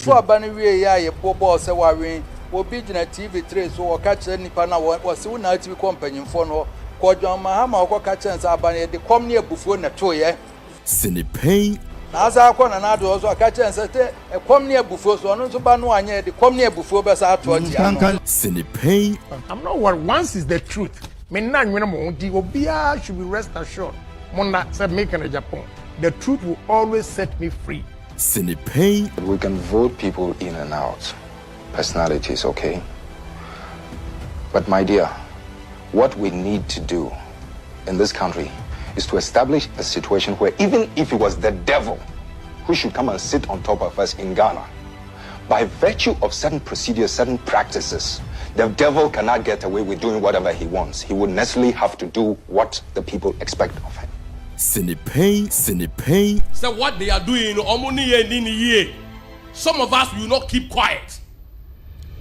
For Bannery, ya poor boss, a will be in a TV trace or catch any panel was soon night to be companion for no. Quadron Mahama or catch and Sabani, the come near before Natoya. Cindy Pay. As I can another also catch and say, a come near before so on to Banuanya, the come near before Bessa towards Cindy Pay. I'm not what once is the truth. Menan Winamo, Obia should be rest assured. Mona said, make Ken Agyapong. The truth will always set me free. Cindy Pay. We can vote people in and out. Personalities, okay? But my dear, what we need to do in this country is to establish a situation where even if it was the devil who should come and sit on top of us in Ghana, by virtue of certain procedures, certain practices, the devil cannot get away with doing whatever he wants. He would necessarily have to do what the people expect of him. Cindy Pay, Cindy Pay. So what they are doing, some of us will not keep quiet.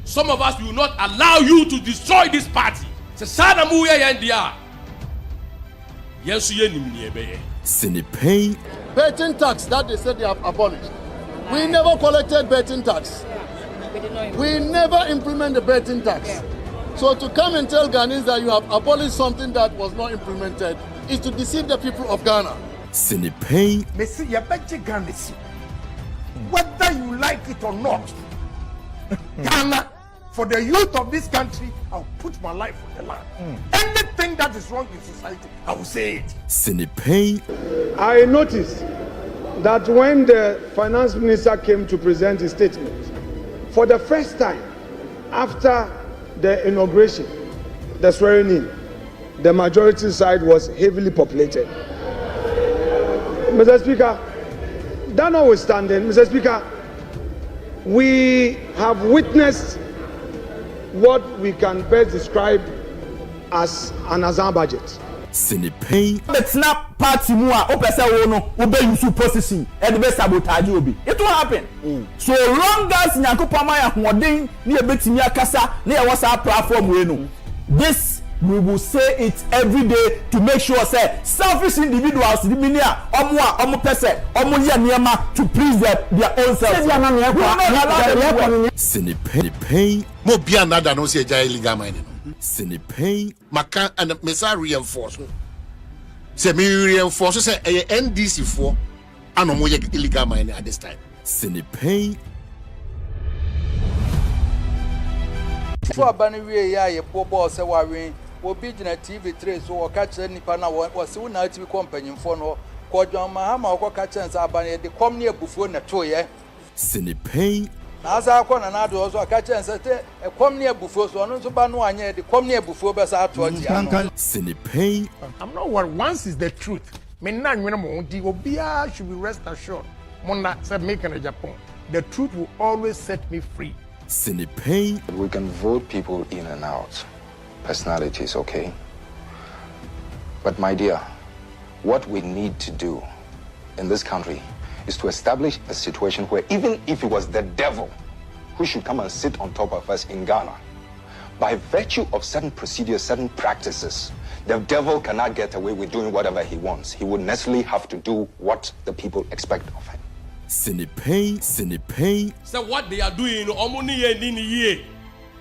Some of us will not allow you to destroy this party. Cindy Pay. Betting tax that they said they have abolished. We never collected betting tax. We never implement the betting tax. So to come and tell Ghanaians that you have abolished something that was not implemented is to deceive the people of Ghana. Cindy Pay. Whether you like it or not, Ghana, for the youth of this country, I'll put my life on the line. Anything that is wrong in society, I will say it. Cindy Pay. I noticed that when the finance minister came to present his statement, for the first time after the inauguration, the swearing in, the majority side was heavily populated. Mr. Speaker, that notwithstanding, Mr. Speaker, we have witnessed what we can best describe as an Azan budget. Cindy Pay. It's not party mua opesa wono obe use position and be sabotage obi. It will happen. So long as Nyankopama ya hoden na ebetimi akasa na e wasa platform we no. This we will say it every day to make sure say selfish individuals the minia omo pese omo ye niema to please their own self. Cindy Pay. Mo bia another no say jai illegal mining. Cindy Pay. Maka and mesa reinforce. Say me reinforce say NDC for anomo ye illegal mining at this time. Cindy Pay. For Bannery, ya poor boss, a will be in a TV trace or catch any panel was soon night to be companion for no. Quadron Mahama or catch and Sabani, the come near before Natoya. Cindy Pay. As I can another also catch and say, a come near before so on to Banuanya, the come near before Bessa towards Cindy Pay. I'm not what once is the truth. Menan Winamo, Obia should be rest assured. Mona said, make Ken Agyapong. The truth will always set me free. Cindy Pay. We can vote people in and out. Personalities, okay? But my dear, what we need to do in this country is to establish a situation where even if it was the devil who should come and sit on top of us in Ghana, by virtue of certain procedures, certain practices, the devil cannot get away with doing whatever he wants. He would necessarily have to do what the people expect of him. Cindy Pay, Cindy Pay. So what they are doing,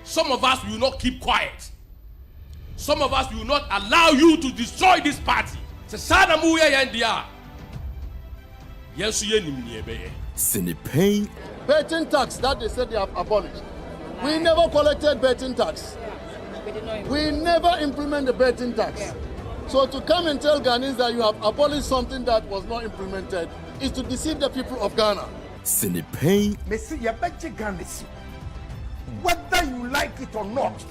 some of us will not keep quiet. Some of us will not allow you to destroy this party. Cindy Pay. Betting tax that they said they have abolished. We never collected betting tax. We never implement the betting tax. So to come and tell Ghanaians that you have abolished something that was not implemented is to deceive the people of Ghana. Cindy Pay. Whether you like it or not,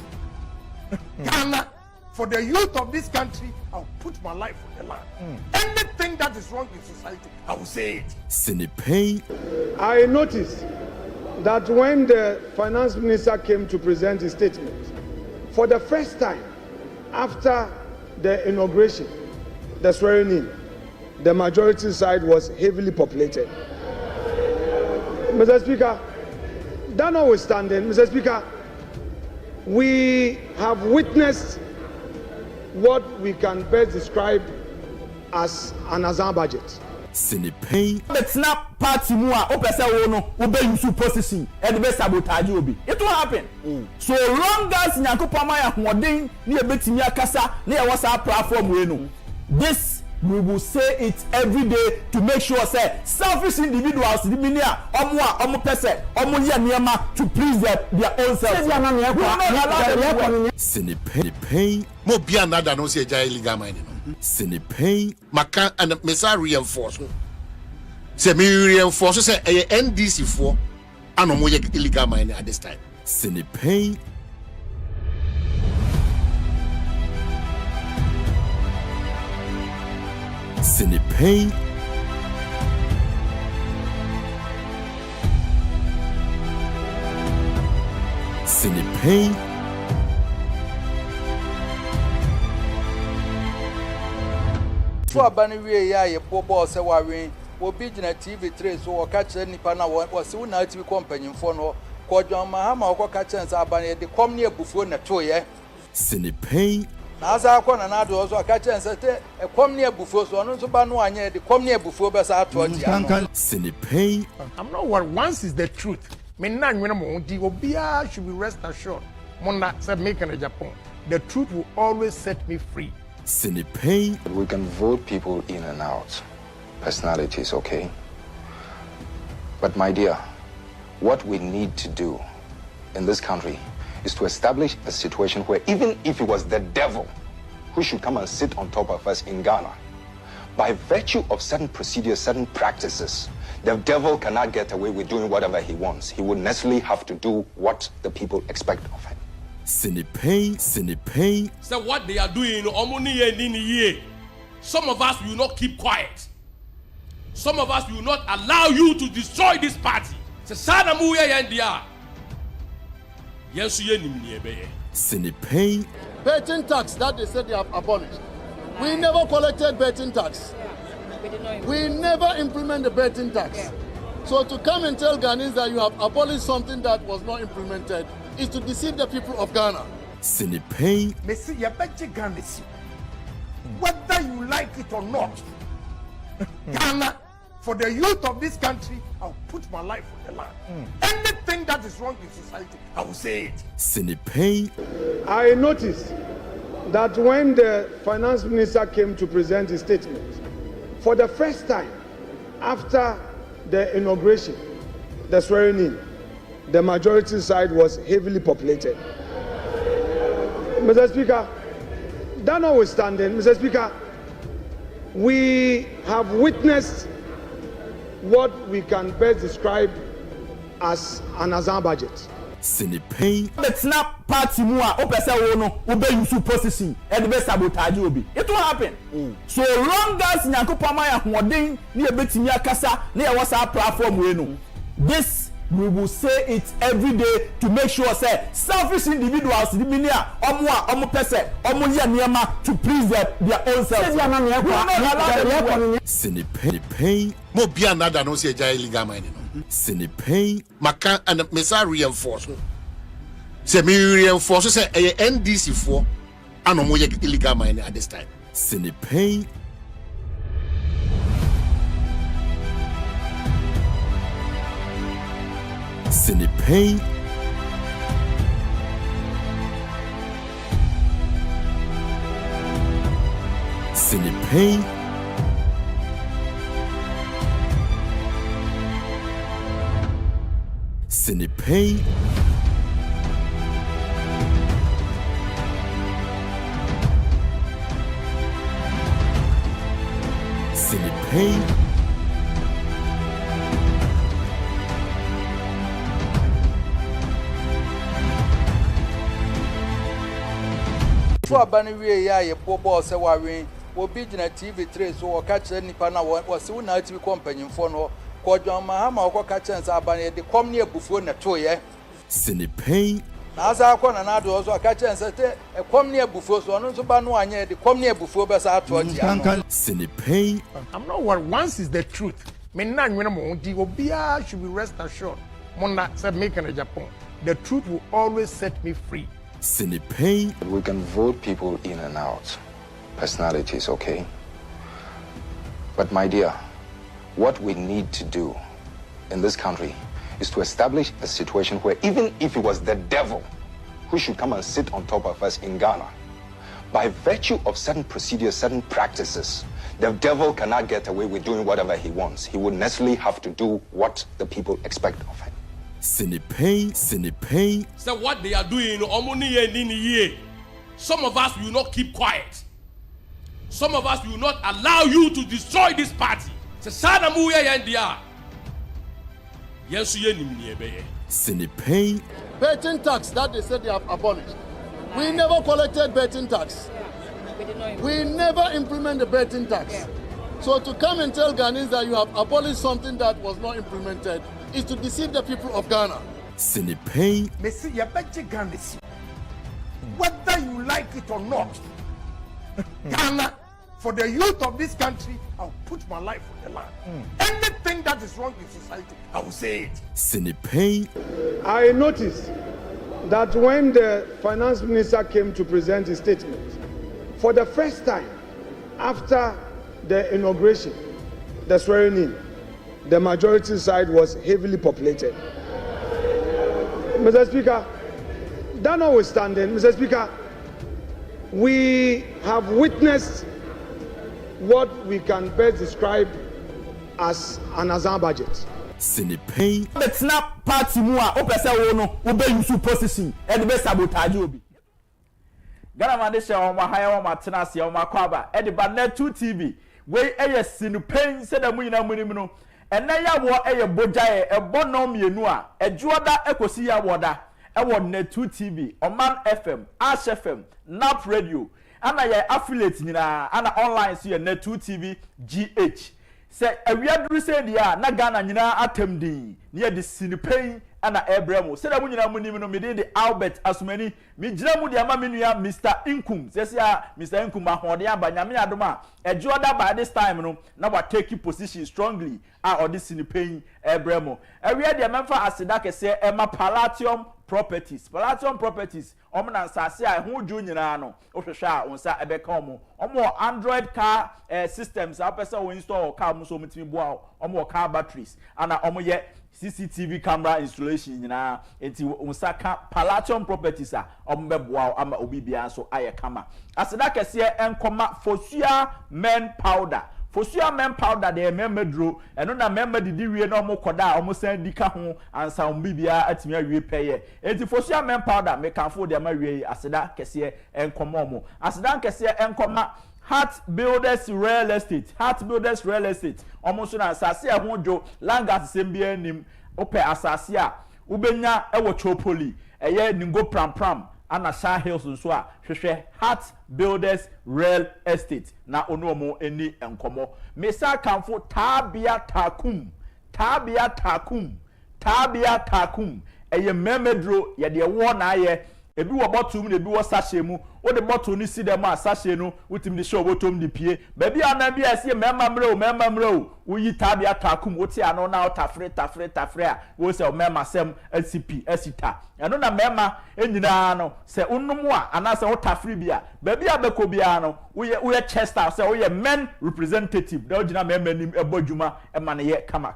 Ghana, for the youth of this country, I'll put my life on the line. Anything that is wrong in society, I will say it. Cindy Pay. I noticed that when the finance minister came to present his statement, for the first time after the inauguration, the swearing in, the majority side was heavily populated. Mr. Speaker, that notwithstanding, Mr. Speaker, we have witnessed what we can best describe as an Azan budget. Sini Pein. It's not party mua. Opesa wono. Ube yusu position. And be sabotage obi. It will happen. So long as Nyankopama ya hoden ni ebetimi akasa na ya wasa platform we no. This we will say it every day to make sure say selfish individuals the minia omo pese omo ye niema to please their own self. Sini Pein. Mo bia nada no se jai illegal mining. Sini Pein. Maka and mesa reinforce. Say me reinforce say NDC for ano mo ye illegal mining at this time. Sini Pein. Sini Pein. Sini Pein. So abani wie ya ye bobo se wawen obi gina TV3 so o ka kire nipa na wo se una TV companyfo no ko John Mahama o ka kire nsa abani de kom ne abufuo na to ye Sini Pein. na asa akọ na do so ka kire nsa te kom ne abufuo so no so ba no anya de kom ne abufuo be sa ato ti ano Sini Pein. I'm not worried. Once is the truth. Me na nwene mo di obia should be rest assured. Mona said make Ken Agyapong. The truth will always set me free. Sini Pein. We can vote people in and out. Personality is okay. But my dear, what we need to do in this country is to establish a situation where even if it was the devil who should come and sit on top of us in Ghana, by virtue of certain procedures, certain practices, the devil cannot get away with doing whatever he wants. He would necessarily have to do what the people expect of him. Sini Pein. Sini Pein. So what they are doing, some of us will not keep quiet. Some of us will not allow you to destroy this party. Sini Pein. Betting tax that they said they have abolished. We never collected betting tax. We never implement the betting tax. So to come and tell Ghanaians that you have abolished something that was not implemented is to deceive the people of Ghana. Sini Pein. Messi, you better Ghana. Whether you like it or not, Ghana, for the youth of this country, I'll put my life on the line. Anything that is wrong in society, I will say it. Sini Pein. I noticed that when the finance minister came to present his statement, for the first time after the inauguration, the swearing in, the majority side was heavily populated. Mr. Speaker, that notwithstanding, Mr. Speaker, we have witnessed what we can best describe as an Azan budget. Sini Pein. It's not party mua. Opesa wono. Ube yusu position. And be sabotage obi. It will happen. So long as Nyankopama ya hoden ni ebetimi akasa na ya wasa platform we no. This we will say it every day to make sure say selfish individuals the minia omo pese omo ye niema to please their own self. Sini Pein. Mo bia nada no se jai illegal mining. Sini Pein. Maka and mesa reinforce. Say me reinforce say NDC for ano mo ye illegal mining at this time. Sini Pein. Sini Pein. Sini Pein. Sini Pein. Sini Pein. so abani wie ya ye bobo se wawen obi gina TV3 so o ka kire nipa na wo se una TV companyfo no ko John Mahama o ka kire nsa abani de kom ne abufuo na to ye Sini Pein. na asa akọ na do so ka kire nsa te kom ne abufuo so no so ba no anya de kom ne abufuo be sa ato ti ano Sini Pein. I'm not worried. Once is the truth. Me na nwene mo di obia should be rest assured. Mona said make Ken Agyapong. The truth will always set me free. Sini Pein. We can vote people in and out. Personality is okay. But my dear, What we need to do in this country is to establish a situation where even if it was the devil who should come and sit on top of us in Ghana, by virtue of certain procedures, certain practices, the devil cannot get away with doing whatever he wants. He would necessarily have to do what the people expect of him. Sinipe. So what they are doing, some of us will not keep quiet. Some of us will not allow you to destroy this party. Sinipe. Betting tax that they said they have abolished. We never collected betting tax. We never implement the betting tax. So to come and tell Ghanaians that you have abolished something that was not implemented is to deceive the people of Ghana. Sinipe. Whether you like it or not, Ghana, for the youth of this country, I'll put my life on the line. Anything that is wrong in society, I will say it. Sinipe. I noticed that when the finance minister came to present his statement, for the first time after the inauguration, the swearing in, the majority side was heavily populated. Mr. Speaker, that notwithstanding, Mr. Speaker, we have witnessed what we can best describe as an Azan budget. Sinipe. But snap party mua opese wo no obe use position e de be sabotage obi. Ghana man dey share on ma higher on ma tenase on ma kwaba e de ba net 2 TV we eye Sinipe se da mu nyina mu ni no ena ya wo eye bojae e bono mienu a ejuoda ekosi ya woda e wo net 2 TV Oman FM Ash FM Nap Radio ana ya affiliate nyina ana online so net 2 TV GH se awiaduru se dia na Ghana nyina atemdin ne de Sinipe ana Ebremo se da mu nyina mu nim no me de Albert Asumani me gina mu dia ma menua Mr Inkum se ya Mr Inkum ahode abanyame adoma ejoda by this time no na wa take position strongly or this Sinipe Ebremo awia dia memfa aseda kese ema Palladium properties omna nsase a ho dwu nyina no ohwehwe a onsa ebeka omo Android car systems a pesa wo install car mo so mutimi boa omo car batteries ana omo ye CCTV camera installation nyina enti onsa ka Palladium properties a omo beboa ama obibia so aye kama aseda kese enkoma Fosua men powder de memedro eno na memedi diwie na omo koda omo san dika ho ansa ombibia atimi awie peye enti Fosua men powder me kanfo de ma wie aseda kese enkoma omo aseda kese enkoma Heart Builders Real Estate omo so na asase e ho dwo langas sembia nim ope asase a ubenya ewo chopoli eye ningo pram ana Shah Hills nso a hwehwe Heart Builders Real Estate na onomo eni enkomo mesa kanfo tabia takum eye memedro ye de wo na aye ebi wo bottom na ebi wo sachet mu wo de bottom ni si dem a sachet no wutim de show bottom di pie ba bia na bia se mema mre wo yi tabia takum wo ti ano na tafre a wo se o mema sem ACP asita eno na mema enyina no se unum a ana se wo tafre bia ba bia beko bia no wo ye Chester se wo ye men representative da ogina mema nim ebodwuma e ma ne ye kama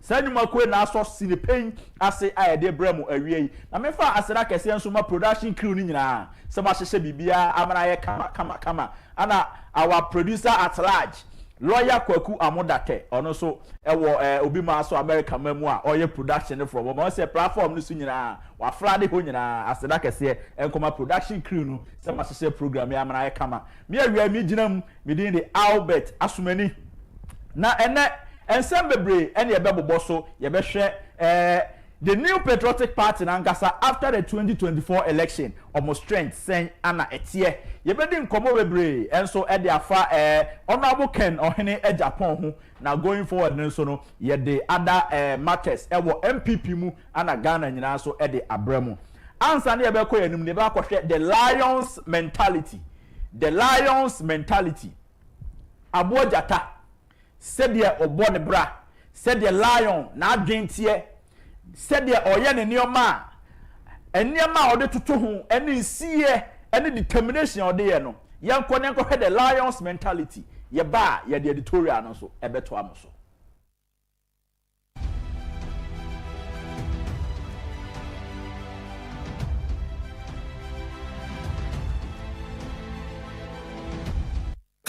sanyuma ko na so Sinipe ase ayede bremu awie na mefa asera kese enso ma production crew ni nyina se ma hyehyɛ bibia amana ye kama ana our producer at large lawyer Kwaku Amodate ono so ewo obi ma so America mamu a oye production from mo say platform no so nyina wa flade ho nyina aseda kese enkoma production crew no se ma hyehyɛ program ya amana ye kama me awia mi ginam me din de Albert Asumani na ene ensem bebre ene ye bebobo so ye behwe the New Patriotic Party nankasa after the 2024 election almost strength sen ana etie ye bedi nkomo bebre enso e de afa honorable Ken Agyapong ho na going forward nso no ye de other matters ewo MPP mu ana Ghana nyina so e de abremu ansa na ye be kɔ yanum ne ba kɔhwɛ the lions mentality aboajata said ye obɔ ne bra said the lion na adwentie said the oyene nioma eniema ode tutu ho eni sie eni determination ode ye no yankɔ ne nkɔ the lions mentality ye ba ye the editorial no so ebeto amoso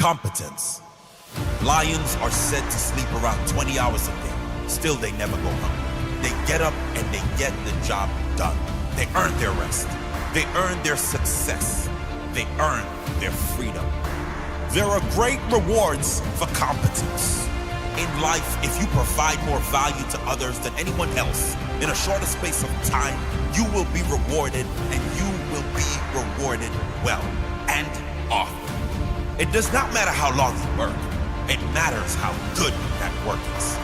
Competence. Lions are said to sleep around 20 hours a day. Still, they never go home. They get up and they get the job done. They earn their rest. They earn their success. They earn their freedom. There are great rewards for competence. In life, if you provide more value to others than anyone else in a shorter space of time, you will be rewarded, and you will be rewarded well and often. It does not matter how long you work. It matters how good that work is.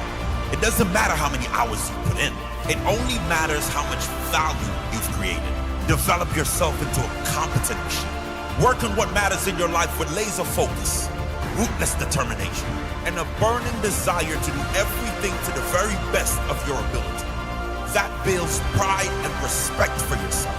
It doesn't matter how many hours you put in. It only matters how much value you've created. Develop yourself into a competent machine. Work on what matters in your life with laser focus, ruthless determination, and a burning desire to do everything to the very best of your ability. That builds pride and respect for yourself.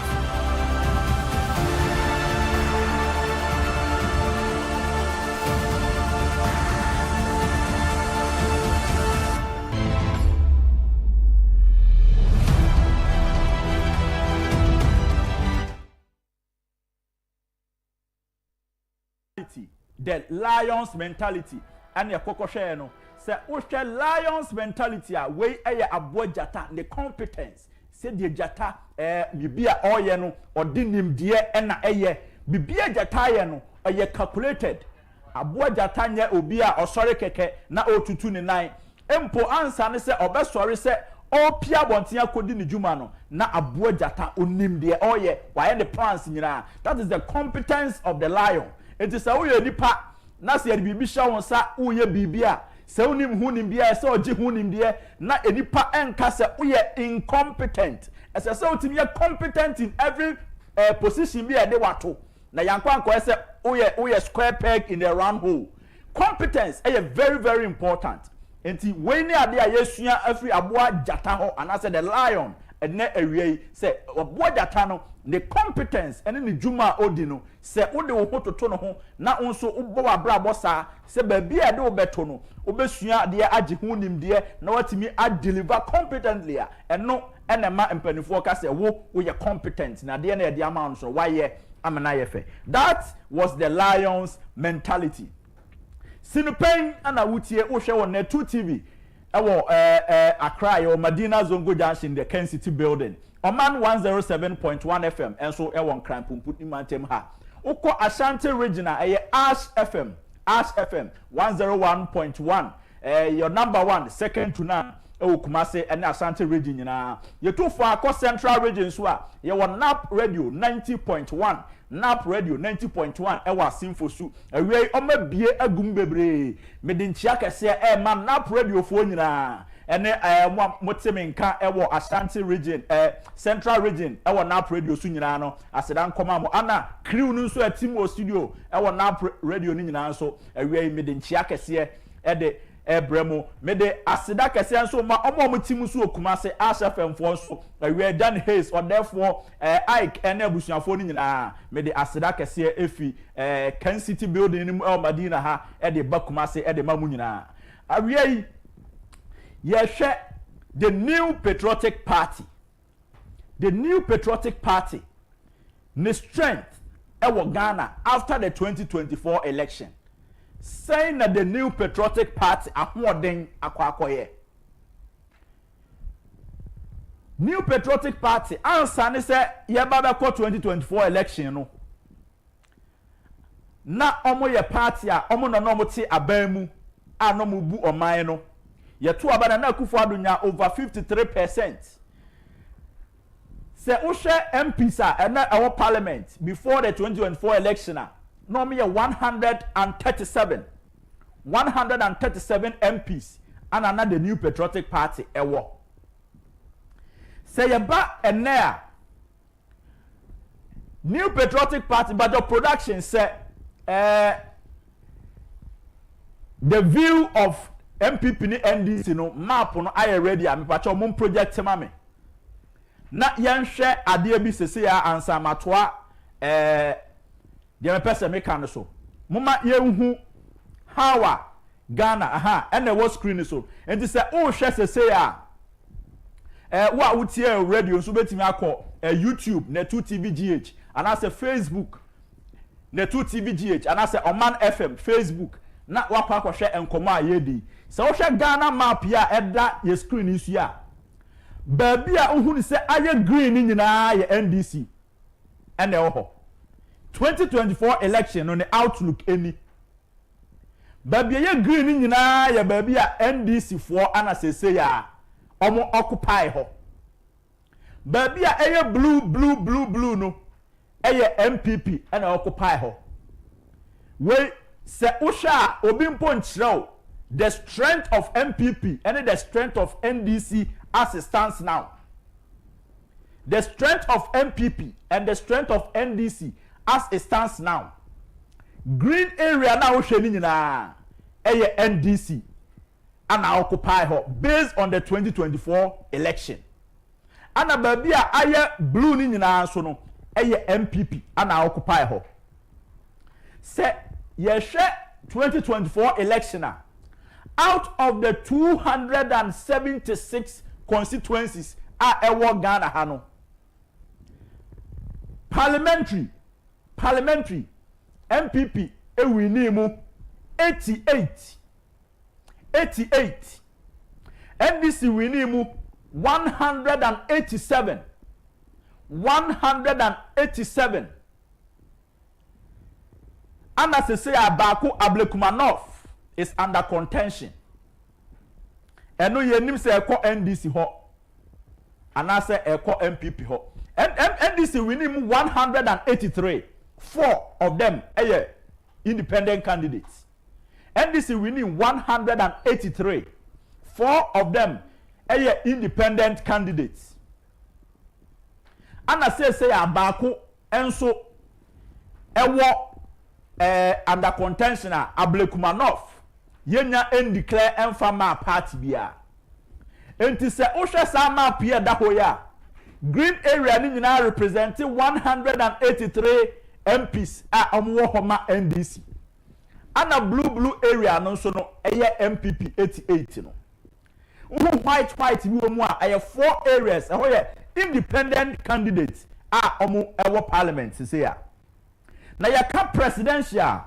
The Lions mentality and your koko share no say ushe Lions mentality a we eye abo jata the competence say the jata bibia oye no odi nimdie na eye bibia jata ye no oye calculated abo jata nya obi a osore keke na otutu ne nan empo ansa ne se obesore se opia bontia kodi ne juma no na abo jata onimdie oye why the plans nyina. That is the competence of the lion. It is a uye nipa na se bibi sha won sa uye bibia se unim hu nim bia se oji hu nim die na enipa enka se uye incompetent as se utimi competent in every position bia de wato na yankwa anko se uye square peg in a round hole. Competence is very very important. Enti when ade a yesua afri aboa jata ho anase the lion ene awie say aboa jata no the competence ene ne juma odino se ode wo hototo no ho na onso ubo wa bra bosa se ba bia de obeto no obesua de age hu nim de na watimi a deliver competently a eno ene ma empanifo ka se wo ye competent na de na de ama so why amana ye fe. That was the Lions mentality. No Pein ana wutie wo hwe won na 2 TV ewo Accra yo Madina Zongo Junction the Kencity building Oman 107.1 FM enso ewo nkran pumput ni mantem ha ukọ Ashanti regional Ash FM 101.1 your number 1 second to none ewo Kumase ene Ashanti region nyina yetufo akọ Central region so a ye won NAP radio 90.1 NAP radio 90.1 ewa Simfosu awie omabie agum bebre medinchia kese ma NAP radio fo nyina ene motemenka ewo Ashanti region Central region ewo NAP radio su nyina no asedan koma mo ana crew nu so atimo studio ewo NAP radio ni nyina so awie medinchia kese ede Ebremo mede asida kese nso ma omo timu so Kumase HFM fo so awie Dan Hayes or therefore Ike ene abusuafo ni nyina mede asida kese efi Kencity building ni Madina ha ede ba Kumase ede mamu nyina awie ye hwe the new patriotic party ne strength ewo Ghana after the 2024 election saying that the new patriotic party ahoden akwakoye new patriotic party answer ne say ye baba ko 2024 election no na omo ye party a omo no omo ti abamu a no mu bu oman no ye to abana na akufo-addo nya over 53%. Say o share MPs and our parliament before the 2024 election no me 137 MPs and another new patriotic party ewo say ba ene new patriotic party but the production say the view of MPP ni NDC no map no aye ready am pacho mum project mame na yenhwe ade bi sese ya ansa matoa the person make an so mama yehu hawa Ghana aha and the screen so and say oh share say ya wa wutie radio so betimi akọ YouTube na 2 TV GH and as a Facebook na 2TVGH anase Oman FM Facebook na wakwa akɔhwɛ nkɔmɔ a yɛdi sɛ wohwɛ Ghana map ya ɛda ye screen isu ya baabi a uhunu sɛ ayɛ green ni nyinaa yɛ NDC ɛna ɛwɔ hɔ 2024 election no ne outlook eni baabi yɛ green ni nyinaa yɛ baabi a NDC foɔ ana sese ya ɔmo occupy hɔ baabi a ɛyɛ blue no ɛyɛ MPP ɛna occupy hɔ we se usha obi mpo nkyerɛw the strength of MPP and the strength of NDC as it stands now. The strength of MPP and the strength of NDC as it stands now. Green area now showing na NDC and occupy her based on the 2024 election. And a baby a blue ni na so no MPP and occupy her. Say yeshe 2024 election out of the 276 constituencies ewo Ghana hano parliamentary MPP ewini mu 88 NDC wini mu 187 and as they say Abaku Ablekumanov is under contention. And no yenim say eko NDC ho. And I say eko MPP ho. NDC we need 183. 4 of them are independent candidates. NDC we need 183. 4 of them are independent candidates. And I say Abaku enso ewo under contention Ablekumanov yenya declare enfama party bia enti se ohwe sa map here da ho ya green area ni nyina representing 183 MPs omwo homa NDC ana blue area no so no eye MPP 88 no white bi omu a eye 4 areas ho ye independent candidates omu ewo parliament se ya na yaka presidential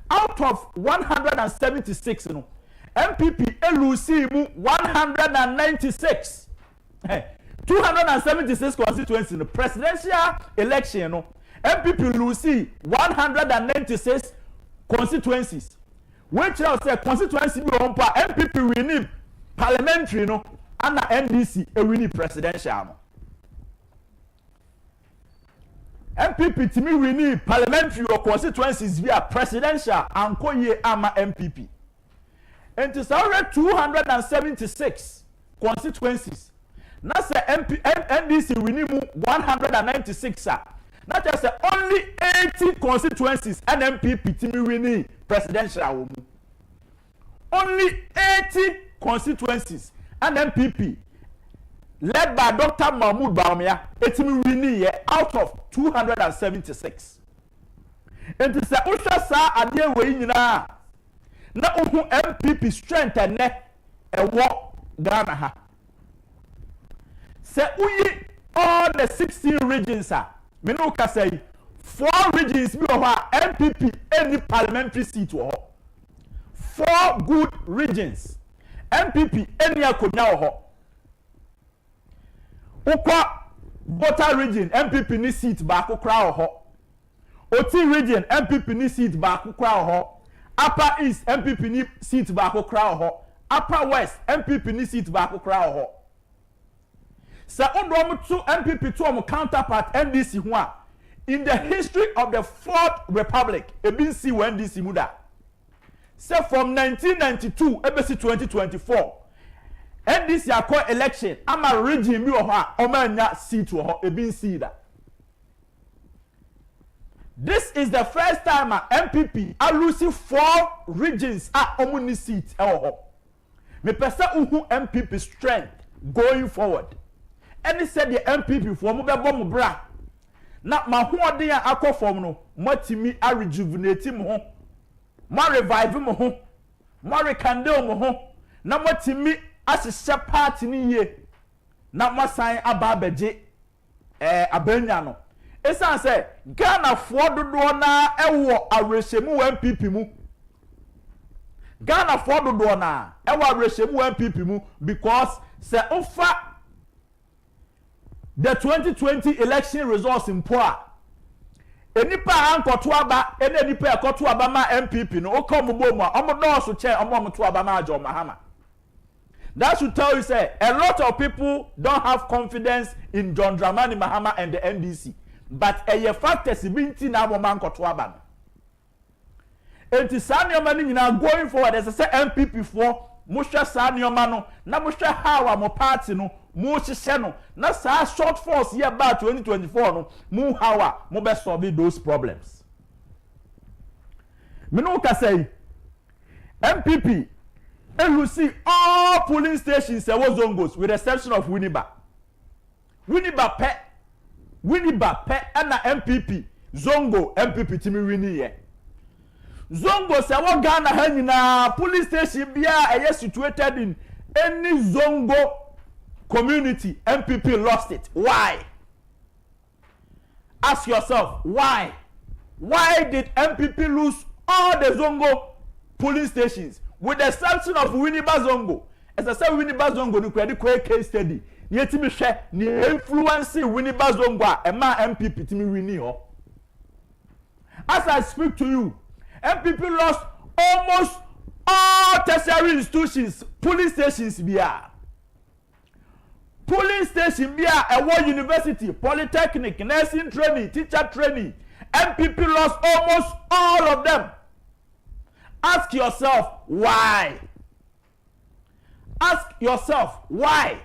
out of 176 no MPP elusi mu 196 276 constituency no presidential election no MPP lusi 196 constituencies which now say constituency bi on pa MPP win parliamentary no and NDC e win presidential no MPP timi win parliamentary or constituencies via presidential and koye ama MPP. And it's already 276 constituencies. Now say NDC win 196. Now just say only 80 constituencies and MPP timi win presidential. Only 80 constituencies and MPP led by Dr. Mahmoud Bawumia, etimi wini out of 276. And to say usha sa adie we nyina na uhu MPP strength ene ewo Ghana ha. Say uyi all the 16 regions me no ka say 4 regions bi ho MPP any parliamentary seat ho. 4 good regions. MPP any akonya ho. Ukwa Bota region MPP ni seat back kra ho. Oti region MPP ni seat back kra ho. Upper East MPP ni seat back kra ho. Upper West MPP ni seat back kra ho. Sa odom to MPP to am counterpart NDC ho a in the history of the 4th Republic ebinsi NDC muda. Say from 1992 ebesi 2024 NDC akọ election ama region bi wo ha o ma nya seat wo ho ebinsi da. This is the first time MPP are losing 4 regions omuni seat e wo ho. Me pesa uhu MPP strength going forward. And said the MPP for mo be bom bra. Na ma hoɔden a akɔ fam no matimi a rejuvenate mo ho. Ma revive mo ho. Ma rekindle mo ho. Na matimi asese party ni ye. Na masan aba abeje abanya no. esan say Ghana for dodo na ewo awreshemu MPP mu Ghana for dodo na ewo awreshemu MPP mu because say ofa the 2020 election results in poor enipa ankoto aba enipa ekoto aba ma MPP no okomubo mu omodo so che omomoto aba ma ajo mahama. That should tell you say a lot of people don't have confidence in John Dramani Mahama and the NDC. But a factors binti na woman koto aba. Enti sa nneoma ni nyina going forward as I say MPP for mo hwe sa nneoma no na mo hwe how mo party no mo hye no na sa short force year ba 2024 no mo how mo be solve those problems. Me no ka say MPP and you see all polling stations there was zongos with the exception of Winneba pe and MPP zongo MPP timi wini ye zongo se wo Ghana ha nyina polling station bia situated in any zongo community MPP lost it. Why? Ask yourself why did MPP lose all the zongo polling stations with the exception of Winneba zongo? As I said, Winneba zongo no credit case study yetimi hwe ni influence Winneba zongo a ema MPP timi wini ho. As I speak to you, MPP lost almost all tertiary institutions, polling stations bia. Polling station bia ewo university, polytechnic, nursing training, teacher training. MPP lost almost all of them. Ask yourself why. Ask yourself why.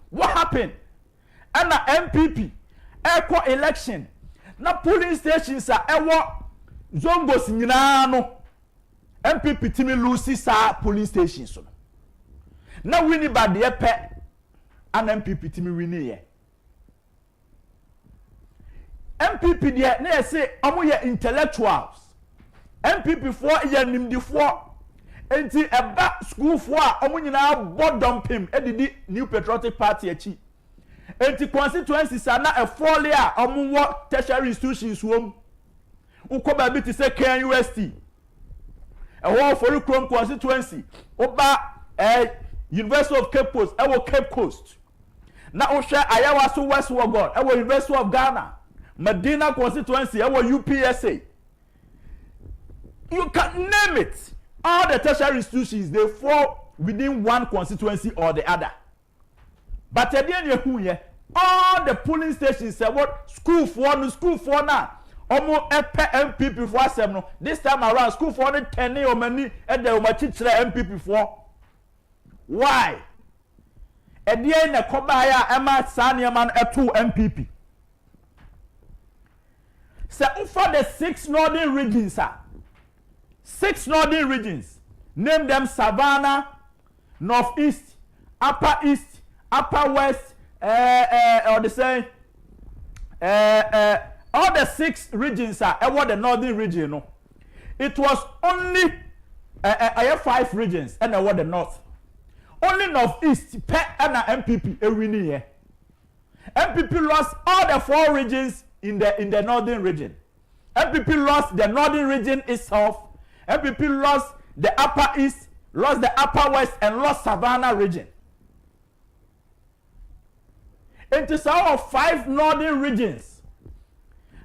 What happened? And the MPP echo election. Na polling stations are ewo zongos nyina no. MPP timi lose sa polling stations no. Na Winneba de pe an MPP timi wini ye. MPP de na say omo ye intellectuals. MPP for ye nimdifo enti eba school for omo nyina bodom pim edidi New Patriotic Party achi enti constituencies na e fall a omo wo tertiary institutions wom ukoba bi ti say Ken University e wo for Chrome constituency oba University of Cape Coast e wo Cape Coast na o hwe Ayawa so West Wogon e wo University of Ghana Medina constituency e wo UPSA. You can name it. All the tertiary institutions, they fall within one constituency or the other. But at the end of the all the polling stations say what school for now. Almost MPP for them. This time around, school for the 10 or many and the MPP for. Why? At the end of Kobaya, Emma Sanyaman, a 2 MPP. So for the 6 northern regions, sir. 6 northern regions. Name them Savannah, Northeast, Upper East, Upper West, or the same. All the 6 regions are what the northern region. No, it was only 5 regions and what the north. Only Northeast, Pet and MPP a winning here. MPP lost all the 4 regions in the northern region. MPP lost the northern region itself. MPP lost the Upper East, lost the Upper West, and lost Savannah region. Into some of 5 northern regions.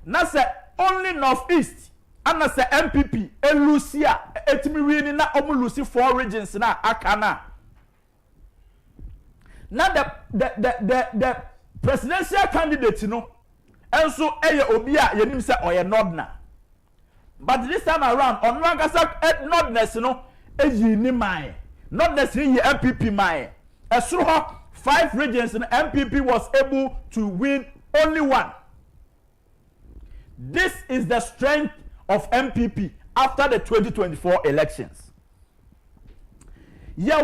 Now say only Northeast, and now say MPP, Lucia, etimi na omu lucy 4 regions na akana. Now the presidential candidate, you know, and so obia yenim say oye nodna. But this time around, on Rankasa not necessarily ni mine, not necessarily MPP mine. As through 5 regions, and MPP was able to win only 1. This is the strength of MPP after the 2024 elections. Yeah,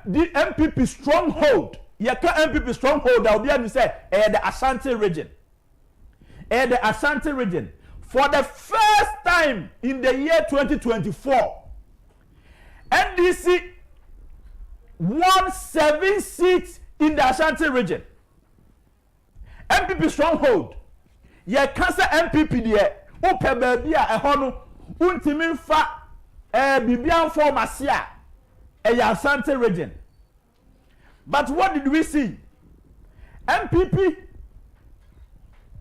the MPP stronghold. Yeah, MPP stronghold. That will be able to say the Ashanti region. The Ashanti region. For the first time in the year 2024, NDC won 7 seats in the Ashanti region. MPP stronghold. ye kasa MPP de o pe baabi a ehɔ no untimi fa bibian form asia Asante region. But what did we see? MPP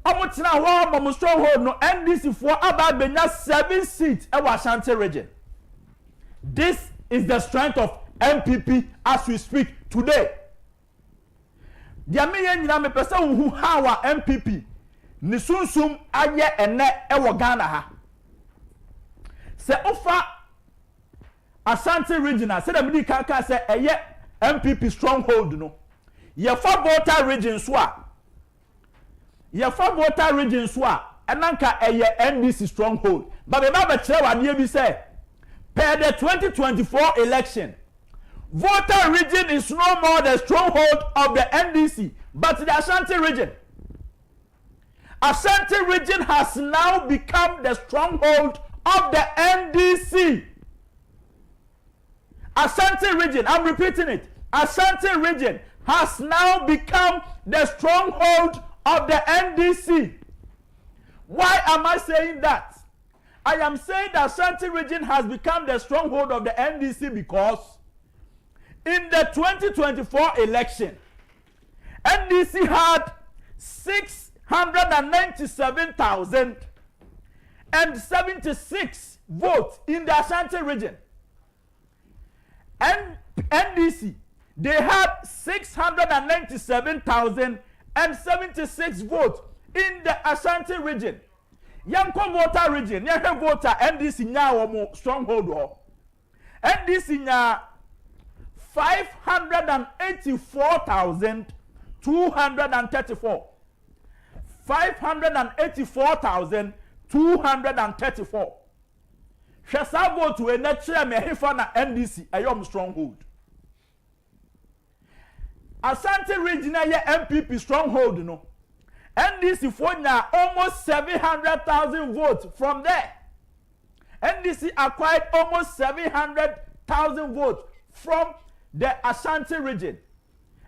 Omotina ho mom stronghold no NDC for about benya 7 seats e Asante region. This is the strength of MPP as we speak today. Dia me nyina me pese hu how MPP ni sunsum aye ene e wo Ghana ha. Se ofa Asante region say the midi kaka say eye MPP stronghold no. Ye fa voter region so a enanka eye NDC stronghold. But be ba kire wade bi say per the 2024 election voter region is no more the stronghold of the NDC but the Ashanti region. Ashanti region has now become the stronghold of the NDC. Ashanti region, I'm repeating it. Ashanti region has now become the stronghold of the NDC. Why am I saying that? I am saying that Ashanti region has become the stronghold of the NDC because in the 2024 election, NDC had 697,076 votes in the Ashanti region. And NDC, they had 697,076 votes in the Ashanti region. Yanko voter region, Yanko voter NDC nya stronghold. NDC nya 584,234. 584,234. Shasa vote to a natural mehifa na NDC ayom stronghold. Asante region ye MPP stronghold no. NDC for now almost 700,000 votes from there. NDC acquired almost 700,000 votes from the Ashanti region.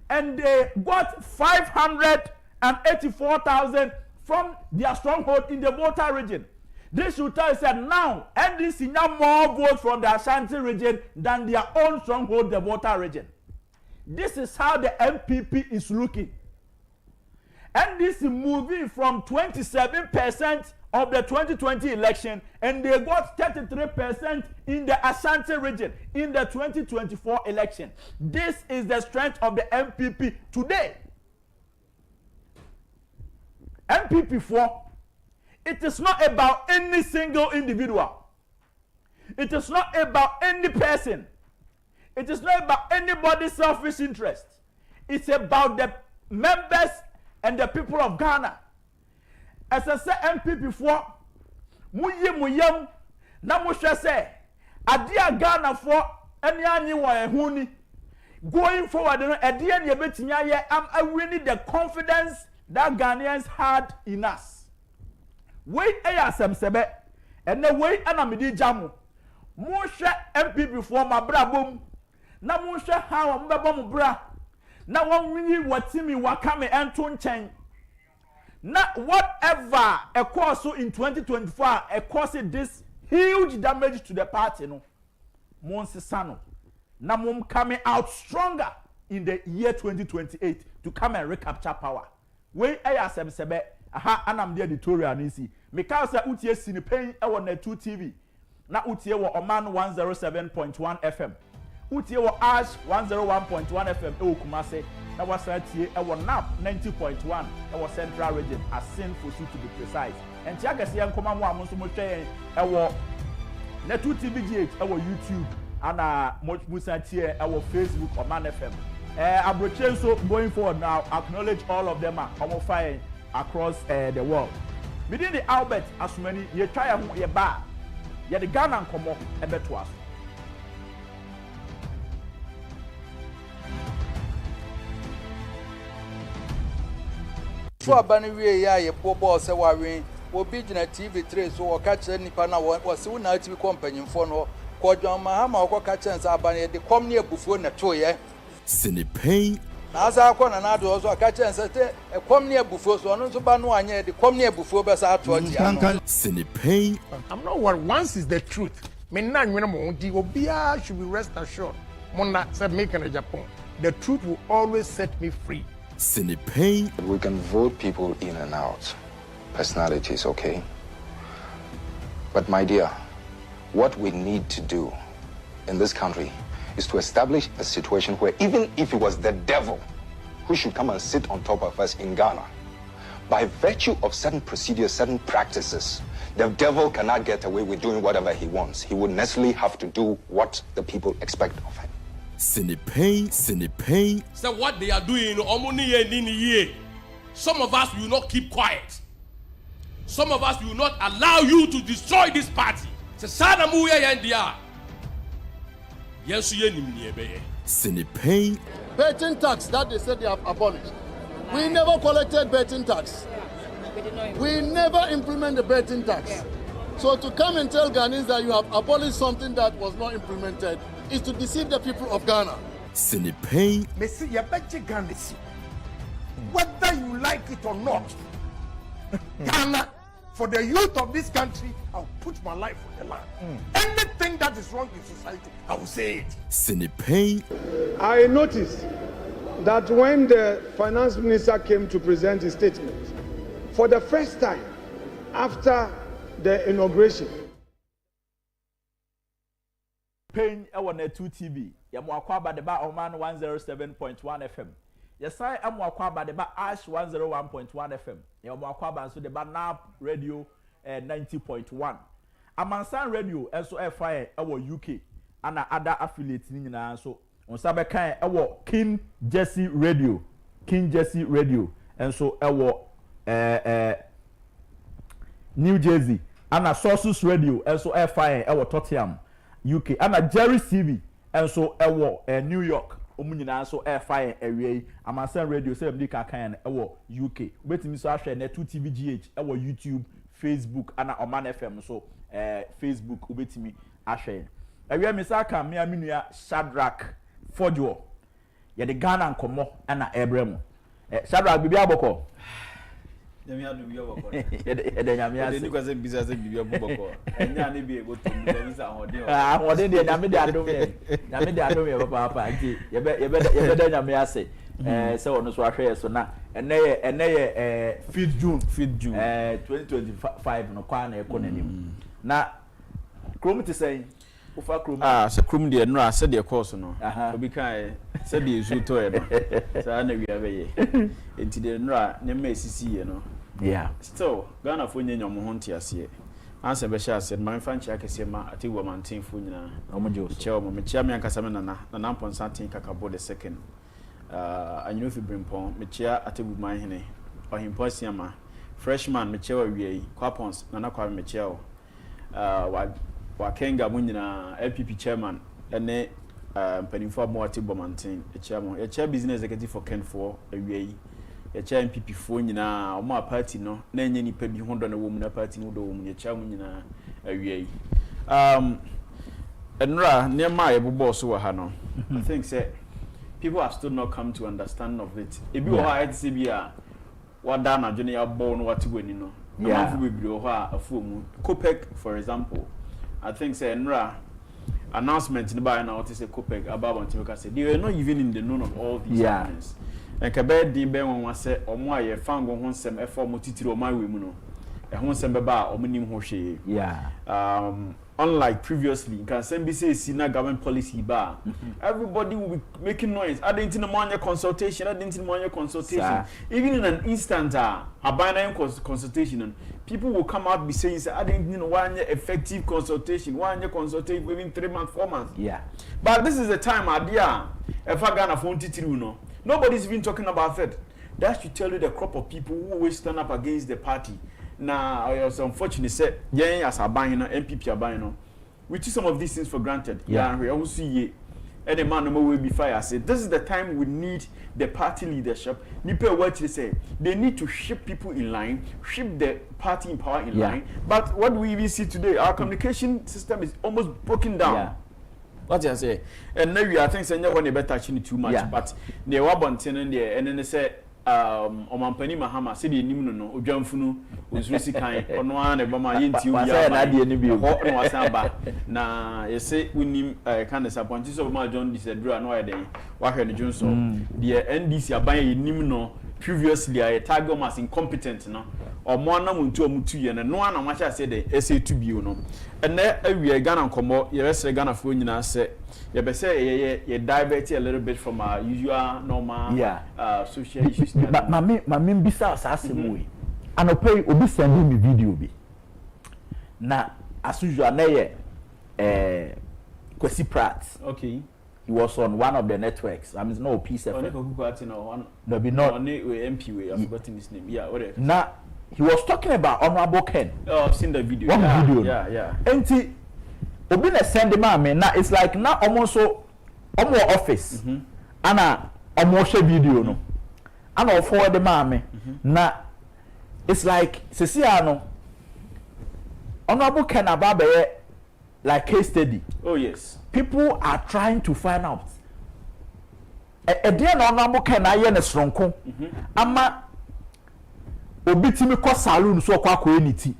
And they got 584,000 from their stronghold in the voter region. This should tell us that now NDC now more votes from the Ashanti region than their own stronghold, the voter region. This is how the MPP is looking. NDC moving from 27% of the 2020 election and they got 33% in the Ashanti region in the 2024 election. This is the strength of the MPP today. MPP 4, it is not about any single individual. It is not about any person. It is not about anybody's selfish interest. It's about the members and the people of Ghana. As I say, MPP 4, muyem, na musha say, adia Ghana for any anyi huni. Going forward, adia nyebetinya ye, I'm winning the confidence that Ghanaians had in us. Wait ayasem sebe, and the way anamidi jamu. Musha MPP 4 ma brabum. Na musha hawa mbebom bra. Na wamwini watimi wakame entun chen. Na whatever a course in 2024 a cause this huge damage to the party no. Monsi sano. Na mum coming out stronger in the year 2028 to come and recapture power. We ayasem sebe aha anam the editorial nisi. Meka say utie No Pein e wo na 2 TV. Na utie wo Oman 107.1 FM. Utie wo Ash 101.1 FM e wo Kumase. Na wasatie e wo NAP 90.1 e wo Central Region Asin for to be precise. And tiagase yankoma mo amonso mo hwe e wo na 2 TV GH e wo YouTube ana musatie e wo Facebook Oman FM. Abrochen so going forward now acknowledge all of them are fire across the world. Within the Albert as many ye try ho ye ba ye the Ghana nkomo e beto aso. So abani wie ya ye bobo se wawen obi gina TV3 so o ka kire nipa na wo se una TV kompanyimfo no ko dwan ma ha ma ko ka kire nsa abani de kom ne ebufuo na to ye. No Pein. na asa akọ na na do so aka chen say e kom ne abufuo so no so ba no anya de kom ne abufuo be sa ato tia no Sini Pein. I'm not worried. Once is the truth. Me na nwene mo di obia should be rest assured. Mona said me Ken Agyapong. The truth will always set me free. Sini Pein. We can vote people in and out. Personality is okay. But my dear, what we need to do in this country is to establish a situation where even if it was the devil who should come and sit on top of us in Ghana, by virtue of certain procedures, certain practices, the devil cannot get away with doing whatever he wants. He would necessarily have to do what the people expect of him. Sini Pein. Sini Pein. So what they are doing, some of us will not keep quiet. Some of us will not allow you to destroy this party. Sini Pein. Betting tax that they said they have abolished. We never collected betting tax. We never implement the betting tax. So to come and tell Ghanaians that you have abolished something that was not implemented is to deceive the people of Ghana. Sini Pein. Messi, you better Ghana. Whether you like it or not, Ghana, for the youth of this country, I'll put my life on the line. Anything that is wrong in society, I will say it. Sini Pein. I noticed that when the finance minister came to present his statement, for the first time after the inauguration, Pain ewo na 2 TV ya mo akwa ba de ba Oman 107.1 FM yesai amo akwa ba de ba Ash 101.1 FM ya mo akwa ba so de ba Nap Radio 90.1 Amansan Radio eso FI ewo UK ana other affiliates ni nyina so on sabe kan ewo Kencity Radio enso ewo New Jersey ana Sources Radio enso FI ewo Tottenham UK ana Jerry TV enso ewo New York omunyina so FI ewie Amansan Radio say mdi kan ewo UK betimi so ahwe na 2 TV GH ewo YouTube Facebook ana Oman FM so Facebook ubetimi ahwe ewie misaka me aminua Shadrack Fojo ye de Ghana nkomo ana Ebrem Shadrack bibi aboko Demi adu bi oboko ede nyame ase ni kwase bisa se bibi oboko enya ne bi ego to mi sa hode hode de nyame de adom ye papa nti ye be de nyame ase se wono so ahwe so na ene ye 5th June 2025 no kwa na ekononim na krom ti say ufa krom se krom de no ase de course no obi kan se de ezu to e no sa na wi abeye enti de no ne ma esisi ye no yeah still Ghana fo nyenya mo ho ntiase anse be sha ase man fan chia kese ma ati wo mantin fo nyina omojo che o mo me chia me ankasa me na ponsa tin kakabo the second anyino fi brimpon me chia ati bu man hene ohimpo siama freshman me chia wa wie kwapons na kwa me chia o wa kenga mu nyina LPP chairman ene mpanimfo mo ati bomantin e chia mo e chia business executive for Ken for awie ya cha MPP fo nyina o ma party no na enye nipa bi ho do na wo mu na party no do wo mu ya cha mu nyina awie enra ne ma ye bobo so wa ha no I think say people have still not come to understand of it ebi wo ha it say bia wada na dwene ya bo no wati wani no ma fu bebre wo ha afu mu Copec for example I think say enra announcement ni ba na what say Copec about Antimaka say they were not even in the known of all these happenings and kabe di be won say omo aye fango ho nsem e form titiri o mawe mu no e ho nsem be ba omo nim ho hwe unlike previously can say be say si na government policy ba everybody will be making noise adenti no money consultation even in an instant abandon consultation people will come out be saying say adenti no one effective consultation within 3 months 4 months but this is the time idea if I Ghana phone titiri no nobody's even talking about it. That should tell you the crop of people who always stand up against the party. Now, I was unfortunate said, yeah, as a buying MPP are buying, we took some of these things for granted. Yeah, we also see any man no will be fired. I said, this is the time we need the party leadership. Nipe what they say, they need to ship people in line, ship the party in power in line. But what do we even see today? Our communication system is almost broken down. What you say? And maybe I think say when you better touching too much, but the wabontin and the and then they say Omampani Mahama said the nimu no odwamfunu ozurisi kan ono an e bama yenti u ya na de ni bi ho no wasamba na ye say unim kan disappoint so ma John disadru no ya den wa hwe no Johnson the NDC aban ye nim no previously I tag as incompetent no omo na muntu omutu ye no na macha say the SA2 bio no and na awie Ghana nkomo ye resere Ghana fo nyina se ye be say ye divert a little bit from our usual normal social issues. Mami bisa asase we anope obi send me video bi na as usual na ye Kwesi Pratt. Okay. He was on one of the networks. I mean, no piece of it. No, be not. MP, I've forgotten his name. Yeah, whatever. Now, he was talking about Honorable Ken. Oh, I've seen the video. One video. Yeah. And he, Obina send him man. Now it's like now almost so, almost office. Ana almost video no. Ana forward the man. Now it's like Ceciano. Honorable Ken Ababe like case study. Oh yes. People are trying to find out. A dear Honorable Ken Ayen is strong. Ama obitimi ko saloon so kwa unity.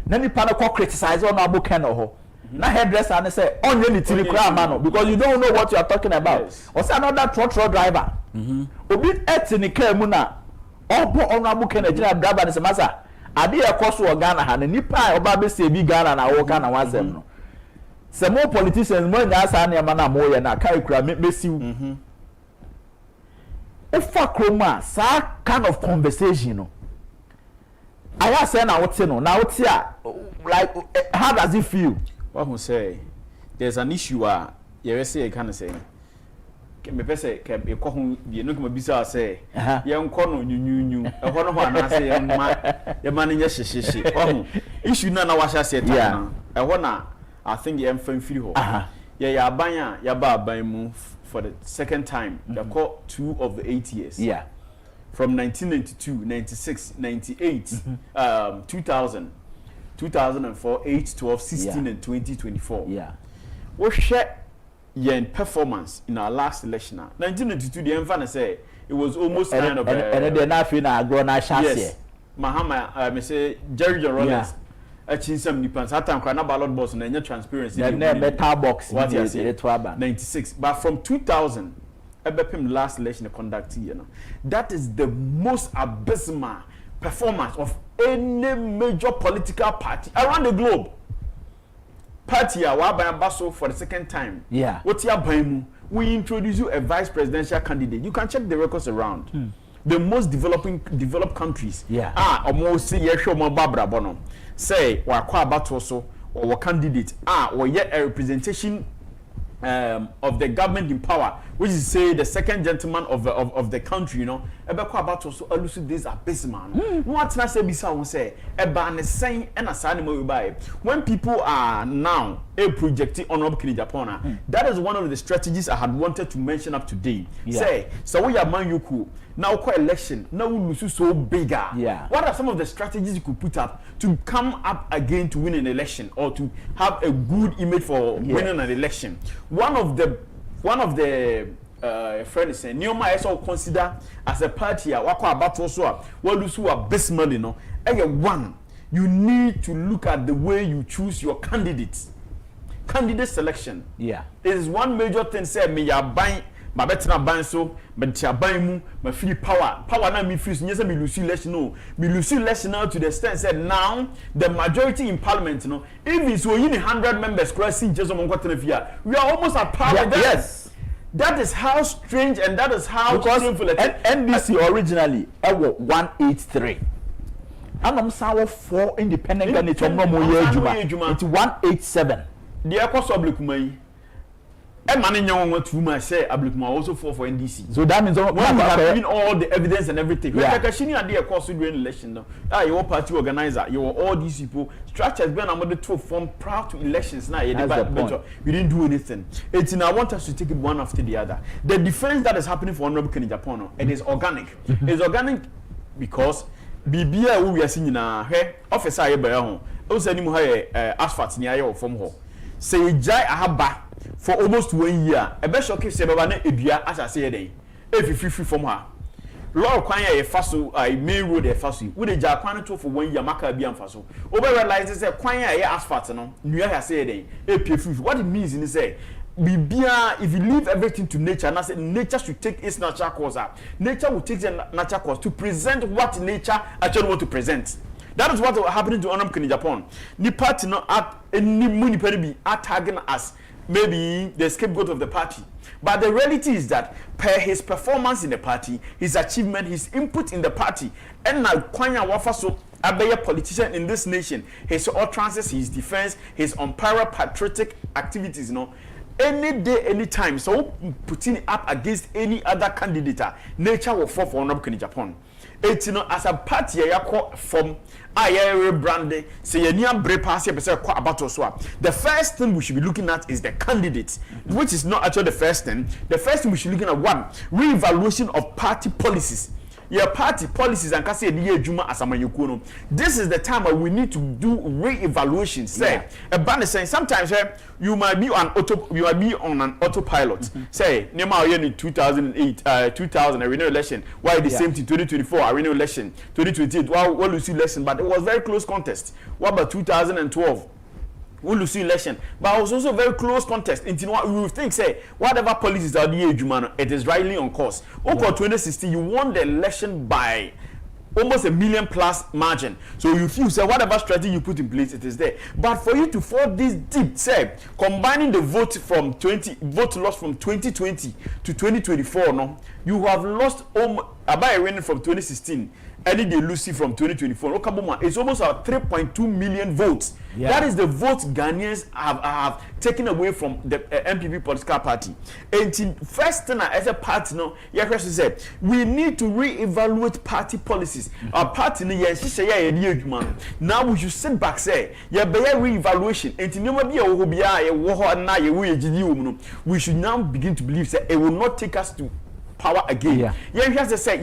Na ni pana ko criticize Honorable Ken oho. Na hairdresser and say on unity mano because you don't know what you are talking about. Yes. Or say another trotro driver. Obi etini car mu na obo Honorable Ken Ejina driver ni se masa ade e koso o Ghana ha na nipa oba be se bi Ghana na wo Ghana wasem no. Some more politicians more than say na na mo ye na kai kura mesiu. Ofa kroma sa kind of conversation no. I say na what no na what like how does it feel? What who say there's an issue you say kind of say me pese ke e ko hu bi no kuma bisa say ye nko no nyunyunyu e ho no ho na say ye ma ne nye hyehye ho issue na wa sha say ta na e ho na I think the M free ho. Yeah, abanya ya ba aban mu for the second time. The call 2 of the 8 years. Yeah. From 1992, 96, 98, 2000, 2004, 8, 12, 16 and 2024. Yeah. We share yen performance in our last election. 1992 the M say it was almost kind of and they na fi na agro na chassis. Yes. Mahama me say Jerry John Rollins some depends. That time, na ballot box and any transparency. The metal box. What you say? 96. But from 2000, EBEPIM last election conducted. You know, that is the most abysmal performance of any major political party around the globe. Party Basso for the second time. Yeah. What's your baimu? We introduce you a vice presidential candidate. You can check the records around. The most developed countries. Yeah. Almost see more Barbara Bono. Say wa kwa battle so or candidate or yet a representation of the government in power, which is say the second gentleman of the country, you know. Ebe kwa battle so alusu this abysmal. What na say bisa won say eba ne sen and asani mo buy. When people are now projecting Honorable Ken Agyapong, that is one of the strategies I had wanted to mention up today. Yeah. Say so we are man yoku now quite election now we lose so bigger. Yeah. What are some of the strategies you could put up to come up again to win an election or to have a good image for winning an election? One of the friends saying Neoma I also consider as a party wako about so well lose abysmal, you know. One, you need to look at the way you choose your candidates. Candidate selection. Yeah. Is one major thing say me ya buying my better ban so but ya buy mu my free power na me free yes me lose election no me lose election now to the extent said now the majority in parliament, you know, if it's only 100 members crossing just on we are almost at par with them. Yes. That is how strange and that is how shameful it is. NDC originally 183. I'm saying 4 independent candidates from it's 187. The Ecos Oblicumai. And man too much say Ablikuma also for NDC. So that means when we have seen all the evidence and everything. Yeah. Like Kashini and the course during election now. You are party organizer, you are all these people. Structures been among the 2 form prior to elections now. We didn't do anything. It's in I want us to take it one after the other. The defense that is happening for Honorable Ken Agyapong, it is organic. It's organic because BBA who we are seeing now, hey, officer I be home. Also, any more asphalt near your from home. Say Jai Ahaba. for almost 1 year. A best showcase Sebabane Ebia, as I say, day. If you free from her. Lord Kwanya a faso, I may road a faso. Would a Japan for 1 year, Maka be faso. Over realizes a Kwanya a asphalt, no, New Year say day. What it means in say. If you leave everything to nature, and I said nature should take its natural course. Nature will take its natural course to present what nature actually want to present. That is what happening to Ken Agyapong. The party not at any money be tagging as maybe the scapegoat of the party. But the reality is that per his performance in the party, his achievement, his input in the party, and now Kwanya Wafaso, a politician in this nation, his utterances, his defense, his unparalleled patriotic activities, any day, any time, so putting up against any other candidate, nature will fall for Ken Agyapong. It's as a party from branding, say near breakfast, the first thing we should be looking at is the candidate, which is not actually the first thing. The first thing we should be looking at one, re-evaluation of party policies. Your party policies and kasi ediye juma asamanyokuno. This is the time where we need to do re-evaluation. Say, a band is saying sometimes you might be on an autopilot. Say, Nema in 2008, 2000 a renewal election. Why the same thing 2024 a renewal election, 2028 well you see election, but it was very close contest. What about 2012? We will see election, but it was also very close contest. Into what we think, say, whatever policies are the age, it is rightly on course. Over 2016, you won the election by almost 1 million plus margin. So you feel, say, whatever strategy you put in place, it is there. But for you to fall this deep, say, combining the vote loss from 2020 to 2024, no, you have lost about a winning from 2016. Any day Lucy from 2024. It's almost 3.2 million votes. Yeah. That is the votes Ghanaians have taken away from the MPP political party. And first thing as a party, said we need to re-evaluate party policies. Our party, now we should sit back, say, re-evaluation. We should now begin to believe that it will not take us to power again. Yeah, has to say,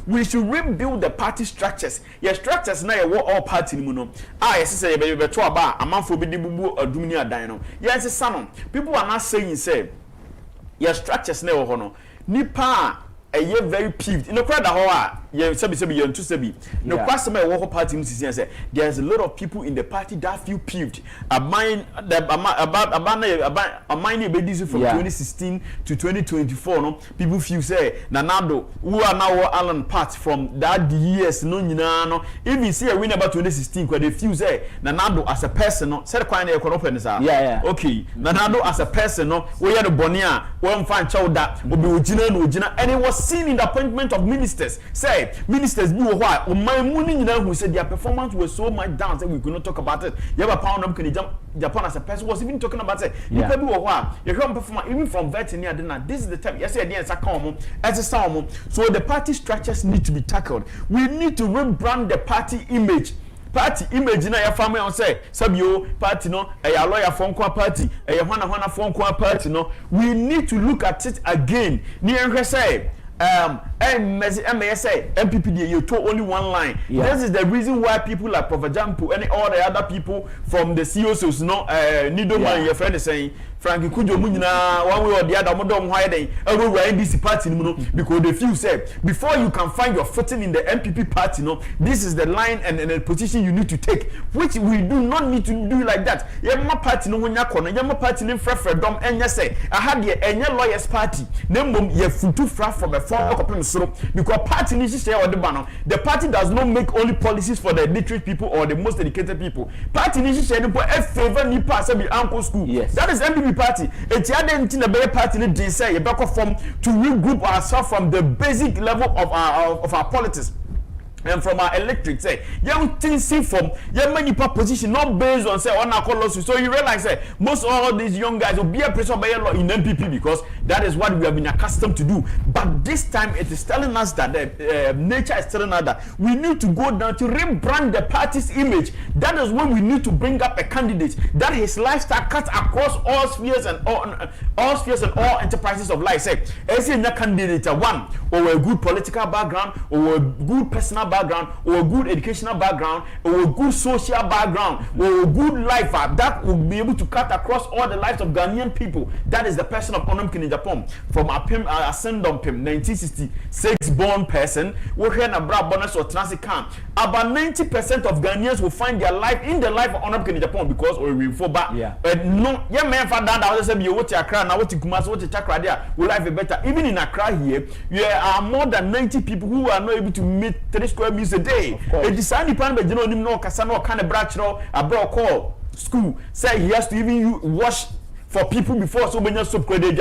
we should rebuild the party structures. Your structures now all party yes, say a man for dino. Yes, some people are not saying say your structures now nipa a year very peeved. No crowd you sebi no customer work party say there's a lot of people in the party that feel peeved from 2016 to 2024 no people feel say Nanado who are now Alan Part from that years no even see a win about 2016 because they feel say Nanado as a person no said kwanya e kono pen sa okay Nanado as a person no we are the bonia we find chow that obi ogina and it was seen in the appointment of ministers. Say ministers do why my money who said their performance was so much down that we could not talk about it. You have a pound of Japan as a person was even talking about it. You can do why you can't perform even from veterinary dinner. This is the time. Yes, as a salmon. So the party structures need to be tackled. We need to rebrand the party image. Party image na your family on say sabio party no a lawyer phone kwa party a hwana phone kwa party no. We need to look at it again. Near say MPP you told only one line. This is the reason why people like Prof. Jampu and all the other people from the CEOs no Nidoman your friend is saying Frankie Kujo Munina one way or the other why they NDC party because they feel say before you can find your footing in the MPP party this is the line and the position you need to take, which we do not need to do like that. Yama party no nya kono yama party ne frefredom enya say I had the enya lawyers party nembom ye futu fra from a because party needs share or the party does not make only policies for the literate people or the most educated people. Party needs share a favor ni pass be uncle school. Yes. That is MPP party. It's the party need say you back from to regroup ourselves from the basic level of our politics. And from our electric say young things see from young many position not based on say on our lawsuit. So you realize that most all these young guys will be a person by law in MPP because that is what we have been accustomed to do. But this time it is telling us that nature is telling us that we need to go down to rebrand the party's image. That is when we need to bring up a candidate that his lifestyle cuts across all spheres and all enterprises of life. Say, as a candidate one or a good political background or a good personal background, or a good educational background, or a good social background, or a good life that will be able to cut across all the lives of Ghanaian people. That is the person of Ken Agyapong. From Ascendon Pim, 1966 born person, we hear na bra bonus or transit camp. About 90% of Ghanaians will find their life in the life of Ken Agyapong because we reform back. No, yeah, man, for that, I was saying, you what Accra, now what you Kumasi, what you Chakra there, will life be better. Even in Accra here, there are more than 90 people who are not able to meet 3 square meters a day. A design department, you know, no Kasano kind of branch, a bro call school, say he has to even wash for people before so many soap credit.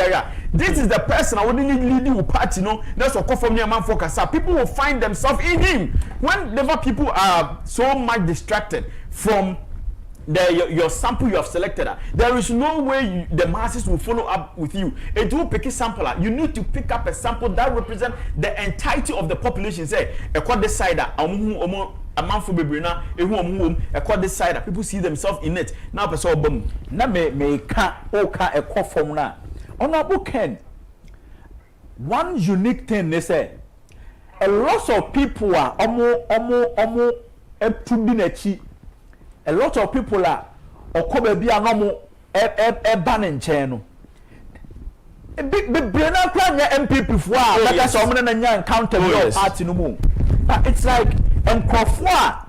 This is the person I wouldn't lead you party, no. That's what come from near man focus. People will find themselves in him. Whenever people are so much distracted from your sample you have selected, there is no way the masses will follow up with you. It will pick a sample. You need to pick up a sample that represents the entirety of the population. Say, a quad decider, a man for Bebrina, a quad decider. People see themselves in it. Now, person boom. Na me can't a call from now. On our book, Ken, one unique thing they say, a lot of people are a lot of people are okobe bia no mo ban nchen no big brain akwa MPP fo a that so mo na nya encounter with party no mo. But it's like enkofo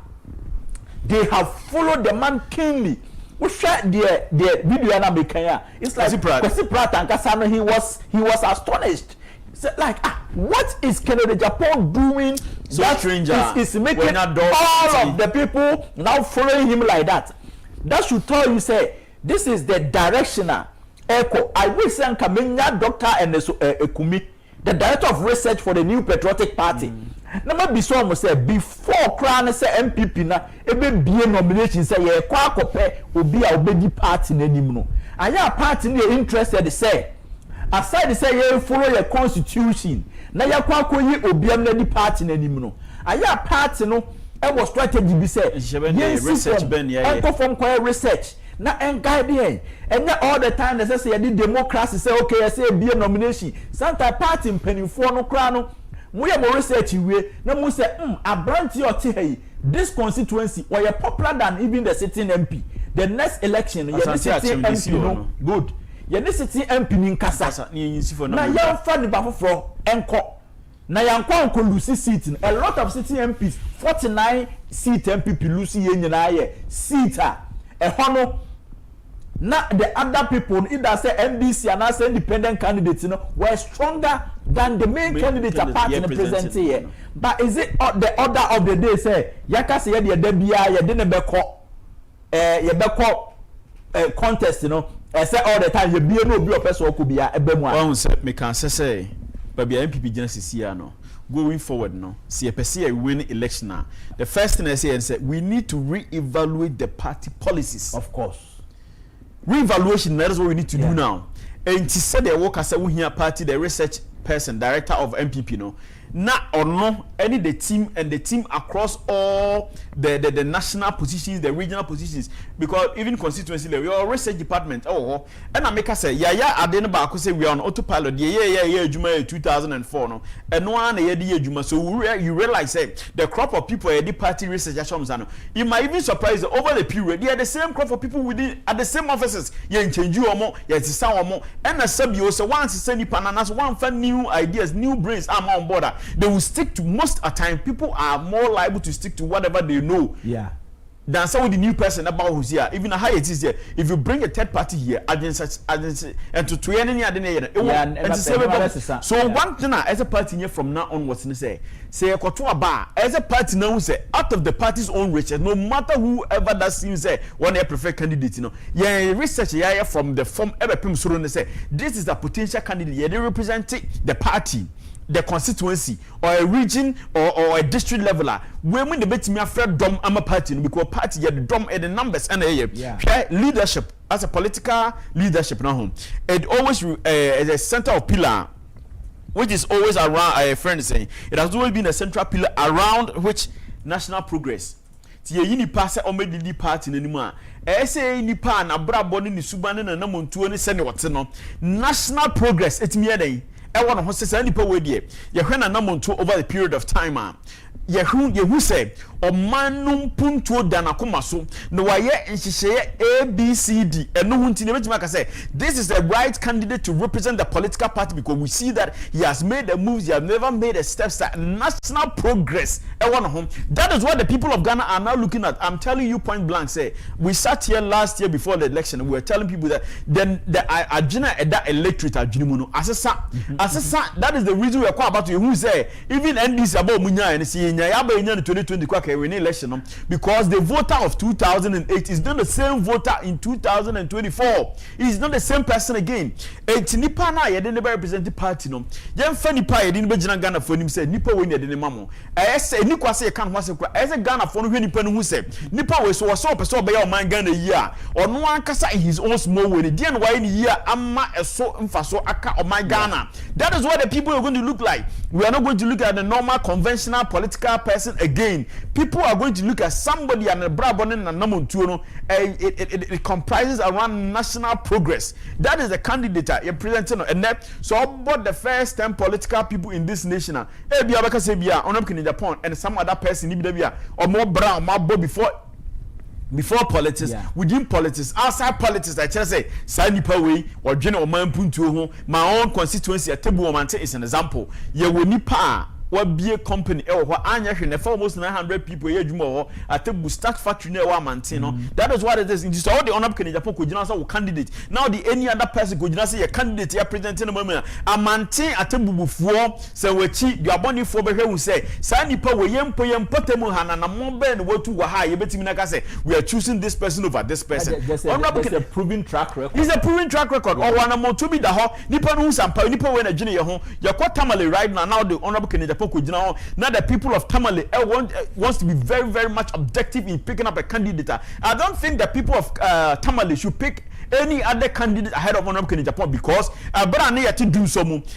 they have followed the man keenly. We share the video na mekan. It's like Kwesi Pratt and Kasano, he was astonished. So like, what is Ken Agyapong doing? So that stranger is making all of the people now following him like that. That should tell you, say, this is the directional echo. I wish say Kamenya Doctor and Ekumi, the director of research for the New Patriotic Party. Number be so say before crown say MPP na ebe be nomination say ye kwa kope obi a obedi party na nim no. Anya party na interested say aside say you follow your constitution na ya kwa koyi obiam na di party na nim no aya party no e was strategy bi say research ben ya from research na en guide and all the time they say the democracy say okay I say be nomination sometimes party mpanimfo no kra no mo ye mo research we na mo say abranti ote hey this constituency or popular than even the sitting MP the next election you sitting MP no good. Ye ne city MP ni nkasa na ya fa ni ba foforo enko na ya nkwa lose seat. A lot of city MPs 49 seat MPP lose ye nyina ye seat a hono na the other people either say NDC and as independent candidates were stronger than the main candidate party present here. But is it the order of the day say yaka say ye de bia ye de ne beko contest I say all the time you be no be person could be a bemwa. One say me can say but be MPP Genesis here no going forward no see a person win election now. The first thing I say and say we need to re-evaluate the party policies. Of course. Re-evaluation that is what we need to do now. And to say the work as a we here party the research person director of MPP no na or no any the team across all the national positions, the regional positions, because even constituency level your research department and I make us say I didn't back say we are on autopilot Juma 2004 no and one Juma so you realize say the crop of people the party research you might even surprise over the period they are the same crop of people within at the same offices change you more and a sub you so once send pananas one fan new ideas new brains are on board. They will stick to most of the time. People are more liable to stick to whatever they know. Yeah. Than some of the new person about who's here. Even how it is here. If you bring a third party here, and to any so one thing as a party here from now on what's say a bar as a party now say out of the party's own riches, no matter whoever that seems say one year preferred candidate, research from the form ever say this is the potential candidate. They represent the party, the constituency or a region or a district leveler when the bet me afraid dom am a party because party the dom and the numbers and leadership as a political leadership now it always as a center of pillar which is always around a friend saying it has always been a central pillar around which national progress tie yini pass o medidi party anymore say ni pa na brabo ni subane na namontuo ni se ne wote no national progress etimi eden e won ho sesa nipa we die ye hwe na namontuo over the period of time yehu say omanum puntuo danakoma so no waye nhihye ABCD eno hunti ne betima ka say this is the right candidate to represent the political party because we see that he has made a moves, he has never made a steps that national progress that is what the people of Ghana are now looking at. I'm telling you point blank, say we sat here last year before the election, we were telling people that then the agenda that electorate ajunimuno asesa that is the reason we are quite about to who say even NDC about munya and see nya ya ba nya 2020 kwa ka win election because the voter of 2008 is not the same voter in 2024. He is not the same person again. Et nipa na ye dey never represent party no ye mfa nipa ye dey be gina Ghana for nim say nipa we ne dey mamo say ni kwase ye kan ho ase kwa say Ghana for no hwe nipa no hu say nipa we so so person obeya o man Ghana yi a ono ankasa his own small way dey no why ni yi a ama eso mfa so aka o man Ghana. That is what the people are going to look like. We are not going to look at the normal conventional political person again. People are going to look at somebody and a brabon and namontuo no it comprises around national progress. That is the candidate you're presenting and that so about the first 10 political people in this nation e bia beka say bia onam Ken Agyapong and some other person ni bia or more brown more before politics, within politics, outside politics, I just say, Sani Paway or General Man Puntu, my own constituency at Tebu Omante is an example. Ye will nipa. What be a company or anya for almost 900 people here more at the start factory near Mantino. That is what it is. Just all the honor Ken Agyapong could also candidate. Now the any other person could say a candidate here presenting a moment. A maintain at the before so we cheat your body for the who say Sani Power Yem Potemo Hana and more ben what to Waha you bet me say we are choosing this person over this person. There's a proven track record. It's a proven track record. Or one more to be the hall Nippon who's and Nippon when a junior home. You're quite tamale right now the honorable Ken Agyapong. Now the people of Tamale wants to be very, very much objective in picking up a candidate. I don't think the people of Tamale should pick any other candidate ahead of Honorable Ken Agyapong because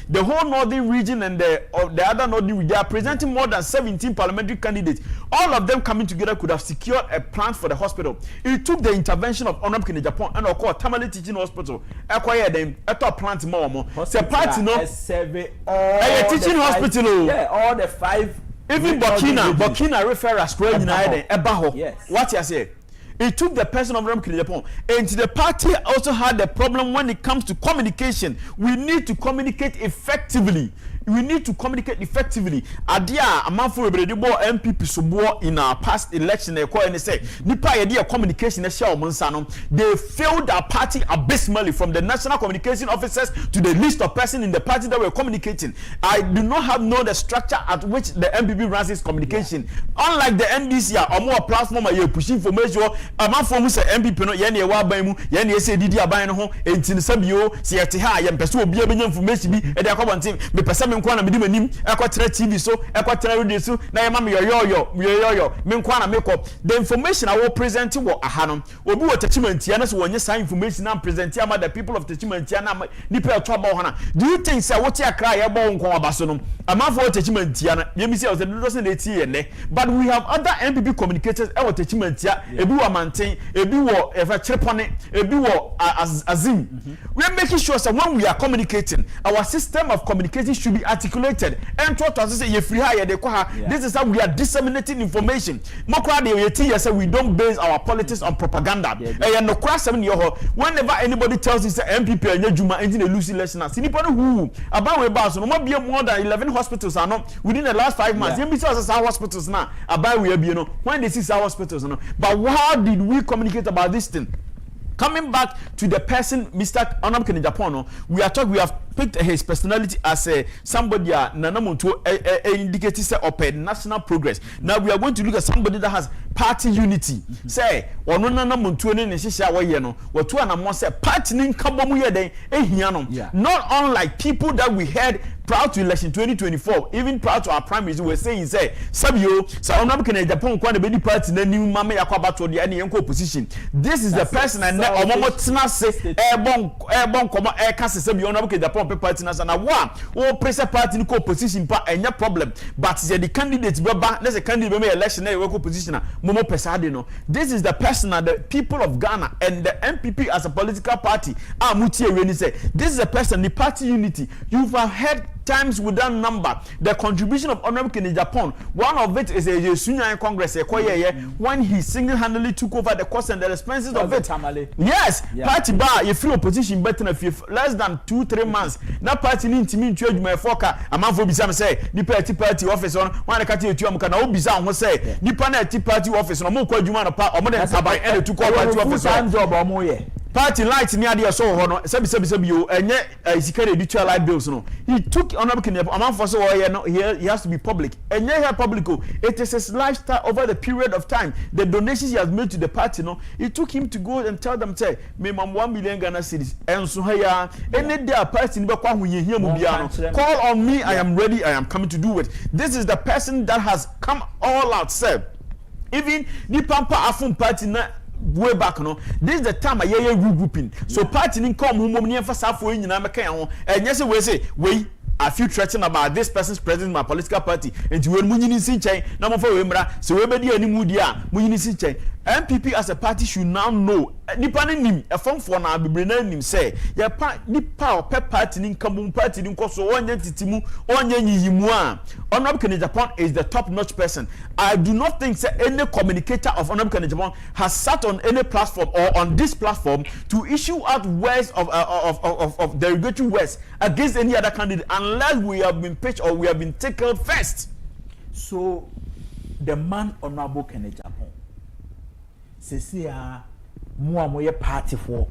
the whole northern region and the other northern region, they are presenting more than 17 parliamentary candidates. All of them coming together could have secured a plant for the hospital. It took the intervention of Honorable Ken Agyapong and of course Tamale Teaching Hospital. Acquired them at a plant more. So party no teaching hospital. Yeah, all the 5. Even Burkina referral square united Ebaho. Yes. What you say? It took the person of Ken Agyapong. And the party also had the problem when it comes to communication. We need to communicate effectively. Adia amanfo ebredibo MPP sobo in our past election e call and say nipa ye dia communication e share omonsa no they failed our party abysmally from the national communication officers to the list of persons in the party that were communicating. I do not know the structure at which the MPP runs its communication. Unlike the NDC or more platform are pushing information amanfo mu say MPP no ye na e wa ban mu ye na e say didi aban no ho entin sabio se ye te ha ye mpese obi abenya information bi e dey akobontin me pese me nkwa na me di manim ekwatere TV so ekwatere radio so na ye ma me yoyo me nkwa na me kop the information I will present wo ahanom obi wo tachimantia na so wonye sa information na present am the people of tachimantia na nipa to aba ho na do you think say what ya cry ye bo nkwa abaso no amafo tachimantia na ye mi say o doesn't eti ye ne but we have other MPP communicators e wo tachimantia ebi wo manten ebi wo efa chirepone ebi wo azim we are making sure that when we are communicating our system of communication should be articulated and to say you free hire de kwa this is how we are disseminating information mokra de yeti say we don't base our politics on propaganda no kwa 7 year whenever anybody tells you say MPP anya juma engine lose election sinipo no who about we boss no be more than 11 hospitals are not within the last 5 months MPC as hospitals now about we be no when they see hospitals no but how did we communicate about this thing? Coming back to the person, Mr. Honorable Ken Agyapong, we have picked his personality as somebody nanamuntu indicated say of national progress. Now we are going to look at somebody that has party unity. Say ono nanamuntu ne hihia wo ye no wo to anamo say party nin kabomu ye den ehia no. Not unlike people that we had prior to election 2024, even prior to our primaries, we were saying say sabio so Honorable Ken Agyapong kwa na be party na new mama yakwa bato de na yenko opposition. This is the person and omomo tena se ebon komo kase sabio Honorable Ken Agyapong party na na wa pressure party ni ko opposition pa enya problem but say the candidate beba let's say candidate be election na work opposition na momo pesade no. This is the person that the people of Ghana and the MPP as a political party mutie we ni say this is the person the party unity. You've heard times without number the contribution of Honorable Ken Agyapong. One of it is a Sunyan Congress when he single-handedly took over the cost and the expenses of it. Yes, party bar, you feel opposition better if less than 2-3 months. Now party need to mean trade my foka. A man for Bizam say, the party office on one cat you can Bizam was say, the party office on more Juman or more than Sabai and to call party office job or more. Party lights near the so hono sebi you and security digital light bills no. He took Honorable Ken Agyapong for so he has to be public. And here public it is his lifestyle over the period of time. The donations he has made to the party no. It took him to go and tell them say me mam 1 million Ghana cedis. And so here any day party call on me, I am ready, I am coming to do it. This is the person that has come all out said. Even the Pampa Afun party na way back no, this is the time I hear regrouping. So party didn't come home near for Safo in America and yes we say we a few threatening about this person's presence in my political party and when munyi sin chain na for wemra so we be any mood ya munyi sin chain. MPP as a party should now know nipa nim a form for na bebrena nim say ya nipa o pe party nin kabum party nin koso onye titimu onye nyiyimu a Honorable Ken Agyapong is the top notch person. I do not think say any communicator of Honorable Ken Agyapong has sat on any platform or on this platform to issue out words of derogatory words against any other candidate unless we have been pitched or we have been tickled first. So the man Honorable Ken Agyapong sesi a mo amoye party for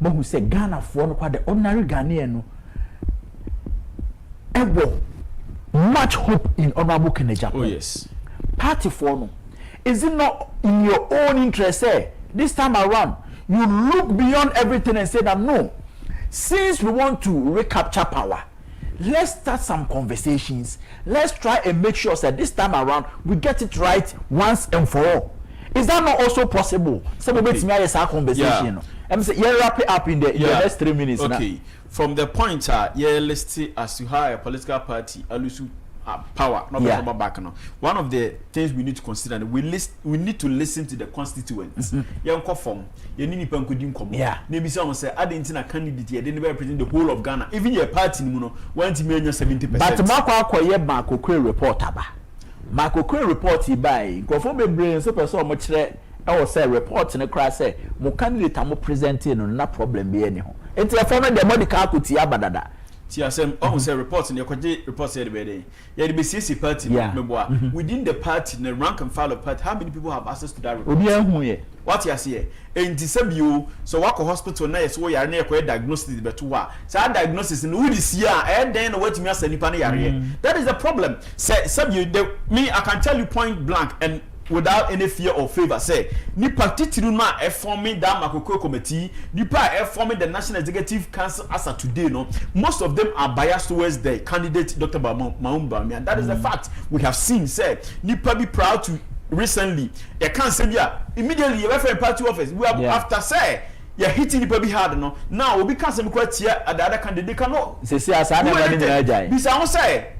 mo hu say Ghana for no kwa the ordinary Ghanaian no ebo much hope in Honorable Ken Agyapong. Oh yes. Party for no, is it not in your own interest this time around you look beyond everything and say that no, since we want to recapture power, let's start some conversations, let's try and make sure that this time around we get it right once and for all. Is that not also possible? Some of it's me a conversation. I'm saying you wrap it up in the next 3 minutes. Okay. Now. From the point you're listed as to how a political party lose power, not back now. One of the things we need to consider, we need to listen to the constituents. You conform. You need to come. Yeah. Maybe someone say, I didn't see a candidate here. They never represent the whole of Ghana. Even your party, want to make 70%. But Marco Quay report Marco Quay report he by Gofo be brain so person mo kire I was say report in the class say mo candidate am presenting no problem be any ho enti e form the medical akuti abadada ti asem on say report in the kwaje report say the be dey be CC party member within the party the rank and file of party how many people have access to that report obi ehun ye what you say enti sabio so wako hospital na yes wo yare na ekwe diagnosis beto wa say diagnosis no we see den na watimi asa nipa na yare that is the problem say sabio me I can tell you point blank and without any fear or favor say nipa titiru na e forming that makoko committee nipa e forming the National Executive Council as of today no most of them are biased towards the candidate Dr. Maumba and that is the fact we have seen say nipa be proud to recently you can't say immediately you refer party office we are after say you're hitting the baby hard no now we be cancel criteria at the other candidate cannot say asa na mani na jai bisa won say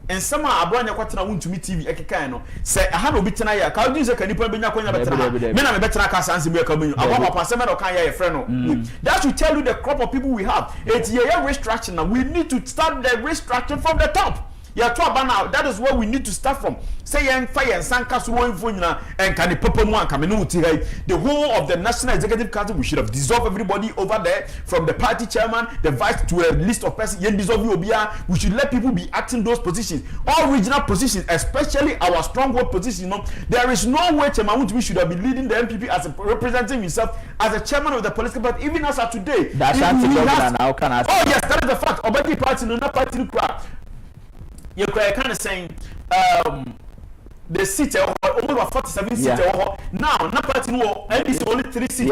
and some abronya kwatena wontumi TV ekeka no say aha no bitena ya ka odin say kanipa benya kwanya betena me na me betena ka sanse me ka menyu abo papa say me no kan ya your friend no that should tell you the crop of people we have it's here restructuring now we need to start the restructuring from the top. Yeah, now that is where we need to start from. Say young fire and sanka so and can the whole of the National Executive Council we should have dissolved everybody over there from the party chairman, the vice to a list of persons. We should let people be acting those positions, all regional positions, especially our stronghold position. There is no way Chairman we should have been leading the MPP as representing himself as a chairman of the political party, even as of today. That's how can I? Oh yes, that is the fact. Obeki party no party crap. You're kind of saying the seat over 47 seats now party NDC only 3 seats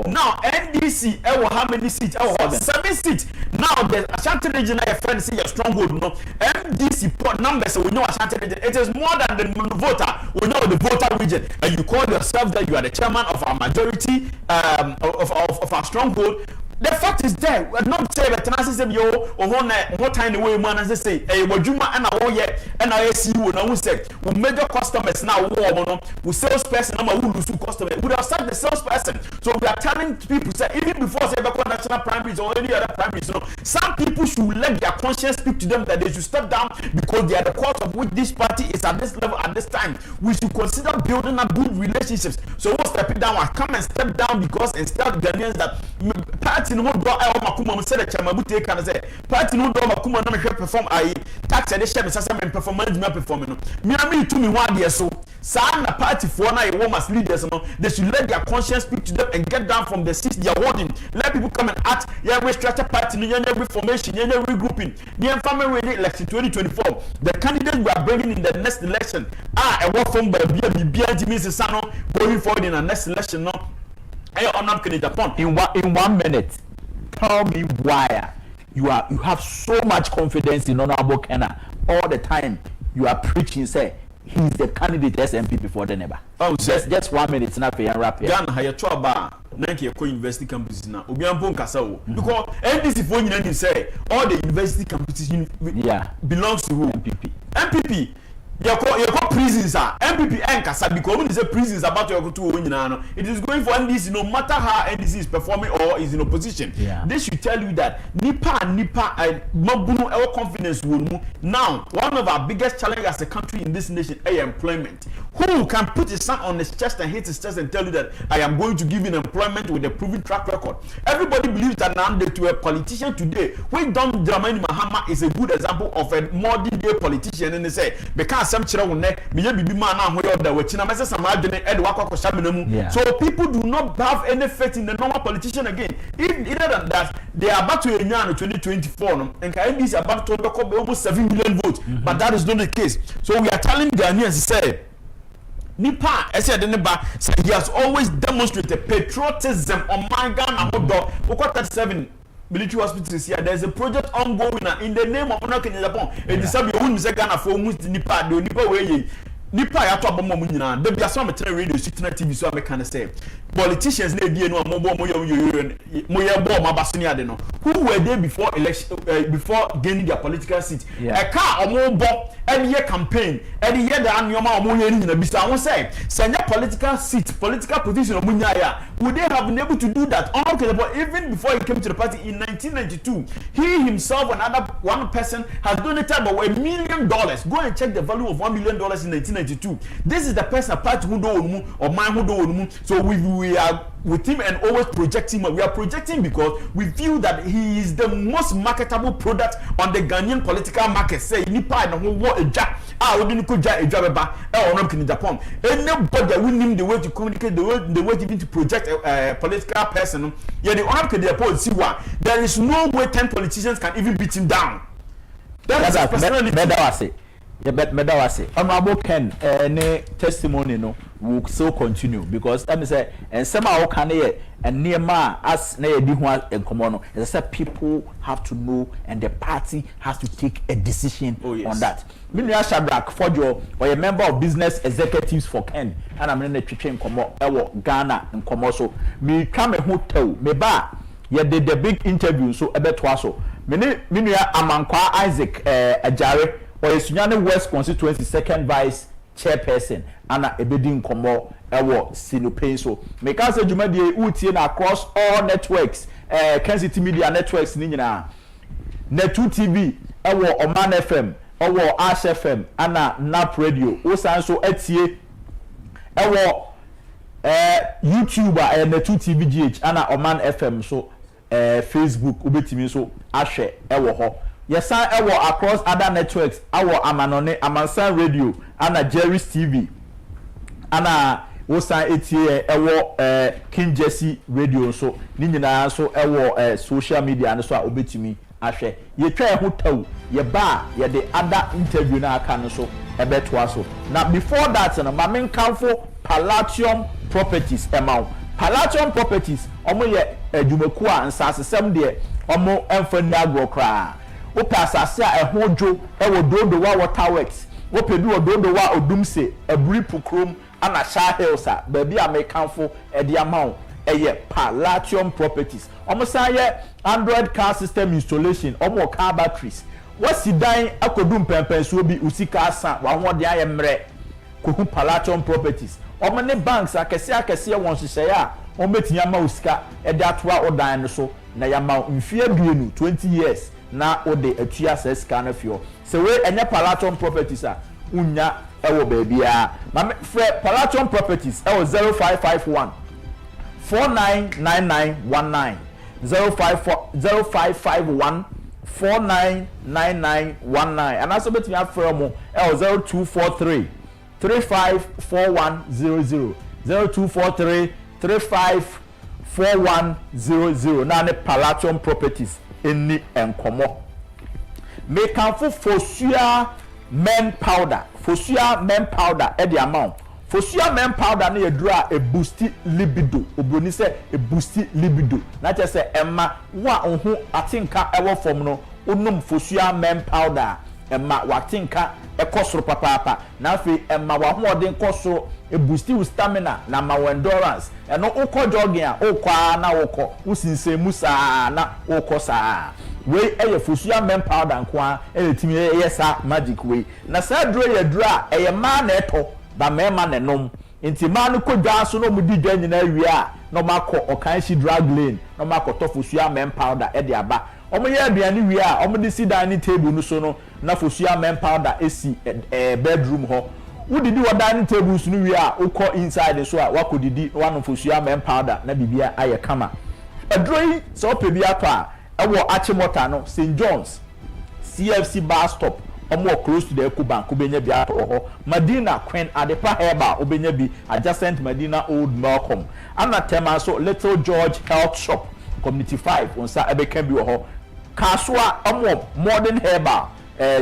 now NDC how many seats 7 seats now the Ashanti region your friend say your stronghold no MDC numbers we know Ashanti region it is more than the voter we know the voter region and you call yourself that you are the chairman of our majority of our stronghold The fact is there. We're not saying that I say yo or what time away man as say eh wajuma and a ye and I see you now say we major customers now we salesperson who lose customer we have started the salesperson. So we are telling people say even before say back national primaries or any other primaries, some people should let their conscience speak to them that they should step down because they are the cause of which this party is at this level at this time. We should consider building up good relationships. So we'll step it down and come and step down because instead Ghanaians that party no do makuma say the chama bute kan say party no do makuma na me perform ai tax e dey share me sasa me performance me perform no me to me one dey so sa na party for na e womas leaders no they should let their conscience speak to them and get down from the seats they are holding. Let people come and act yeah restructure party no any reformation any regrouping the family ready election 2024 the candidates we are bringing in the next election e work from by bia means sano going forward in the next election no Ken Agyapong in 1 minute. Tell me why you have so much confidence in Honorable Kenna all the time. You are preaching, say he's the candidate as MP for the neighbor. Oh, just 1 minute, not pay and wrap here. Ghana, hire trouble. Nike co-university campus now. Obiampong Kasao. Because NDC for you say all the university campuses belongs to who? MPP. You call prisons are MPP and Kasa because when you say prisons about your to it is going for NDC no matter how NDC is performing or is in opposition. They should tell you that Nipa and Mabuno our confidence will move. Now, one of our biggest challenges as a country in this nation is employment. Who can put his son on his chest and hit his chest and tell you that I am going to give you employment with a proven track record? Everybody believes that now to a politician today, when Don Dramani Mahama is a good example of a modern day politician, and they say because some children so people do not have any faith in the normal politician again. Either than that, they are about to in 2024 and KND is about to almost 7 million votes, but that is not the case. So we are telling Ghanaians, say Nipa, I said, he has always demonstrated patriotism on my Ghana. 37 military hospitals here. There's a project ongoing in the name of Ken Agyapong. And the sub you say Ghana for Nipa, the Nipa way. Nipa ya to abom mu nyina da bia so ametere radio sitina TV so ameka ne say politicians na die no ambo mo ye bo ma basoni ade no who were there before election before gaining their political seat e ka omo bo and ye campaign and ye da anyoma omo ye nyina bisa won say sanya political seat political position omo nya ya would they have been able to do that even before he came to the party in 1992 he himself and another one person has donated about $1 million. Go and check the value of $1 million in 1992. This is the person party who do or man who do. So we are with him and always projecting. We are projecting because we feel that he is the most marketable product on the Ghanaian political market. Say Nipa and who want a job. We didn't could a job about Ken Agyapong. Anybody will him the way to communicate, the way even to project a political person. Yeah, the Ken Agyapong see what there is no way 10 politicians can even beat him down. That's a personality. Honorable Ken, any testimony no will still continue because let me say and some how can and near ma as na di ho en komo no said people have to know and the party has to take a decision on that. Minia Shadrack Fojo or a member of business executives for Ken and I'm in the twetwe nkomo ewo Ghana nkomo so me come hotel me ba ye did the big interview so ebetwa so minia Amankwa Isaac Ajare or a Sunyani West constituency second vice chairperson Anna Ebedi Nkomo ewo No Pein so make us a Jumadi utie na across all networks Kencity Media networks ni nyina Net2 TV ewo Oman FM ewo Ash FM Anna Nap Radio osan so etie ewo YouTube Net2 TV GH Anna Oman FM so Facebook ubetimi so ahwe ewo ho yes ewo across other networks awo Amanone Amansan Radio ana Jerry's TV ana wosan etie ewo Kencity Radio so ni nyina so ewo social media no so a obetimi ahwe ye twa ho taw ye ba ye de other interview na aka no so ebetwa so na before that no ma men kanfo Palladium Properties amount Palladium Properties omo ye adwumaku a nsasesem de omo emfani agro kra opa asase a ehodwo ewo dodowa waterworks opedu ododowa odumse aburi pukrom ana sha hills a ba bi amekanfo ede amount Palladium Properties. Omosaye Android car system installation, omo car batteries. What's the dying akodum pempen so bi usika asa wa ho de ayemre kohu Palladium Properties. Omo ne banks akese won hyehyɛ a ometinya ma usika e de atoa odan no so na yama mfie duenu 20 years na ode atua sesika na fio. Se we enye Palladium Properties a unya ewo baby a ma Palladium Properties ewo 0551 499919 0551 499919 and also betimi afre mo 0243 354100 0243 354100 na ne Palladium Properties eni enkomo me kan fosua men powder e the amount fosua men powder na yedura e boost libido obroni se e boost libido na che se emma wa ohu atinka ewo fom no onum fosua men powder emma watinka ekosoro papa na afi emma wa hoden kosoro e boost stamina na ma endurance eno ukọ jogging a ukọ na ukọ usinsemu saa na ukọ saa we eye fosua men powder nko etimi yesa magic we na sa duro ye duro a eye ma na eto ba mema ne nom nti ma no kodwa so no mudi dwa nyina wi a no makọ okanshi drug lane no makọ to fosua men powder e de aba omo ye aduane wi a omo de si dining table no so no na fosua men powder esi bedroom ho udidi wa dining table so no wi a ukọ inside so a wakodidi one fosua men powder na bibia aye kama adroi so opebi apa ewo Achimota no St John's CFC bus stop omo close to the Ecobank obenya bi ato Medina Queen Adepa Heba obenya bi adjacent Medina Old Malcolm anatema so Little George Health Shop Community 5 onsa ebeka bi ho Kasua omo Modern Heba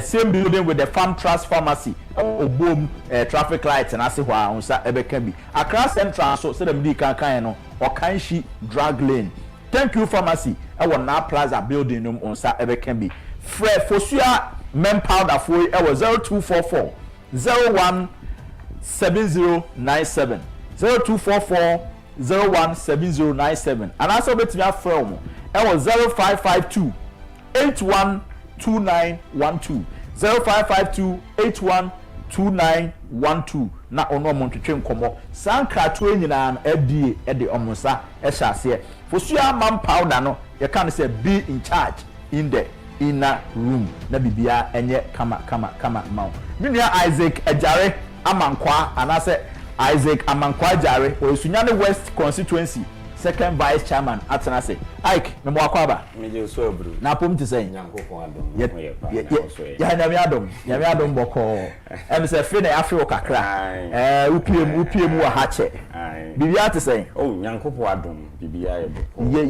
same building with the Farm Trust Pharmacy obom traffic lights na se hwa onsa ebeka bi Accra Central so se dem di kan no Okanshi Drug Lane Thank you Pharmacy ewo na Plaza building num onsa ebeka bi Fre fosua men powder for ewo 0244 017097 0244 017097 and also betimi afre mo ewo 0552 812912 0552 812912 na ono mo ntwetwe nkomo sankrato nyina FDA de omonsa ehase fosua man powder no you can say be in charge in the inner room na bibia enye kama maw minia Isaac Ajare Amankwa anase Isaac Amankwa Ajare osunya ne West constituency second vice chairman atenase Ike me mo akwaba meje so obru na pom ti say akufo-addo ya nyame adom boko em se fe na afi okakra upiem wa hache bibia ti say akufo-addo bibia ye boko ye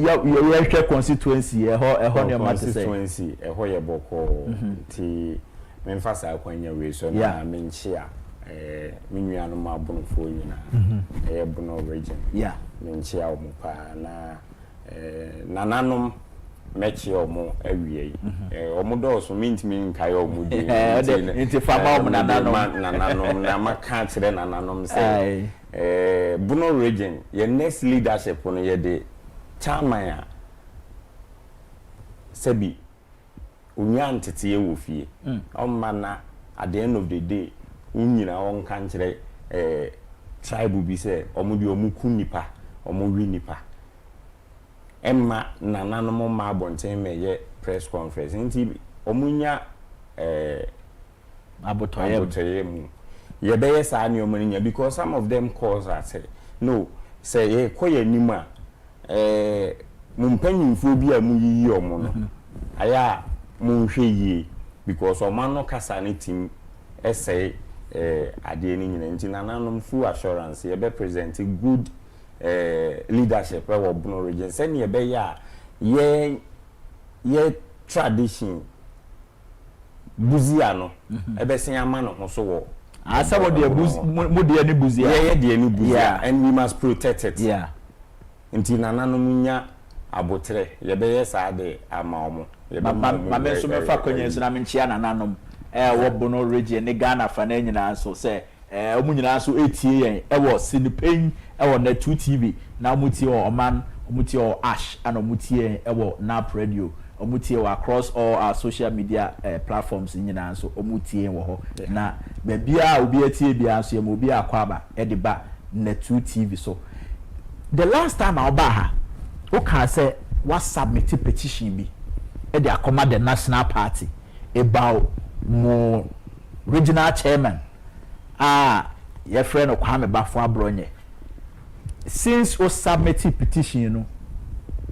hwe constituency eho ne ma ti say constituency eho ye boko ti memfasa akwanya we so na menchia minua no ma bonfo nyina bono region menchia o pa na nananom mechi o mo awie o mo do so mintimi nkai o mo di nti fama o nananom na maka kire nananom say bono region ye next leadership no ye de chairman a sebi unya ntete ye wo fie o mana at the end of the day unyina on kan kire tribe bi say omudi omuku nipa omwi nipa emma nananom ma abonten meye press conference nti omunya abotoye mu ye beye sa ani omanya because some of them calls are say no say ye koye nima mumpanyimfo bi a mu yiyi omo no aya mu hwe yi because omano kasa ne team essay ade ni nyina nti nananom full assurance ye be present good leadership we Bono region send ye be ya ye tradition buzia no e be sen ama no so wo asa wo de mo de ni buzia ye de ni buzia and we must protect it nti nananom nya abotre ye be ye sa de ama omo ma me so me fa konye so na me nchia nananom wo Bono region ne Ghana fa na nyina so say omu nyina so etie yen ewo No Pein ewo na 2 TV na omutie o Oman omutie o Ash and omutie ewo Nap Radio omutie wa across all our social media platforms nyina so omutie wo ho na be bia obi atie bia so obi akwaba e de ba na 2 TV so the last time I oba ha o can say what submit petition bi e de akoma the National Party about mo regional chairman your friend Kwame Bafo Abronye since o submit petition no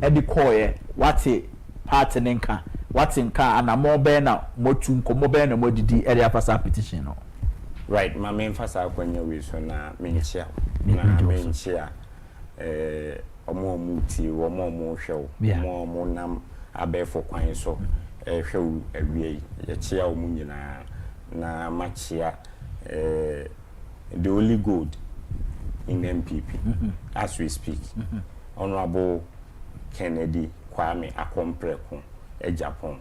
e de call what a party nka what in car and more be na motu nkomo be na modidi e de afasa petition no right my main fasa kwanya we so na menchia na menchia omo ti omo hwew omo nam abefo kwan so hwew awie ye chia omo nyina na machia the only good in MPP as we speak Honorable Kennedy Kwame Agyapong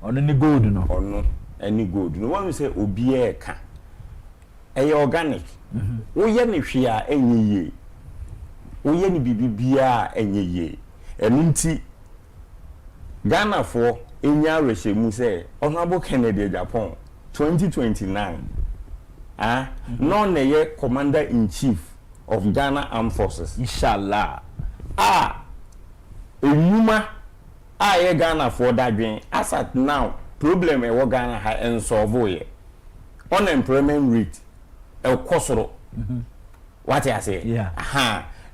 ono ni gold no ono any good no one say obi e ka organic wo ye ne hwe a enye wo ye ne bibibia enye ye enu nti Ghana for enya rehemu say Honorable Kennedy Agyapong 2029 no na ye commander in chief of Ghana Armed Forces inshallah Enuma ye Ghana for that dream as at now problem e wo Ghana ha ensolve ye unemployment rate e kosoro what I say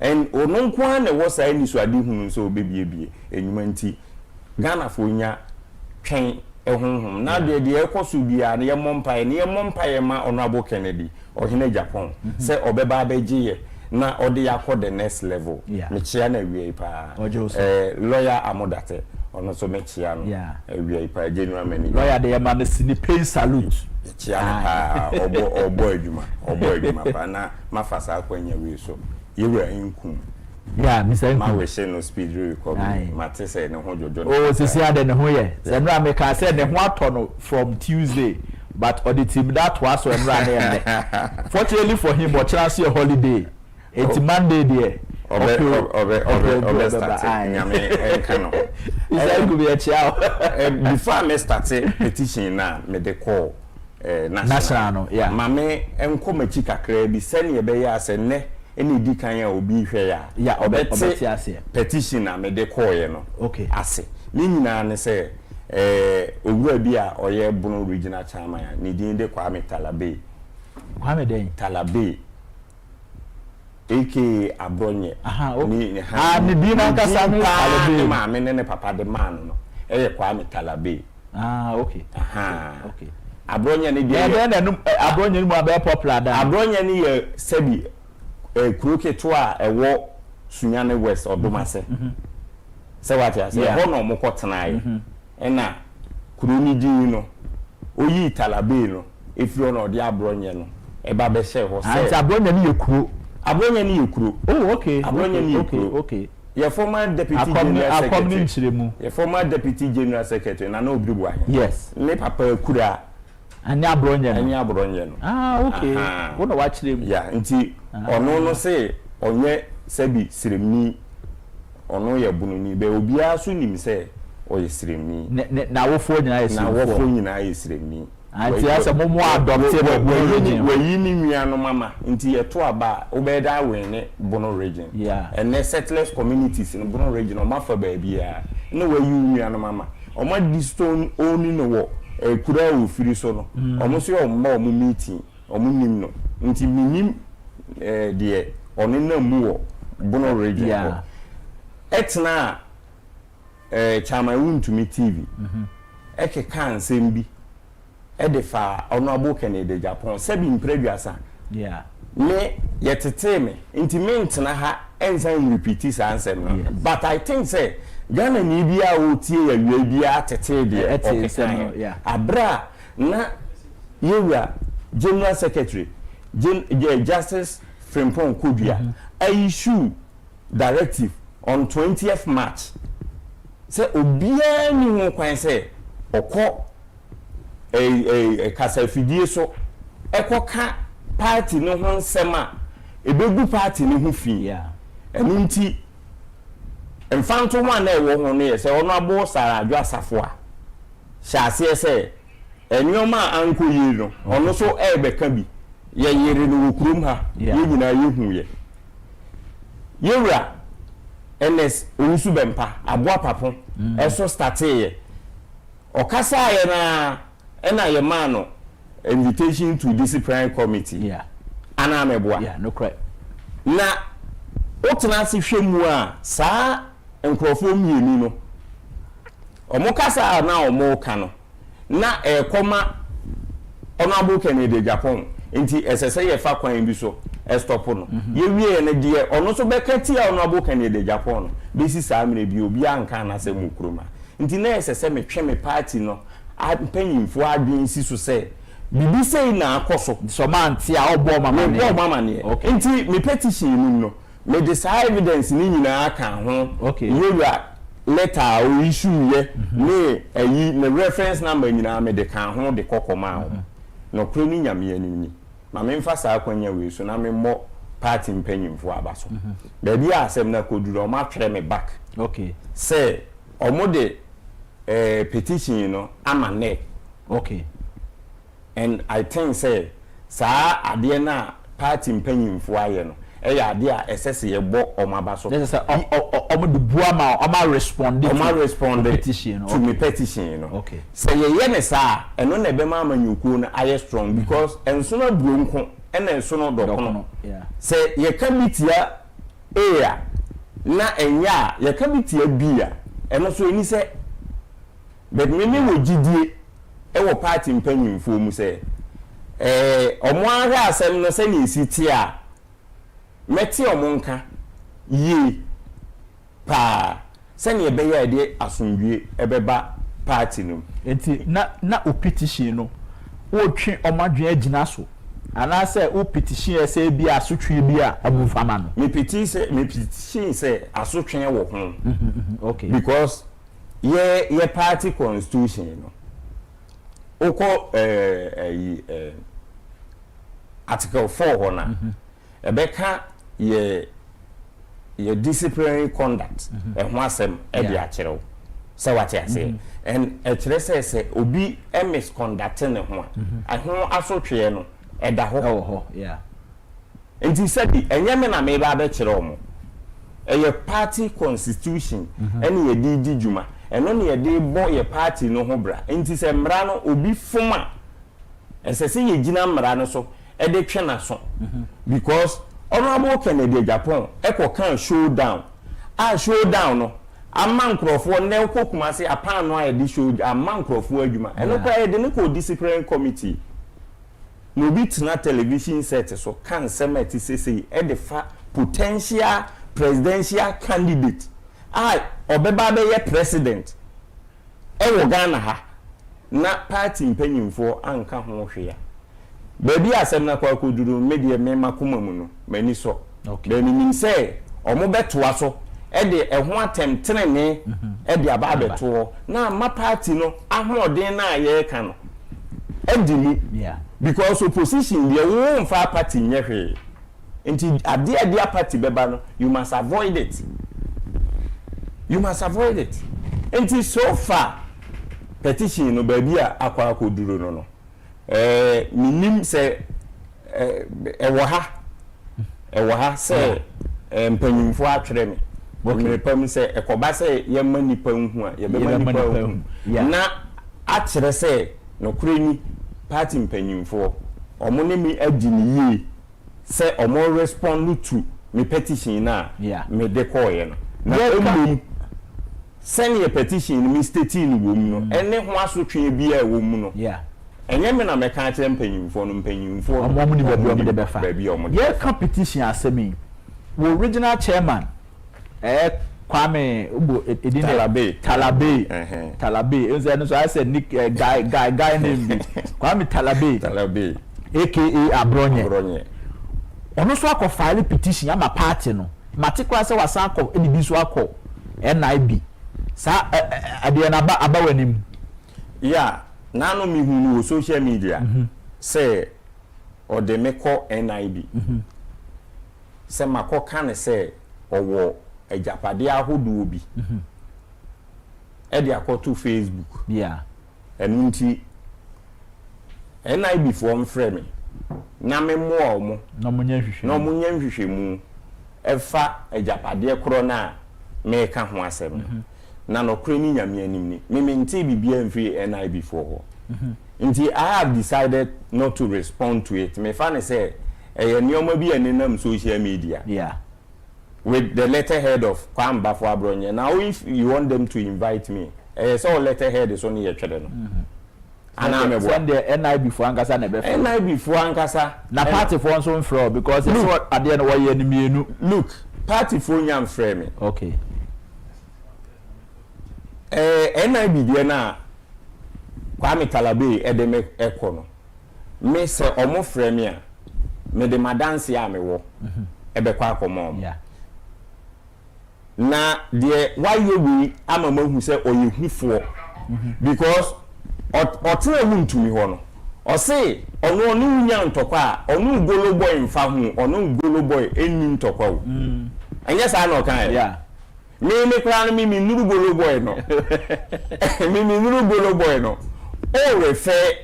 and ononkwa na wo sai ni so ade hunu so obebie enuma nti Ghana for nya twen ehunhum na de ekoso bia na ye mompa ma Honorable Kennedy ohene Agyapong say obeba abeje na ode yakọ the next level me chia na wie pa lawyer Amodate ono so me chia no wie pa general manager lawyer de ma na No Pein salute chia na obo adwuma pa na mafasa akwanya wie so yewura inkum Mr. Ma we say no speed recovery. Mate say ne ho jojo. Oh, sisi ade ne ho ye. Emra me ka say ne ho atono from Tuesday, but on the team that was so emra ne ende. Fortunately for him, but chance a holiday. It's Monday there. Obe start. Nyame kano. Is go be a chiao. Before me start petition na me de call national. Yeah. Mame enko machi kakra bi sene ye be ya se ne any di kan ya obi hwe ya obeti ase petition na me de call ye no okay ase ni nyina ne se owura bi a oye Bono regional chairman ya ni din de Kwame Talabe aka Abronye ni din na kasa ni Talabe ma me ne papa de man no Kwame Talabe okay okay Abronye ni dia Abronye ni mo abe popular da Abronye ni ye sebi kuroketo a ewo Sunyane West Odomase se what ya say ho no mo kotenaye na kuro ni din no oyi Talabe no efiro no de Abronye no e ba be share ho say Abronye ni ye kuro oh okay Abronye ni okay your former deputy general secretary your former deputy general secretary na obribu yes ne papa kura ani Abronye no okay wo no wa kire mu yeah nti ono no say onye sabi siremni ono ye bunu ni be obia so nim say oye siremni na wofo nyina ye siremni anti asa mo adopted we ni nnuano mama nti ye to aba obeda we ne Bono region and the settlers communities in Bono region o mafa ba bia na we nnuano mama o ma di stone oni no wo kura wo firi so no o mo so o ma o mo meeting o mo nim no nti minim de oni na mu wo Bono region etna chama wuntumi TV eke kan sembi edefa Honorable Kennedy Agyapong sebi impreduasa me yetete me nti me ntena ha ensan repeat ansem no but I think say Ghana ni bia o tie ya wie bia tete de abra na yewura General Secretary Justice Frimpong Kodua I issue directive on 20th March say obia ni ho kwan say okọ kasafidie so ekoka party no ho nsema ebegu party no ho fi enu nti mfanto one na ewo ho no ye se ono abo sara adwo asafo a hyase ese enioma anko yi no ono so ebeka bi ye yere no wokurum ha ye nyina yehu ye yewura ns owusu bempa aboa papo eso starte ye okasa ye na ye man no invitation to disciplinary committee ana meboa no correct na otena se hwemu a saa enkrofo mienu no omokasa na omoka no na ekoma Honorable Ken Agyapong nti esese ye fa kwan bi so stop no ye wie ne de ono so bekati a Honorable Ken Agyapong no besi saa mire bi obi anka na se mukroma nti na esese metwe me party no mpanyimfo adwen si so se bibi sei na akoso so man ti a obo mama ne nti me petition no me de saa evidence ni nyina aka ho yewura letter o issue ye ne ayi ne reference number nyina me de kan ho de kokoma ho no kro ni nyame ani ma me mfa saa kwanya we so na me mo party mpanyimfo abaso da bi asem na koduro ma twere me back say omo de petition no amane and I think say saa ade na party mpanyimfo aye no eya ade a esese ye bo omabaso this is omo de buama omo respond petition to me petition no say ye ne saa eno na be ma amanyuku na aye strong because enso na buonko ena enso no dokono say ye kamitia eya na enya ye kamitia bia eno so eni say but me wo gidie ewo party mpanyimfo mu say omo ara asem no say ni siti a meti omonka ye pa sani ebeye de asundwe ebeba party no enti na o petition no wo twe omadwe agina so ana se o petition ese bi asotwe bi a abufama no me petition say asotwe wo ho because ye party constitution no oko article 4 hona ebeka ye disciplinary conduct ho asem e bi akyerew say what you say and akire say obi misconduct ne ho a ho asotwe no eda ho enti sabi enyeme na me ba kyerew mo ye party constitution ene ye di juma eno ne ye de bo ye party no ho bra enti se mra no obi fuma esese ye gina mra no so e de twe na so because Honorable Ken Agyapong kan showdown no amman crofo ne kokuma se apan no aye di show amman crofo adwuma eno kwa ye de ne ko disciplinary committee no bi tena television set so kan semeti sese e de fa potential presidential candidate obeba be ye president e wo Ghana ha na party mpanyimfo anka ho hwea baby asem na kwa koduru media mema kumamu no mani so be nim say omo betoa so e de ho atemtenene e de aba beto na ma party no ahoden na ye ka no e di mu because opposition dey won fa party nyehwe enti ade party beba no you must avoid it enti so far petition no baby akwa koduru no minim se ewo ha se mpanyimfo atwere me me pam se ekoba se ye manipa hu a ye be manipa hu na akyere se no kureni party mpanyimfo omo ne mi adini yi se omo respond to me petition na me de call ye no na emum send your petition me state ni wo mu no ene ho asotwe bia e wo mu no enye me na me ka kire mpanyimfo omo ni babu de befa ye competition asemi wo original chairman Kwame ubo edine Talabe enze no so I said Nick guy name Kwame Talabe aka Abronye ono so akọ file petition ama party no matikwa se wasan akọ edibi so akọ NIB sa ade na abawanim nano mi hunu social media say or de meko NIB se mako kan se owo ejapade ahodo bi e de akoto Facebook enu nti NIB for mfrɛ na me mo omo na munya hwehwɛ mu efa ejapade kro na me ka ho asɛm na no kro ni nyame anim ni me nti bibia mfiri NIB for ho nti I have decided not to respond to it. Me fan say nyoma bi enenam social media with the letterhead of Kwamba for Abronye. Now if you want them to invite me, so letterhead is only a twede no. And I'm when the NIB for ankasa na be NIB for ankasa na party for nso mfro because it's what at the end why you mienu. Look, party for nyam frame me. Okay. NIB dia na Kwame Talabe edeme ekono me se omo frame a me de madanse a me wo ebe kwa akomo na de why we ama mahu se oyehufo because otere hu ntumi ho no o se ono nya ntokwa a ono golo boy mfa hu ono golo boy eni ntokwa wo anya sa na okan me kra no me nuru golo boy no me nuru golo boy no all refer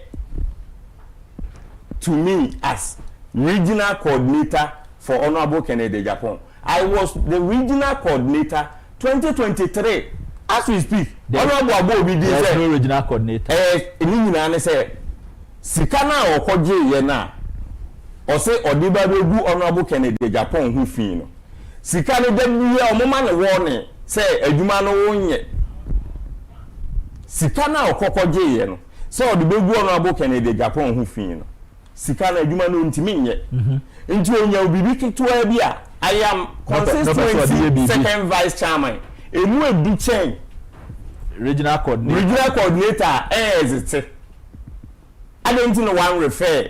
to me as regional coordinator for Honorable Ken Agyapong. I was the regional coordinator 2023 as we speak. Honorable Abobi did say no regional coordinator. Ni nyina say sikana okoje ye na o say odiba begu Honorable Ken Agyapong hu fi no. Sikana dem ye omoma ne warning say adwuma no wonye. Sikana okokoje ye no. So the big one about Ken Agyapong who fin. Sikana adwuma no ntimi nye. Nti onya obibi ketewa bia I am constituency second vice chairman. Enu edu chen regional coordinator exit. I don't know one refer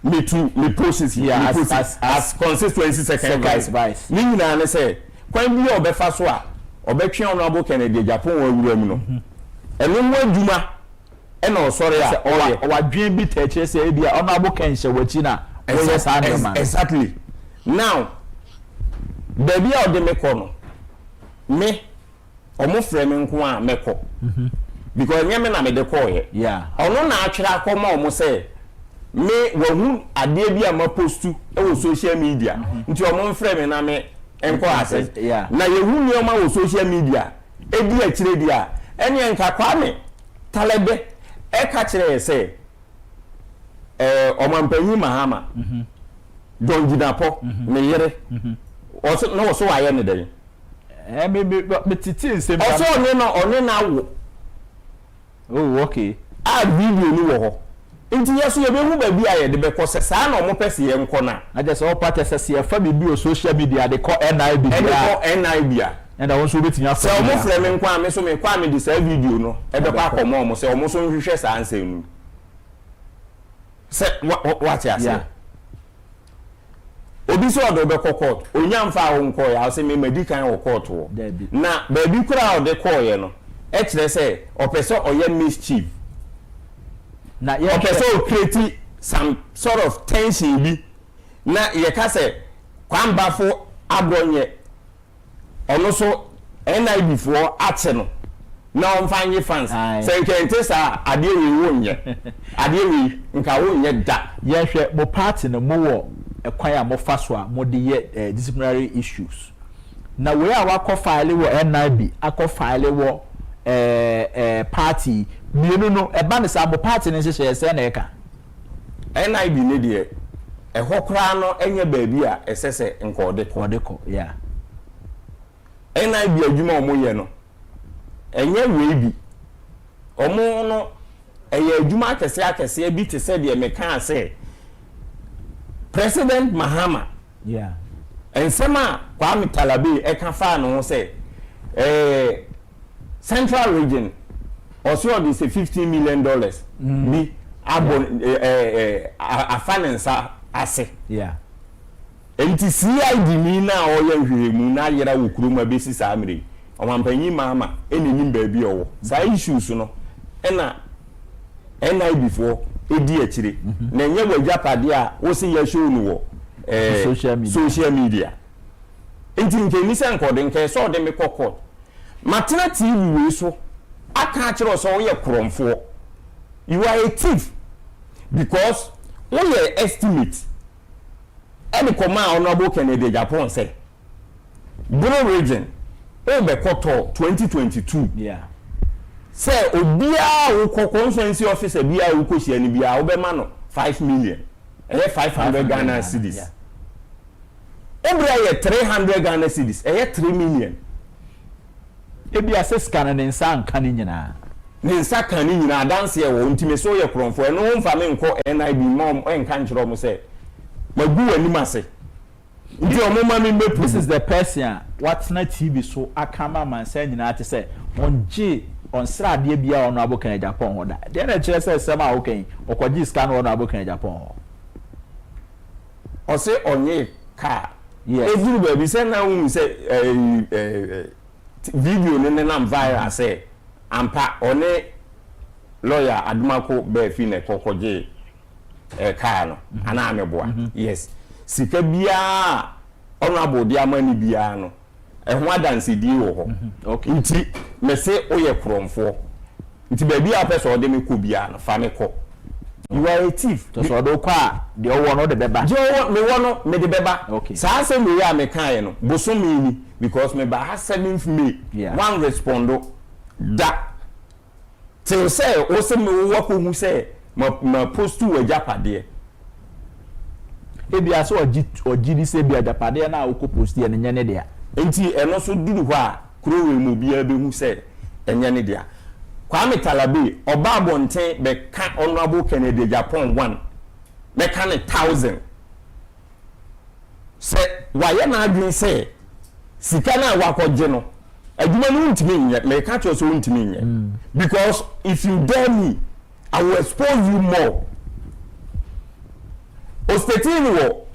me to me process here as constituency second vice. Ni nyina na say kwan bi obefa so a obetwe Honorable Ken Agyapong wa wura mu no. Enu mu adwuma ena osore a owadwen bi teche se e bia Honorable Ken Agyapong na exactly. Now baby a ode meko no me omo frame nko a meko because nyame na me de call ye ono na atwere akoma omo say me wahu ade bi a ma postu e wo social media nti omo frame na me enko access na yehu ni omo wo social media e di akire dia ene enka Kwame Talabe e ka kire say omampanyi Mahama don gidapo me yere also no so aye ne den me titi nsem also one na wo oh okay a video ni wo ho nti yeso ye be hu ba bi aye de be kose sa na omo pese ye nko na na just all part se ye fa bi o social media de call NIB and I want to be tinya so omo frame nko a me so me kwa me di sa video no e be kwa komo omo se omo so nhwehwe sa ansem se what ya say obi so odo be court onyamfa wo nko ya say me medical wo court wo na ba bi kura o de call ye no e kire say opese oye mischief na ye opese create some sort of tension bi na ye ka say kwambafo abronye ono so NIB for ate no na on fanye fans say kente sa ade wi wonye ade wi nka wonye da ye hwe mo party no mo wo ekwan a mo fa so a mo de ye disciplinary issues na we a wa ko file wo NIB akọ file wo party mienu no e ba ne sa mo party ne hye se na e ka NIB ne de e hokra no enye baabi a esese nkode ko yeah NIB adwuma omo ye no enye webi omo no eye adwuma akese bi te se de me kan se President Mahama ensema Kwame Talabe e ka fa no say Central Region also this $15 million bi abon afanensa ase enti CID mi na oye hwehemu na yera wo kuruma besi sa amre omampanyi Mahama enenim ba bi owo sa issues no ena NIB for edi akire na enye wajapade a wo se ya show no social media enti nke ni se nkode nke so de me kokko matena TV we so aka akire so wo ye kromfo you are a thief because we estimate any command honorable Ken Agyapong say Bono region o be koto 2022 say obia wo constituency officer bia wo kohia ni bia wo be ma no 5 million 500 Ghana cedis obra ye 300 Ghana cedis 3 million ebia se scan ne nsa nka ni nyina ne nsa kan ni nyina dance ye wo ntime so ye kromfo eno wo mfa me nko NIB mom enka nkyero mo say magu wani mase nti o mo ma me mepu. This is the person what's na TV so akama man say nyina ate say onje on srade bia ono abo Ken Agyapong ho da de na kire say sema okay okoji scan ono abo Ken Agyapong ho o say onye car every baby say na wu say video ne nam viral say ampa one lawyer Adumako be fi ne kokoje car no ana ameboa yes sika bia ono abodi amani bia no ehun adanse di wo ho okay nti me se oye kromfo nti ba bia person ode me ko bia no fa me ko you are a thief to so do kwa de owo no de beba je owo me wono me de beba okay sa se me ya me kan no boso me ni because me ba ha 7th May one respondo da till say o se me wo ko hu say ma post to Agyapade ebia so oji ni se bia Agyapade na wo ko post ye ne nyane de a enti eno so duru ho a krowe mu bia be hu say enye ne dia Kwame Talabi oba abonten be ka honorable Ken Agyapong 1 be ka ne 1000 say waye na adwin say sika na wakoje no adwuma no ntimi nye me ka cho so ntimi nye because if you dare me I will expose you more Ostetini wo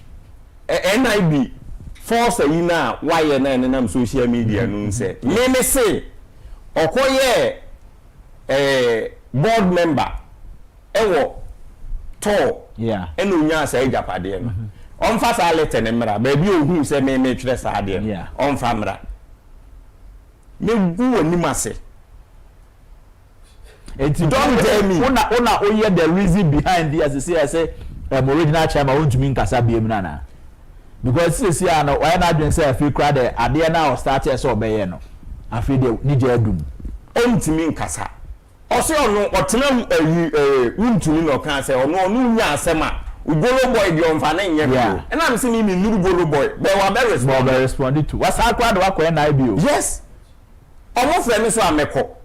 NIB force yina waye na nenam social media no say me say okoye board member ewo to eno nya say Agyapade no on fa sa letter ne mra ba bi ohun say me twere sa ade on fa mra me gu ani mase don't tell me una oye the reason behind this as say original chairman won't mean kasa biem na because see no why na adwen say afi kra de ade na o start so obeye no afi de ni je adum ontimi nkasa ose ono otena wuntumi no kan say ono nya asema ugolo boy de onfa na nye bi and am say me nuru golo boy be wa be respond to what's akwa de wakọ NIB yes omo fre me so ameko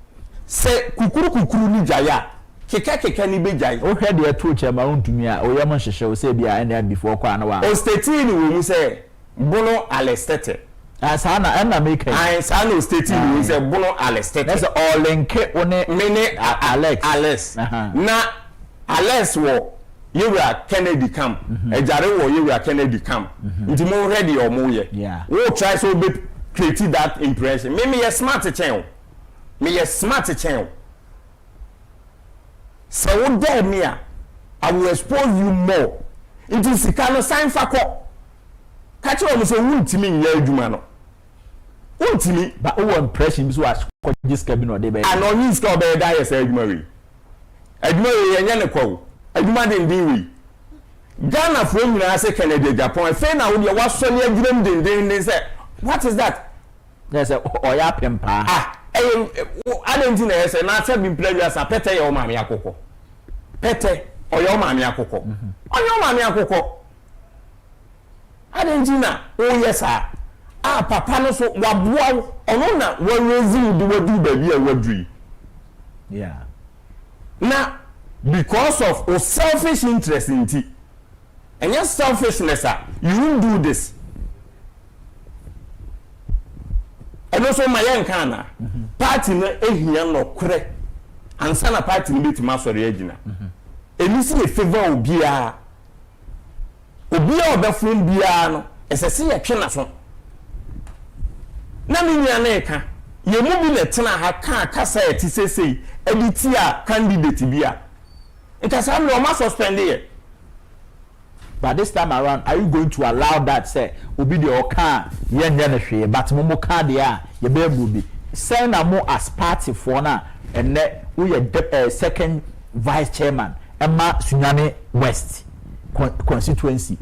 se kukuru ni jaya keka ni bejai o hwe de to chema ontumi a o yam hwehwe o se bia NIB before kwa na wa o statini wo mu se bono alestete asana na make ai sana o statini wo se bono alestete that's all linke one mene Alex na Alex wo yewura Kennedy camp ejare wo yewura Kennedy camp nti mo ready o mo ye wo try so be create that impression me ye smart chen me ye smart chen so wo dare me I will expose you more nti sika no sign fakọ catch o mo so wuntimi nya adwuma no wuntimi ba o impression bi so as jiska bi no de be and on jiska be da yes adwuma we ye nya ne kwa adwuma de ndin we Ghana fo nyina se Ken Agyapong fe na wo de waso ne adwuma ndin say what is that yes oya pempa adenti na yese na ase bi player sa pete ye o maami akoko pete o ye o maami akoko onye o maami akoko adenti na o yesa papa no so waboa ono na warezi di wadu baby a wadui na because of selfish interest in ti and your selfishness you won't do this. And also my young kana party na ehia no kure ansa na party ni betima sori agina enisi e favor obia obefun bia no esese ye twe na so na me nua na eka ye mu bi na tena ha ka kasa eti sesei editi a candidate bia It has happened on suspended. But this time around, are you going to allow that? Say, obi the oka, yen but momo cardia, ye baby, send a more as party for now, and then we are second vice chairman, Emma Sunyane West constituency.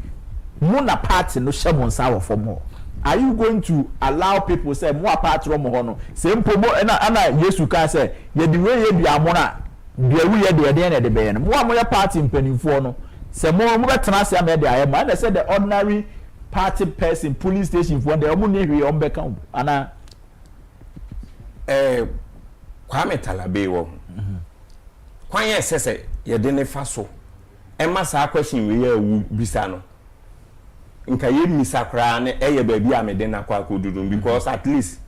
Muna party no shamon sour for more. Are you going to allow people say more party from hono? Same promo and yes, you can say, ye the way ye be amona, the way ye the end of the band. More party in penny for no. Say more tenacity media. Man, I said the ordinary party person, police station for the money on back Anna. Kwame Talabewo. Kwanye sese ye dene faso. Emma sa question we ye bisano. Nka ye misakra ne eye baabi a me den akwa kodudum because at least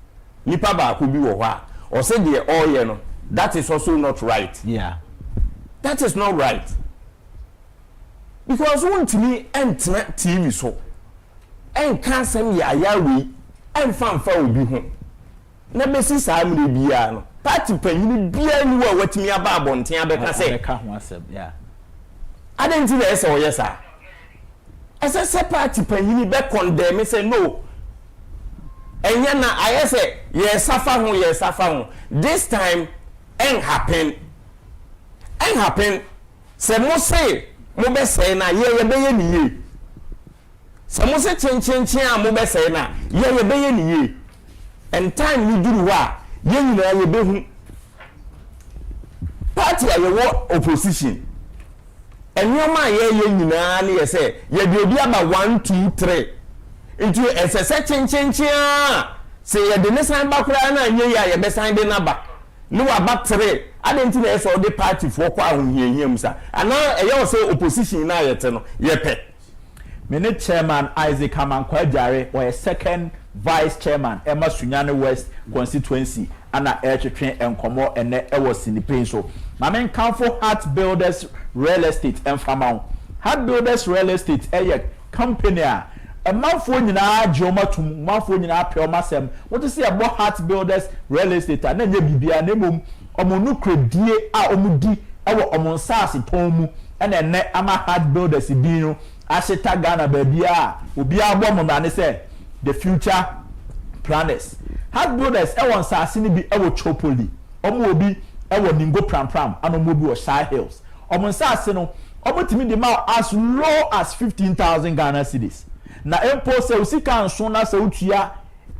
nipa ba ko bi wo ho a o se de oye no that is also not right. Yeah. That is not right. Because one to me entna TV so en kan sam ya yawe en fanfa obi ho na besi sa amre bia no party panyin bia ni wa watimi aba abonten abeka say ka ho asem yeah adenti na ese oyesa ese party panyin be condemn say no enya na ayese ye safa ho this time en happen say mo say mo be say na ye be ye ni ye say mo say chen a mo be say na ye be ye ni ye and time ni duru wa ye nyina ye be hu party a ye wo opposition enyoma ye nyina na ye say ye de obi aba 1 2 3 into ese chen a say ye de ne san ba kura na ye ya ye be san de na ba no about 3 adenti na eso the party for kwa ahohiahia musa ana eyo say opposition na yete no ye pe mene chairman Isaac Amankwa Jare or second vice chairman Emma Sunyane West constituency ana etwetwe enkomo ene ewo sinipin so mamen kanfo Heart Builders Real Estate enfamao Heart Builders Real Estate eye company a manfo nyina agiomatum manfo nyina peomasem what to say about Heart Builders Real Estate na nya bibia na mom omonu kredie a omudi ewo omonsase tomu ene ama Heart Builders bi no ashita Ghana babia obi agbo na ne say the future planners Heart Builders ewon sase ni bi ewo Chopoli omo obi ewo Ningo Pram anomo bi o Shy Hills omonsase no omotimi di ma as low as 15,000 Ghana cedis na empo se usika nso na se utua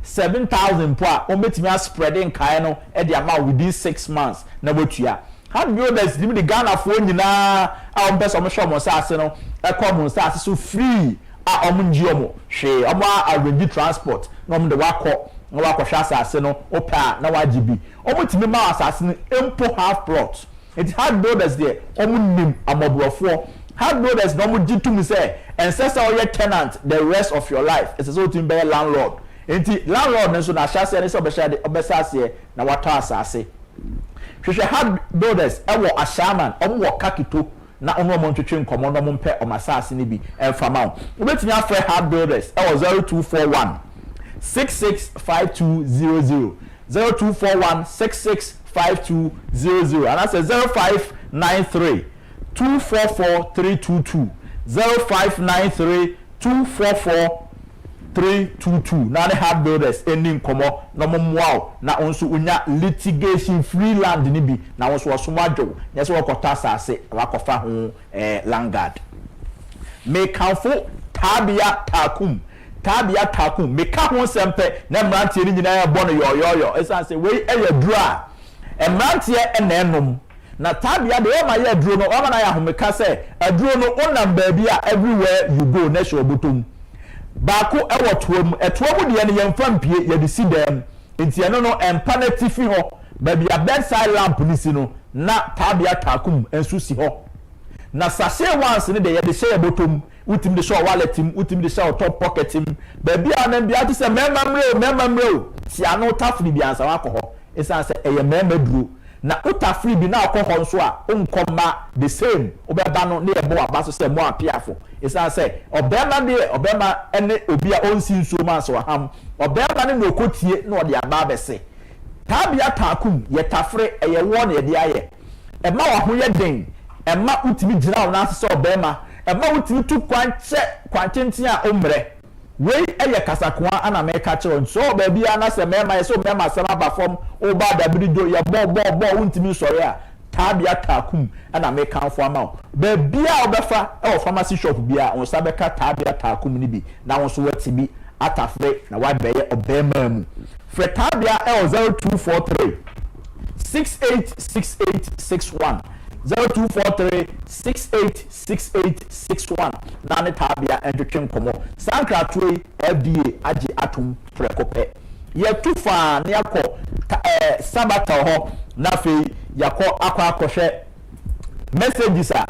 7,000 po a ometimi spreading kai no e de ama within 6 months na botua Heart Builders di Ghana fo nyina a ompeso mo hwe mo sase no e ko mo sase so free a omunji omo hwe omo arrange transport na omo de wakọ na wakọ hwa sase no opa na wajibi omotimi ma asase no empo half plot it Heart Builders there omo nim amoborofo Heart Builders no mo jitum say ancestor or your tenant the rest of your life it's so to be landlord enti landlord nso na hya se ne so obesase na wata asase hwehwe Heart Builders ewo ashaman omo wo kakito na ono mo ntwetwe nkomo no mo mpe omasase ne bi enfama obetumi afre Heart Builders ewo 0241 665200 0241 665200 and that's 0593 244 322 0593-244-322 na the Heart Builders ending komo na momwao na onso unya litigation free land ni bi na onso wasomadwo nyese wakota asase wakofa ho landguard me kanfo tabia takum me ka ho sempe na mrantie ni nyina ya bono yoyoyo esa say we eye dura mrantie enenom na tabia de o ma ye duro no o ma na ya homeka say aduro no onam baabi a everywhere you go na show botom baako ewo toam etoam de ne yemfa mpie ye de si dem enti eno no empa na tifi ho baabi a bedside lamp ni si no na tabia takum ensu si ho na sase once ne de ye de share botom utim de show walletim utim de show top pocketim baabi a na bia to say memamre si ano tafri bia ansa wakọ ho esa say eye memaduro na utafri bi na akọ nso a onkoma the same obeba no na ebo aba so say mo apiafo esa say obema ene obi a onsi nso ma so ham obema ne okotie na ode aba abese tabia takum ye tafre eye wo na ye de aye e ma wa ho ye den Emma utimi gyina wo na so obema Emma utimi tu kwanchen a omre we eye kasakoa ana me ka kire so ba bia na se mema ye so mema sama ba form o ba da bidijo ye bo untimi sori a tabia takum ana me kan fo ama ba bia obefa e pharmacy shop bia on sa be ka tabia takum ni bi na won so wati atafre na wa beye obema mu fre tabia e 0243 686861 0243 686861 na ne tabia entwetwe nkomo sankratwe FDA agi atum prekope ye tufa ne akọ sabata ho na fe yakọ akọhwe messages a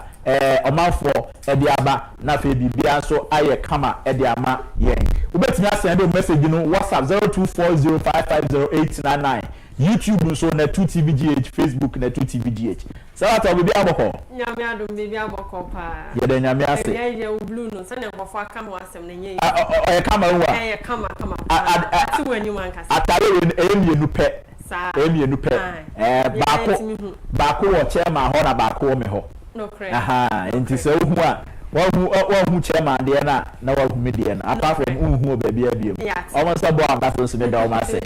omanfo aba na fe bibia so aye kama ama yen ubetimi asend message no WhatsApp 0240550899 YouTube so na 2tvgh Facebook na 2tvgh sabata bibi aboko nyame adum bibi aboko pa ye de nyame ase ye blue no se na nkofo aka mo asem na nye kama wa kama ati wani man kasa atare emienu pe emienu pe baako wo chairman ho na baako wo me ho no correct enti se hu a wahu chairman de na wahu me de na apart from hu baby abiem almost abo ambassador so me da o ma say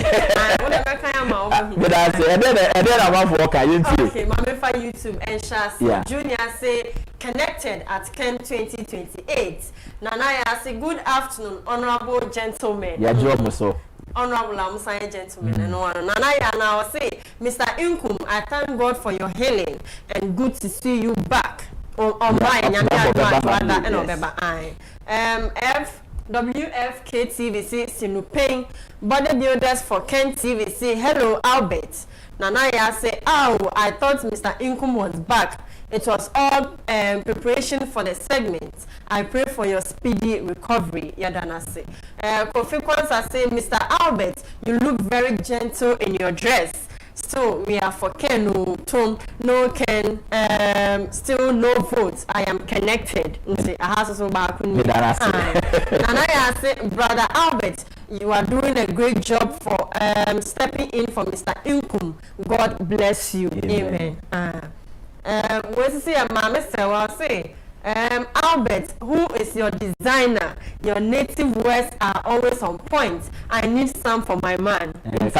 wo de ka kan ma obo but I say e dey na one for ka yenti okay ma me fa YouTube and Shas Junior say connected at Ken 2028 Nana ya say good afternoon honorable gentlemen ya jo mo so honorable Amusan gentlemen and one Nana ya now say Mr. Inkum I thank God for your healing and good to see you back on my WFK TVC Sinu Pein bodybuilders for Ken TVC hello Albert Nanaya say I thought Mr. Inkum was back. It was all preparation for the segment. I pray for your speedy recovery. Yadana say. Kofi Kwanzaa say, Mr. Albert, you look very gentle in your dress. So we are for Ken, no Ken, still no votes. I am connected. Nanaya say, Brother Albert, you are doing a great job for stepping in for Mr. Inkum. God bless you. Amen. What to say, Mama say, Albert, who is your designer? Your native words are always on point. I need some for my man. What's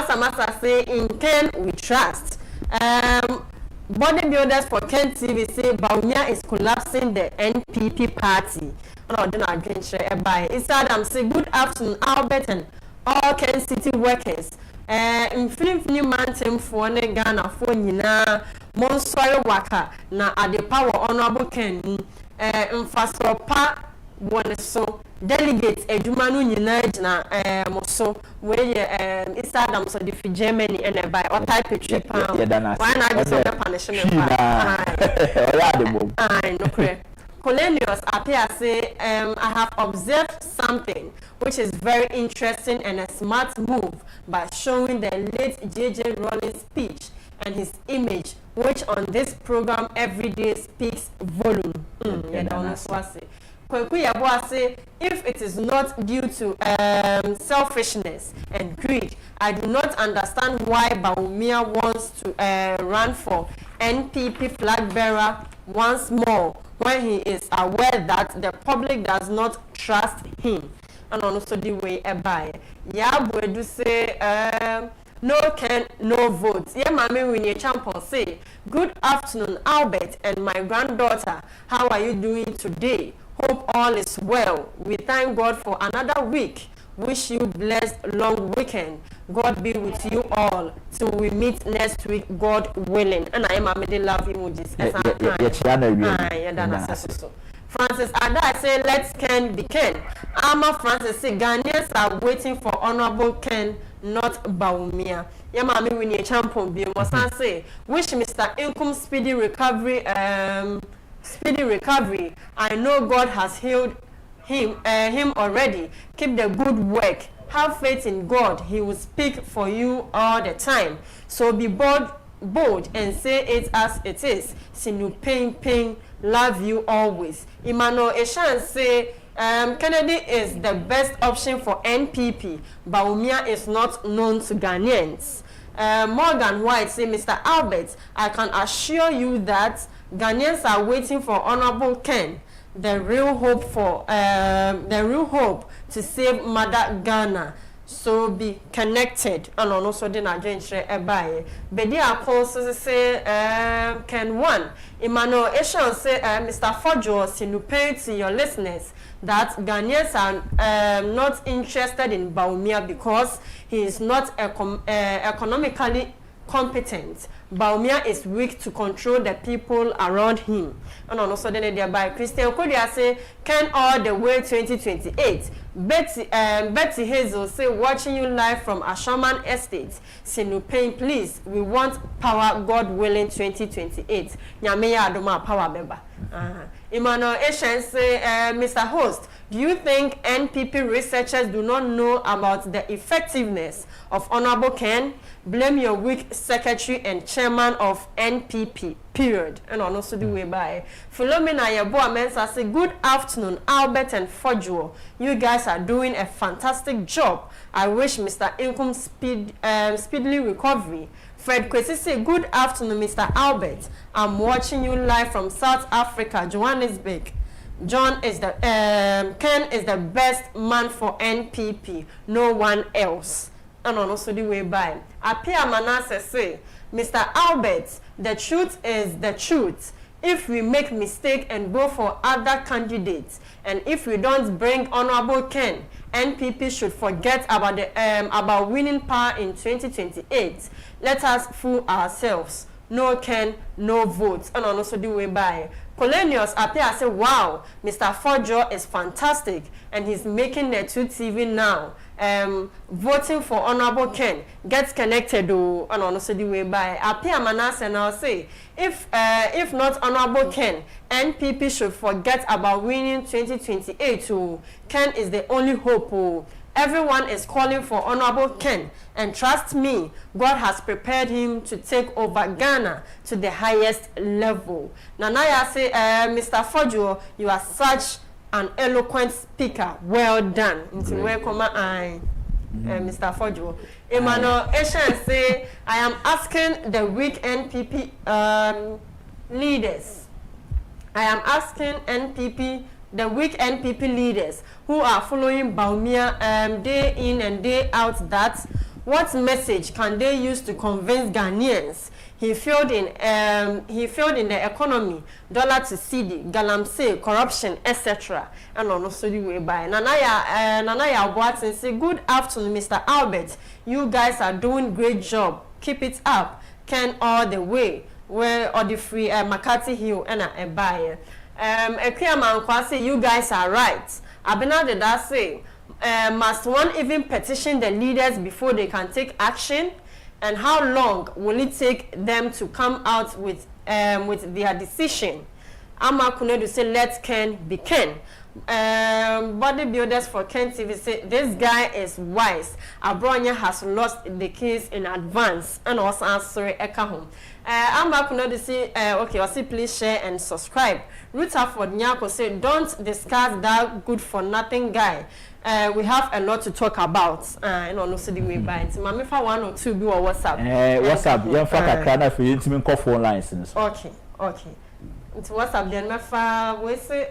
Masa say, in Ken we trust. Bodybuilders for Ken TV say Baunia is collapsing the NPP party. Instagram say good afternoon, Albert and all Kencity workers. In Philip Mountain for Ghana for Nina Monsoy Waka na at the power honorable Ken Infrasopa one so delegates Ejumanu Nina Moso where Instagram so the Germany and by or type of trip. Why not just the punishment? Colenius appear say I have observed something which is very interesting and a smart move by showing the late J.J. Rollins' speech and his image, which on this program every day speaks volume. If it is not due to selfishness and greed, I do not understand why Bawumia wants to run for NPP flag bearer once more when he is aware that the public does not trust him. And also the way I buy. Yeah, boy, do say no Ken, no votes. Yeah, mommy, when you champion say good afternoon, Albert and my granddaughter. How are you doing today? Hope all is well. We thank God for another week. Wish you blessed long weekend. God be with you all till we meet next week, God willing. And I am a love emojis. Francis Ada say let's Ken be Ken. Ama Francis say Ghanaians are waiting for honorable Ken, not Bawumia. Yeah, mommy, we need champion. Be Mosan say wish Mr. Inkum speedy recovery. Speedy recovery. I know God has healed him already. Keep the good work. Have faith in God. He will speak for you all the time. So be bold and say it as it is. Sinu Pein, love you always. Emmanuel Eshan say Kennedy is the best option for NPP. Bawumia is not known to Ghanaians. Morgan White say, Mr. Albert, I can assure you that Ghanaians are waiting for Honorable Ken, the real hope to save Mother Ghana. So be connected. And also the Nigerian ebaye. Bedi also say Ken one. Emmanuel Eshan say Mr. Fojo Sinupay to your listeners that Ghanaians are not interested in Bawumia because he is not economically competent. Bawumia is weak to control the people around him. And also then thereby Christian Kodia say Ken all the way 2028. Betty Hazel say watching you live from Ashaman Estate. Sinupay, please, we want power, God willing, 2028. Nyameya adoma power member. Emmanuel Eshen say, Mr. Host, do you think NPP researchers do not know about the effectiveness of Honorable Ken? Blame your weak secretary and chairman of NPP, period. And also the way by Philomena Yeboah Mensa say, good afternoon, Albert and Fojo. You guys are doing a fantastic job. I wish Mr. Inkum speedily recovery. Fred Kwesi say, good afternoon, Mr. Albert. I'm watching you live from South Africa, Johannesburg. Ken is the best man for NPP, no one else. And also the way by. Apia Manasseh say, Mr. Albert, the truth is the truth. If we make mistake and go for other candidates, and if we don't bring Honorable Ken, NPP should forget about the about winning power in 2028. Let us fool ourselves. No Ken, no votes. And also the way by. Colonials appear say, wow, Mr. Fojo is fantastic, and he's making the 2 TV now. Voting for Honorable Ken gets connected to and also the way by. Appear Manasseh and I'll say, if not Honorable Ken, NPP should forget about winning 2028. Ken is the only hope. Everyone is calling for Honorable Ken, and trust me, God has prepared him to take over Ghana to the highest level. Nanaya say, Mr. Fojo, you are such an eloquent speaker. Well done. Welcome, Mr. Fojo. Emmanuel Eshan say, I am asking the weak NPP leaders. I am asking the weak NPP leaders who are following Bawumia day in and day out that what message can they use to convince Ghanaians he failed in the economy, dollar to CD, galamsey, corruption, etc. And also the way by. Nanaya Boateng say, good afternoon, Mr. Albert. You guys are doing great job. Keep it up. Ken all the way. Where all the free Makati Hill and a buyer. Ekriaman say you guys are right. Abena did that say, must one even petition the leaders before they can take action? And how long will it take them to come out with their decision? Ama Kunedu say, let Ken be Ken. Bodybuilders for Ken TV say, this guy is wise. Abronya has lost the case in advance. And also answer Ekahom. Ama Kunedu say, okay, also please share and subscribe. Rutherford Nyako say, don't discuss that good for nothing guy. We have a lot to talk about. And also the way by it. Mami for 1 or 2 be or WhatsApp. WhatsApp. You have a crowd for you to call phone lines. Okay. It's WhatsApp. Then we say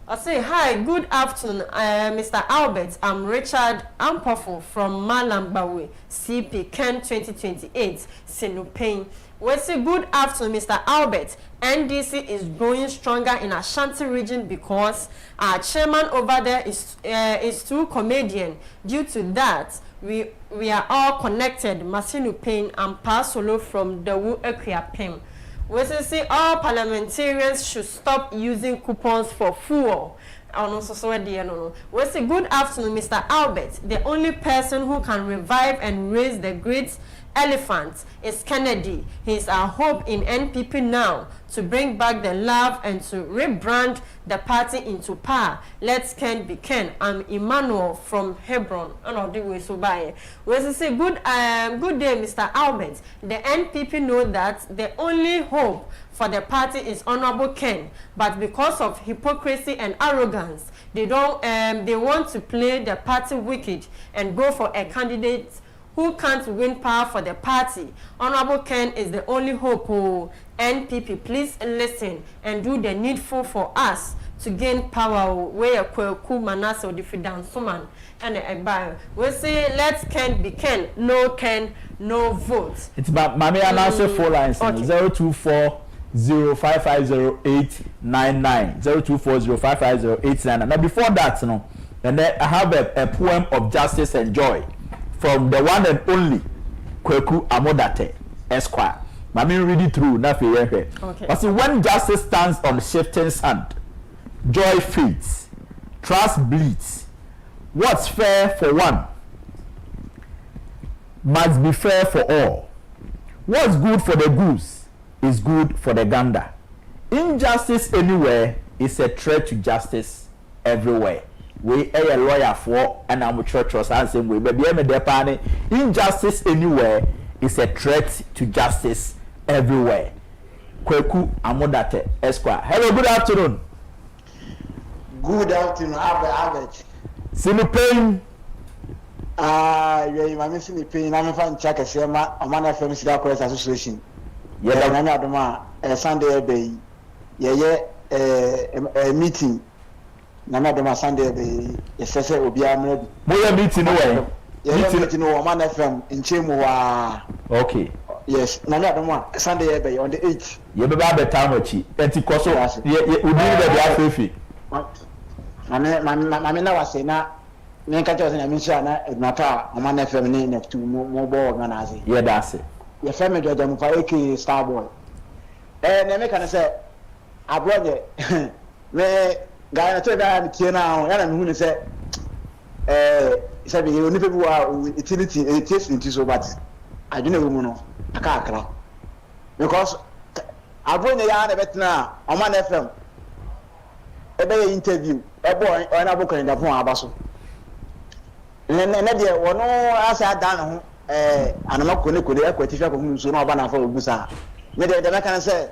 I say hi. Good afternoon, Mr. Albert. I'm Richard Ampofo from Malambawe, CP Ken 2028, Sinupay. We say good afternoon, Mr. Albert. NDC is growing stronger in Ashanti region because our chairman over there is too comedian. Due to that, we are all connected. Masinu Pain and Pasolo from the Wu Ekriapem. We say all parliamentarians should stop using coupons for fuel. We say good afternoon, Mr. Albert. The only person who can revive and raise the great elephant is Kennedy. He's our hope in NPP now to bring back the love and to rebrand the party into power. Let's Ken be Ken. I'm Emmanuel from Hebron. And the way so by. We say good day, Mr. Albert. The NPP know that the only hope for the party is Honorable Ken, but because of hypocrisy and arrogance, they don't. They want to play the party wicked and go for a candidate who can't win power for the party. Honorable Ken is the only hope. Oh, NPP, please listen and do the needful for us to gain power. Where Kweku Manasseh Odifidan Suman and a buyer. We say let's Ken be Ken. No Ken, no vote. It's about Mami Anasse 4 lines. 024 0550-899 0240550-899. Now before that, you know, and then I have a poem of justice and joy from the one and only Kweku Amodate Esquire. Let me read it through. Okay. But see, when justice stands on shifting sand, joy fades, trust bleeds. What's fair for one must be fair for all. What's good for the goose is good for the gander. Injustice anywhere is a threat to justice everywhere. We a lawyer for and I'm a church or something way. But injustice anywhere is a threat to justice everywhere. Kweku Amodate Esquire. Hello, good afternoon. Good afternoon, Albert. No Pein. Yeah, I'm missing the pain. I'm from Chakasema, a man of Family Press Association. Yeah, I'm not Sunday day. Yeah, a meeting. Namadoma Sunday day. Yes, I said, will be a meeting away. Yeah, meeting no man FM in Chimwa. Okay. Yes, Namadoma Sunday day on the 8th. You be bad time with you. Pentecost. Yeah, we need the Afifi. I mean, I was saying that. Me catch us in a mission na mata o man FM ni next to mobile organizing. Yeah, that's it. Your family do them for AK Starboy. Na me can say abroad me guy na to da tie na ya na me hu ni say sabi oni people wa utility it is into so but I don't know no aka because abroad ya na betina o man FM ebe interview ebo o na bokan da fon abaso. Nene de wono asa dan ho anama kone akwati fa ko hu so na oba na fa obusa me de me kan say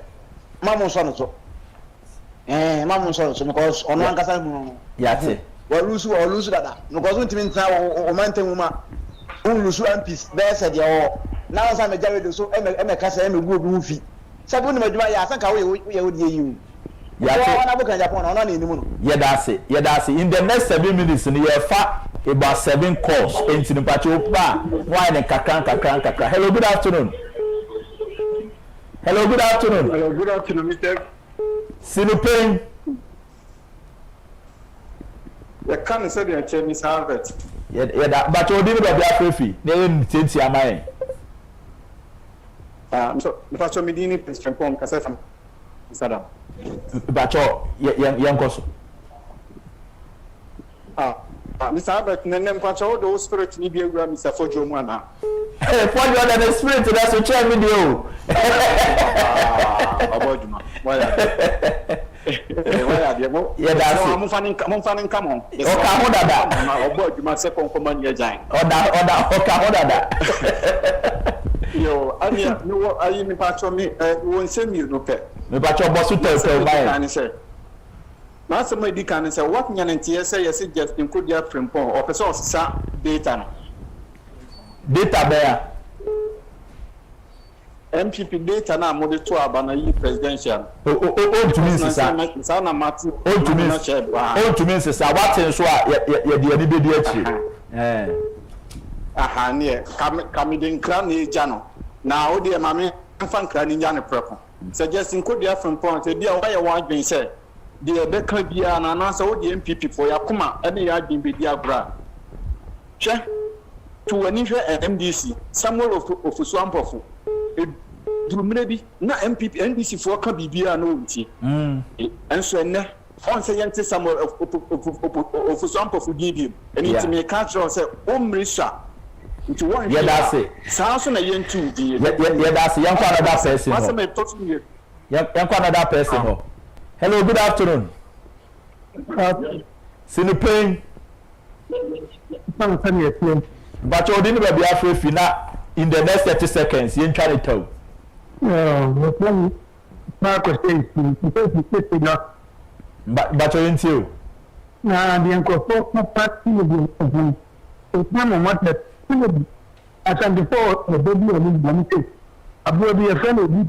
mamu so no so mamu so so because ono ankasa hu yate wa lusu dada because untimi nta o manten ma lusu ampis be se de o na asa me jawe de so e kasa e me gu obi hu fi sabu ni maduma ya asa ka wo ye wo die yi yeah, that's it. In the next 7 minutes, you have about 7 calls. Hello, good afternoon. Hello, good afternoon, Mr. No Pein. You can't say the chair, Miss Harvard. Yeah, but you didn't have your free. They didn't change your mind. So, the first meeting is from Kasefam. Sadam. Bacho, young person. Mr. Albert, Nenem Pacho, those spirit need be a Mr. Fojo Mana. Hey, for you are the spirit, that's a chair video. About you, why are you? Yeah, that's I'm fanning, come on. Okay, hold that. About you, my second command, your giant. Okay, hold that. Yo, I know, I am Pacho, me, won't send me no pet. Me Pacho, boss, you tell me. Now somebody can say what nyan ntia say yes just include your frimpon or person sa data there MPP data na mo de to abana yi presidential to me sa na mati to me say what so ye de ani be di achi aha ne kam de nkra na eja no na o de mame mfa nkra ni nya ne preko suggest include your frimpon say dia why you want dwen say the beka bia na na so the MPP for yakuma ene ya din be dia bra hwe to wani hwe MDC Samuel of Swampofo durumene bi na MPP NDC for ka bibia na onti enso ene on say yente Samuel of Swampofo gibi eni ti me ka tro say omrisha Into one. Yeah, that's it. Sounds on a yen too. Yeah, that's it. Young another person. Young another person. Hello, good afternoon. No Pein. But you didn't be afraid fina in the next 30 seconds. You try to tell. But you didn't you. Nah, the uncle for party of it's not a matter. I can before the baby on one case. I will be a friend of you.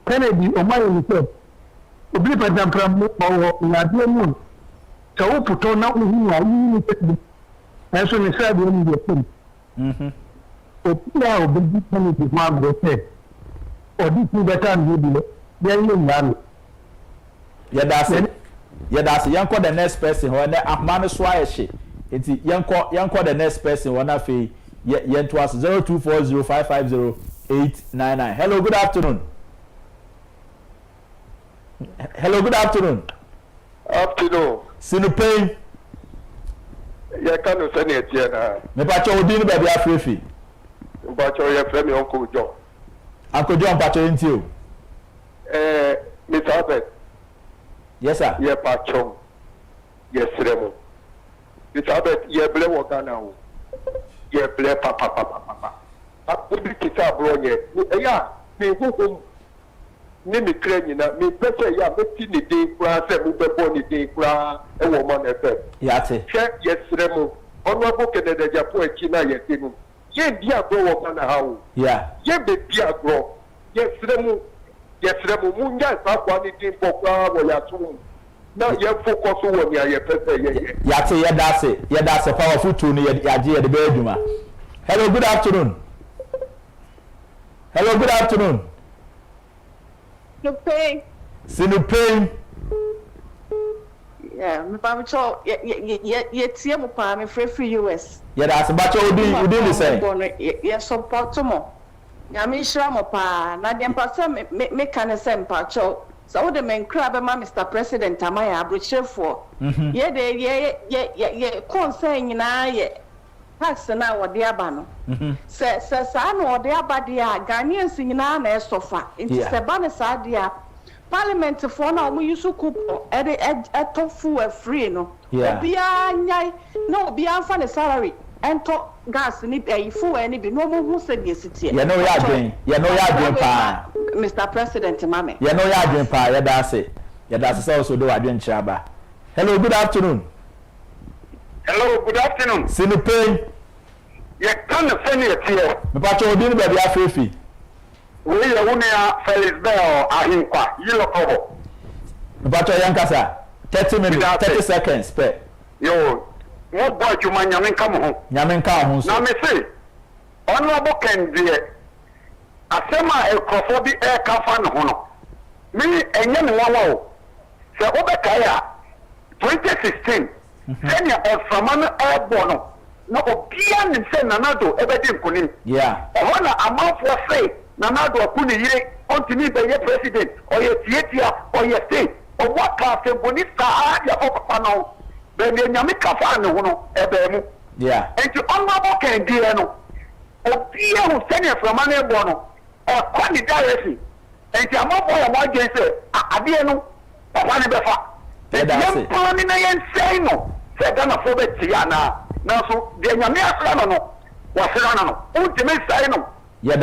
Kennedy, or my yourself. The blip at them from Moon. So put on out with you. As soon as I will be a thing. So now, the big penalty is one will say. Or this is the time you do it. Then you run. Yeah, that's it. Yeah, that's it. Young call the next person. When the man is why she. It's young call the next person. One of the yen to us 0240550899. Hello, good afternoon. Hello, good afternoon. Afternoon. No Pein. Yeah, can't send it here. Me pacho odin baby afrefi. Pacho your friend Uncle John. Uncle John pacho into. Mr. Albert. Yes, sir. Yeah, pacho. Yes, Remo. Mr. Albert, yeah, blame what now. Yeah, blame papa. I put the guitar bro here. Yeah, me go home. Me claim na me pese ya me ti ni dey kura se me be born ni dey kura e wo man FM. Ya te. Che yesremo. Honorable Ken Agyapong echi na ye tinu. Ye di agro wo kana hawo. Yeah. Ye be di agro. Yesremo mu nya sa kwa ni dey pokwa wo ya tu. Na ye focus wo ni aye pese ye. Ya te ye that's a powerful tool ni ye age ye de be adwuma. Hello, good afternoon. Hello, good afternoon. No Pein. No Pein. Yeah, me pa me cho ye tie mo pa me free US. Yeah, that's but you did the same. Yeah, support mo. Ya me shira mo pa na dem pa se me kan se mpa cho. So wo de men kra be ma Mr. President amaya abrochefo. Ye de ye concern nyina ye tax na wo de aba no. Se sa na wo de aba de a Ghanaians nyina na esofa. Nti se ba ne sa de a Parliament for na omu yusu couple etofu free no. Obia nyai no obia fa ne salary ento gas ni fu ani bi no mo hu se de sitie. Ya no ya adwen pa. Mr. President mame. Ya no ya adwen pa ya da se. Ya da se so do adwen chaba. Hello, good afternoon. Hello, good afternoon. No Pein. Ya kan send it here. Me pa cho odin ba bia afrefi. We ya wunia Felix Bell ahinkwa yilo kobo. Me pa cho yankasa 30 minutes 30 seconds pe. Yo, mo boy juma nyamen kam ho. Nyamen kam ho so. Na me say honorable Ken die asema ekrofo bi e kafa no ho no. Me enye me wawa o. Se obeka ya 2016 senior Osman Ebono no obia nim se nanado ebedi nkonim. Yeah. Oho na amanfo say nanado akuni yire ontimi be ye president or ye tietia or ye state or what class boni sa ya papa no be me nyame kafa ne ho no ebe mu. Yeah. And you honorable Ken die no obia hu senior Osman Ebono or kwani directly and you amanfo ya mo agye say ade no papa ne be fa. Yem pani na yen say no say Ghana for be tia na so de nyame asra no wasra na no untime say no. Yeah,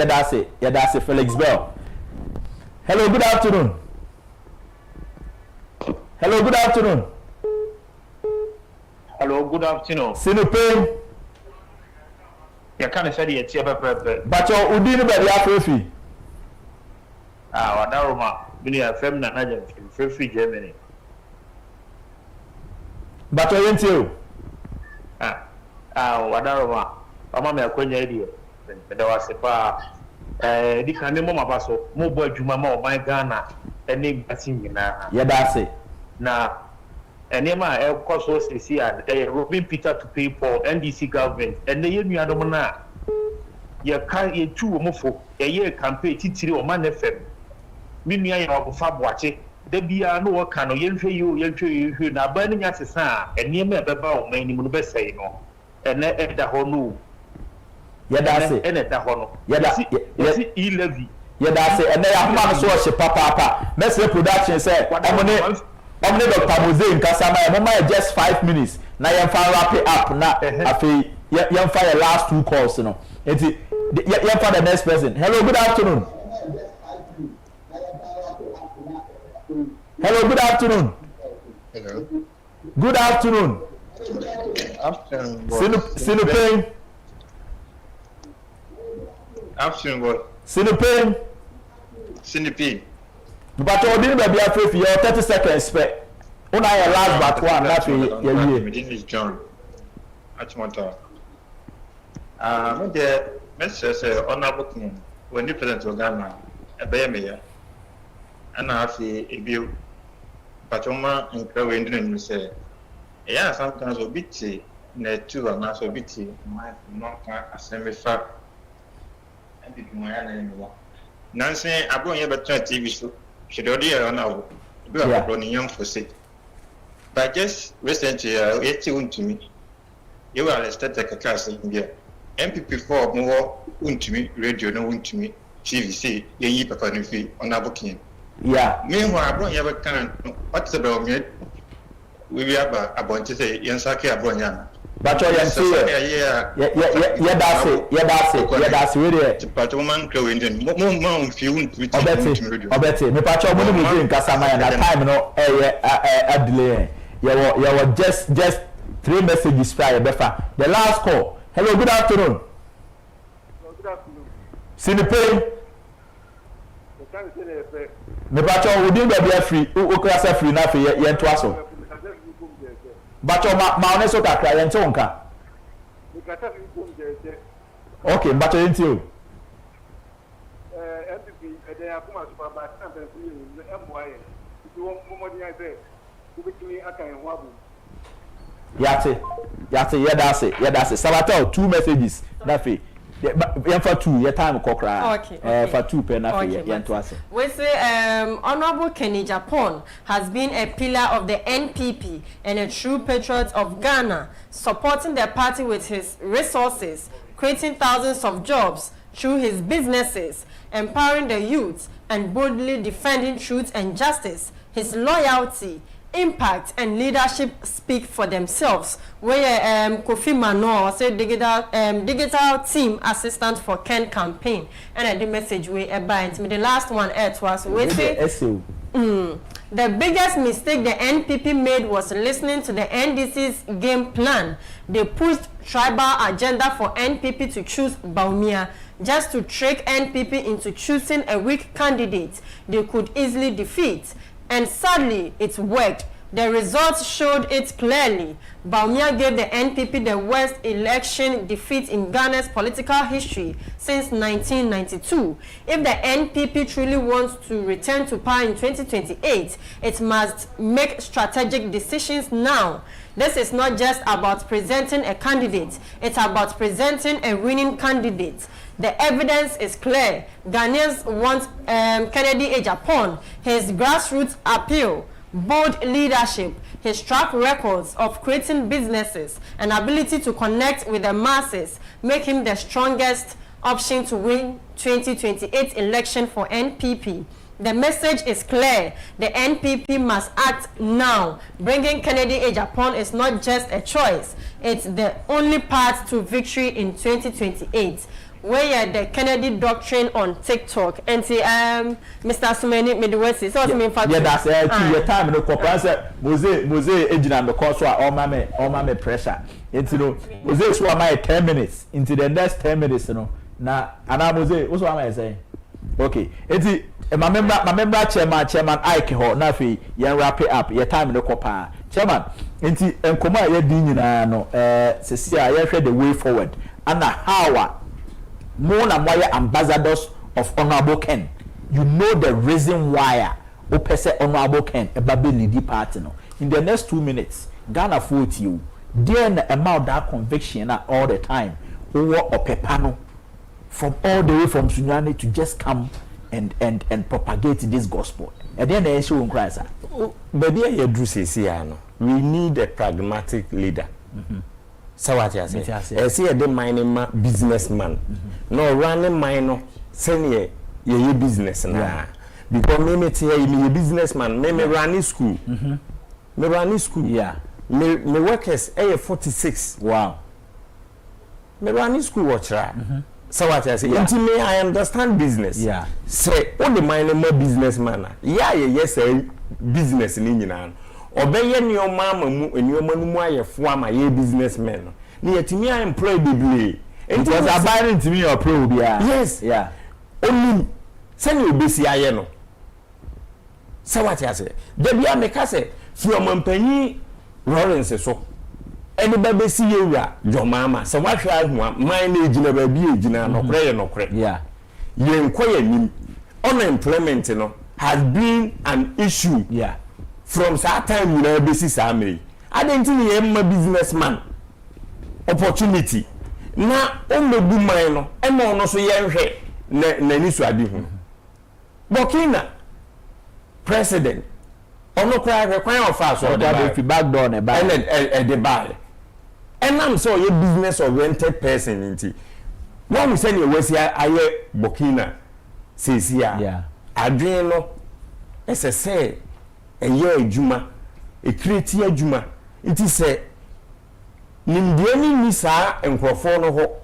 that's it. Felix Bell. Hello, good afternoon. Hello, good afternoon. Hello, good afternoon. No Pein. You can't say it's here, but you udin ba dia afrefi. Wadaroma. Bini FM na naja free Germany. But you ain't you. Wadaroma. Mama me akwenya idio. Meda wasepa di kan mo mabaso mo bo adwuma ma o man Ghana ene gbati nyina. Yeah, that's it. Na enema e koso sisi a Robin Peter to pay for NDC government ene ye nuadom na ye kan ye tu wo mofo ye campaign titiri o man FM. Mi nua ye ofa boache da bia no wo kan no ye nhwe na ba ni nya sesa enema e beba o man ni mu no besai no ene eda ho no yɛda se ene eda ho no yɛda e-levy yɛda se ene ya homa no so ɔhye papa mesre production say ɔmo ne Dr. Mose nkasa ma mo just 5 minutes na yɛmfa wrap it up na afei yɛmfa your last 2 calls no enti yɛmfa the next person. Hello, good afternoon. Hello, good afternoon. Hello. Good afternoon. Afternoon. No Pein. Afternoon, what? No Pein. No Pein. But you didn't be afraid for your 30 seconds. Spec. Una your last but one. That's me. John. Achimota. The message honorable King when the president of Ghana, a bayer, and I see a view. Patoma and Crowing didn't say, yeah, sometimes a bit net two and also bit might not assembly fact and be my anymore. Nancy, I brought you better TV show. Should already know. Do a running young for sick. But just recently, it tuned to me. You are a static class in here. MPP for more to me, radio no one to me, TVC, ye papa nufi on our booking. Yeah. Meanwhile, I brought you a can. What's about me? We have a bunch of say, Yansaki Abronya. But you can see yeah, that's really. But woman growing in more few Obeti, me pacho mo ni mo nkasama ya na time no a delay. You were just 3 messages prior befa. The last call. Hello, good afternoon. Good afternoon. No Pein. Me pacho we dey be free. O class free na fe ye to aso. Bacho ma one so kakra ye nte wonka. Okay, bacho ye nte o. MPP ede akuma super ba champion free MY. Ti won komodi ya be. Ubitumi akan ho abu. Yate, yeda se. Sabato 2 messages na fe. Yen for 2 your time kokra. Okay. For 2 pe na fe yen to ase. We say Honorable Ken Agyapong has been a pillar of the NPP and a true patriot of Ghana, supporting the party with his resources, creating thousands of jobs through his businesses, empowering the youth, and boldly defending truth and justice. His loyalty, impact and leadership speak for themselves. Where Kofi Mano say digital team assistant for Ken campaign, and the message we bind me the last one was we say the biggest mistake the NPP made was listening to the NDC's game plan. They pushed tribal agenda for NPP to choose Bawumia just to trick NPP into choosing a weak candidate they could easily defeat. And sadly, it worked. The results showed it clearly. Bawumia gave the NPP the worst election defeat in Ghana's political history since 1992. If the NPP truly wants to return to power in 2028, it must make strategic decisions now. This is not just about presenting a candidate, it's about presenting a winning candidate. The evidence is clear. Ghanaians want Kencity Agyapong, his grassroots appeal, bold leadership, his track records of creating businesses, and ability to connect with the masses make him the strongest option to win 2028 election for NPP. The message is clear. The NPP must act now. Bringing Kencity Agyapong is not just a choice. It's the only path to victory in 2028. Where the Kennedy doctrine on TikTok and Mr. Sumeni Midwest so me fact that's your time no corporate Mose ejina me cause so all my pressure into no Mose so my 10 minutes into the next 10 minutes no na ana Mose what am I saying okay enti my member chairman Ike ho na fe yen wrap it up your time no corporate chairman enti enkoma ye din nyina no sesi a ye hwe the way forward ana how more than why ambassadors of Honorable Ken. You know the reason why Opese Honorable Ken a baby lead party no. In the next 2 minutes, Ghana vote you. Then amount that conviction all the time. Over Opepano from all the way from Sunyani to just come and propagate this gospel. And then the issue in Christ. But here you do say we need a pragmatic leader. So what you say? See the mine businessman. No running mine senior ye business na. Because me tell me businessman, me run school. Me run school. Yeah. Me workers 46. Wow. Me run school watcher. So what I say? Until me I understand business. Yeah. Say all the mine businessman. Yeah, yes, business in Indian. Obey your mama and your manu former ye businessman. Near to me I employ bibly. It was abiding to me or probe. Yes. Yeah. Only send you busy ayeno. So what I say? Debia make us say from Montpellier Lawrence so. Any baby see you your mama. So what I want my age in a baby jina no cray no cray. Yeah. You inquire me unemployment has been an issue. Yeah. From that time you know basis army. I didn't think I'm a businessman. Opportunity. Na on the boom mine and no so young head. Nanisu Adihu. Burkina president. Ono cry require of us or the back door and the buy. And I'm so a business oriented person in when we send you was here, I Burkina says here. Yeah. Adriano, as I say, a year Juma, a creative Juma. It is a Nimdiani Nisa and Crofono.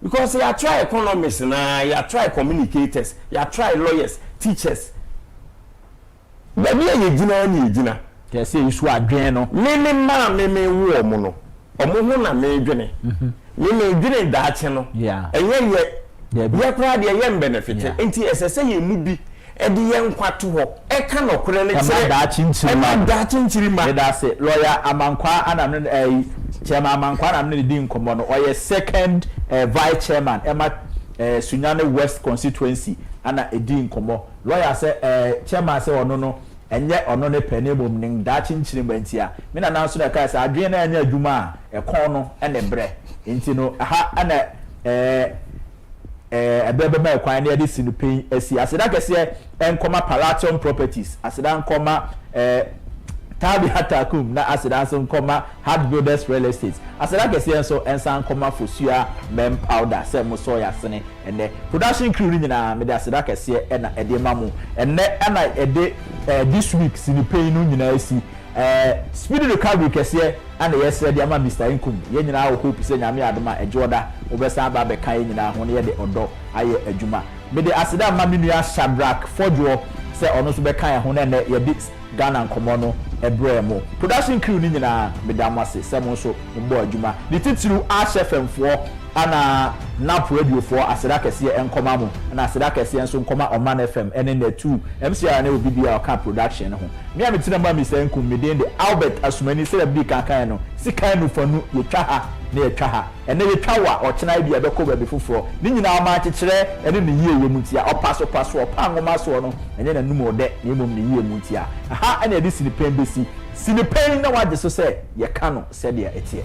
Because you try economists now, you try communicators, you try lawyers, teachers. Baby, you jina. They say you swear Adriano. Me war mono. Omohuna me dwene. Me dwene da cheno. Yeah. Enye ye proud ye yem benefit. Enti esese ye mu bi e de ye nkwato ho. E ka no kore ne kire. Da chinchirima. Da chinchirima. Me da say lawyer Amankwa anam chairman Amankwa anam ne di nkomo no. Oye second vice chairman Emma Sunyane West constituency ana edi nkomo. Lawyer say chairman say ono no enye ono ne pene bom ning da chinchirima ntia. Me na so da kai say adwe na anya adwuma e kon no ene bre. Enti no ha ana ebebe ma kwan na edi No Pein asi aseda kese enkoma Palaton Properties aseda nkoma Tabi Hatakum na aseda so nkoma Hard Builders Real Estate aseda kese so ensa nkoma Fosua Mem Powder se mo so ya sene ene production crew nyina me da aseda kese na ede mamu ene na ede this week No Pein no nyina asi speed recovery kese and yes de ama Mr. Inkum ye nyina wo hope se nyame adoma ejoda obesa ba be kan nyina ho ne ye de odo aye adwuma me de aseda ma menua Shadrack Fojo se ono so be kan ho ne ye bi Ghana nkomo no ebremo production crew ni nyina me da amase se mo so mbo adwuma the titiru HFM fo ana Nap radio for aseda kese enkoma mo na aseda kese enso nkoma Oman FM ene na 2 MCR na obi dia ka production ho me am tina ma Mr. Nkum me de Albert Asumani se bi kan no sika no fanu ye twa ha na ye twa ha ene ye twa wa o chena bia be ko ba bi foforo ni nyina ma kekere ene ne yie yemutia o paso o ngoma so no ene na numo de ne mom ne yie mutia ha ene de No Pein besi No Pein na wa je so se ye ka no se de etie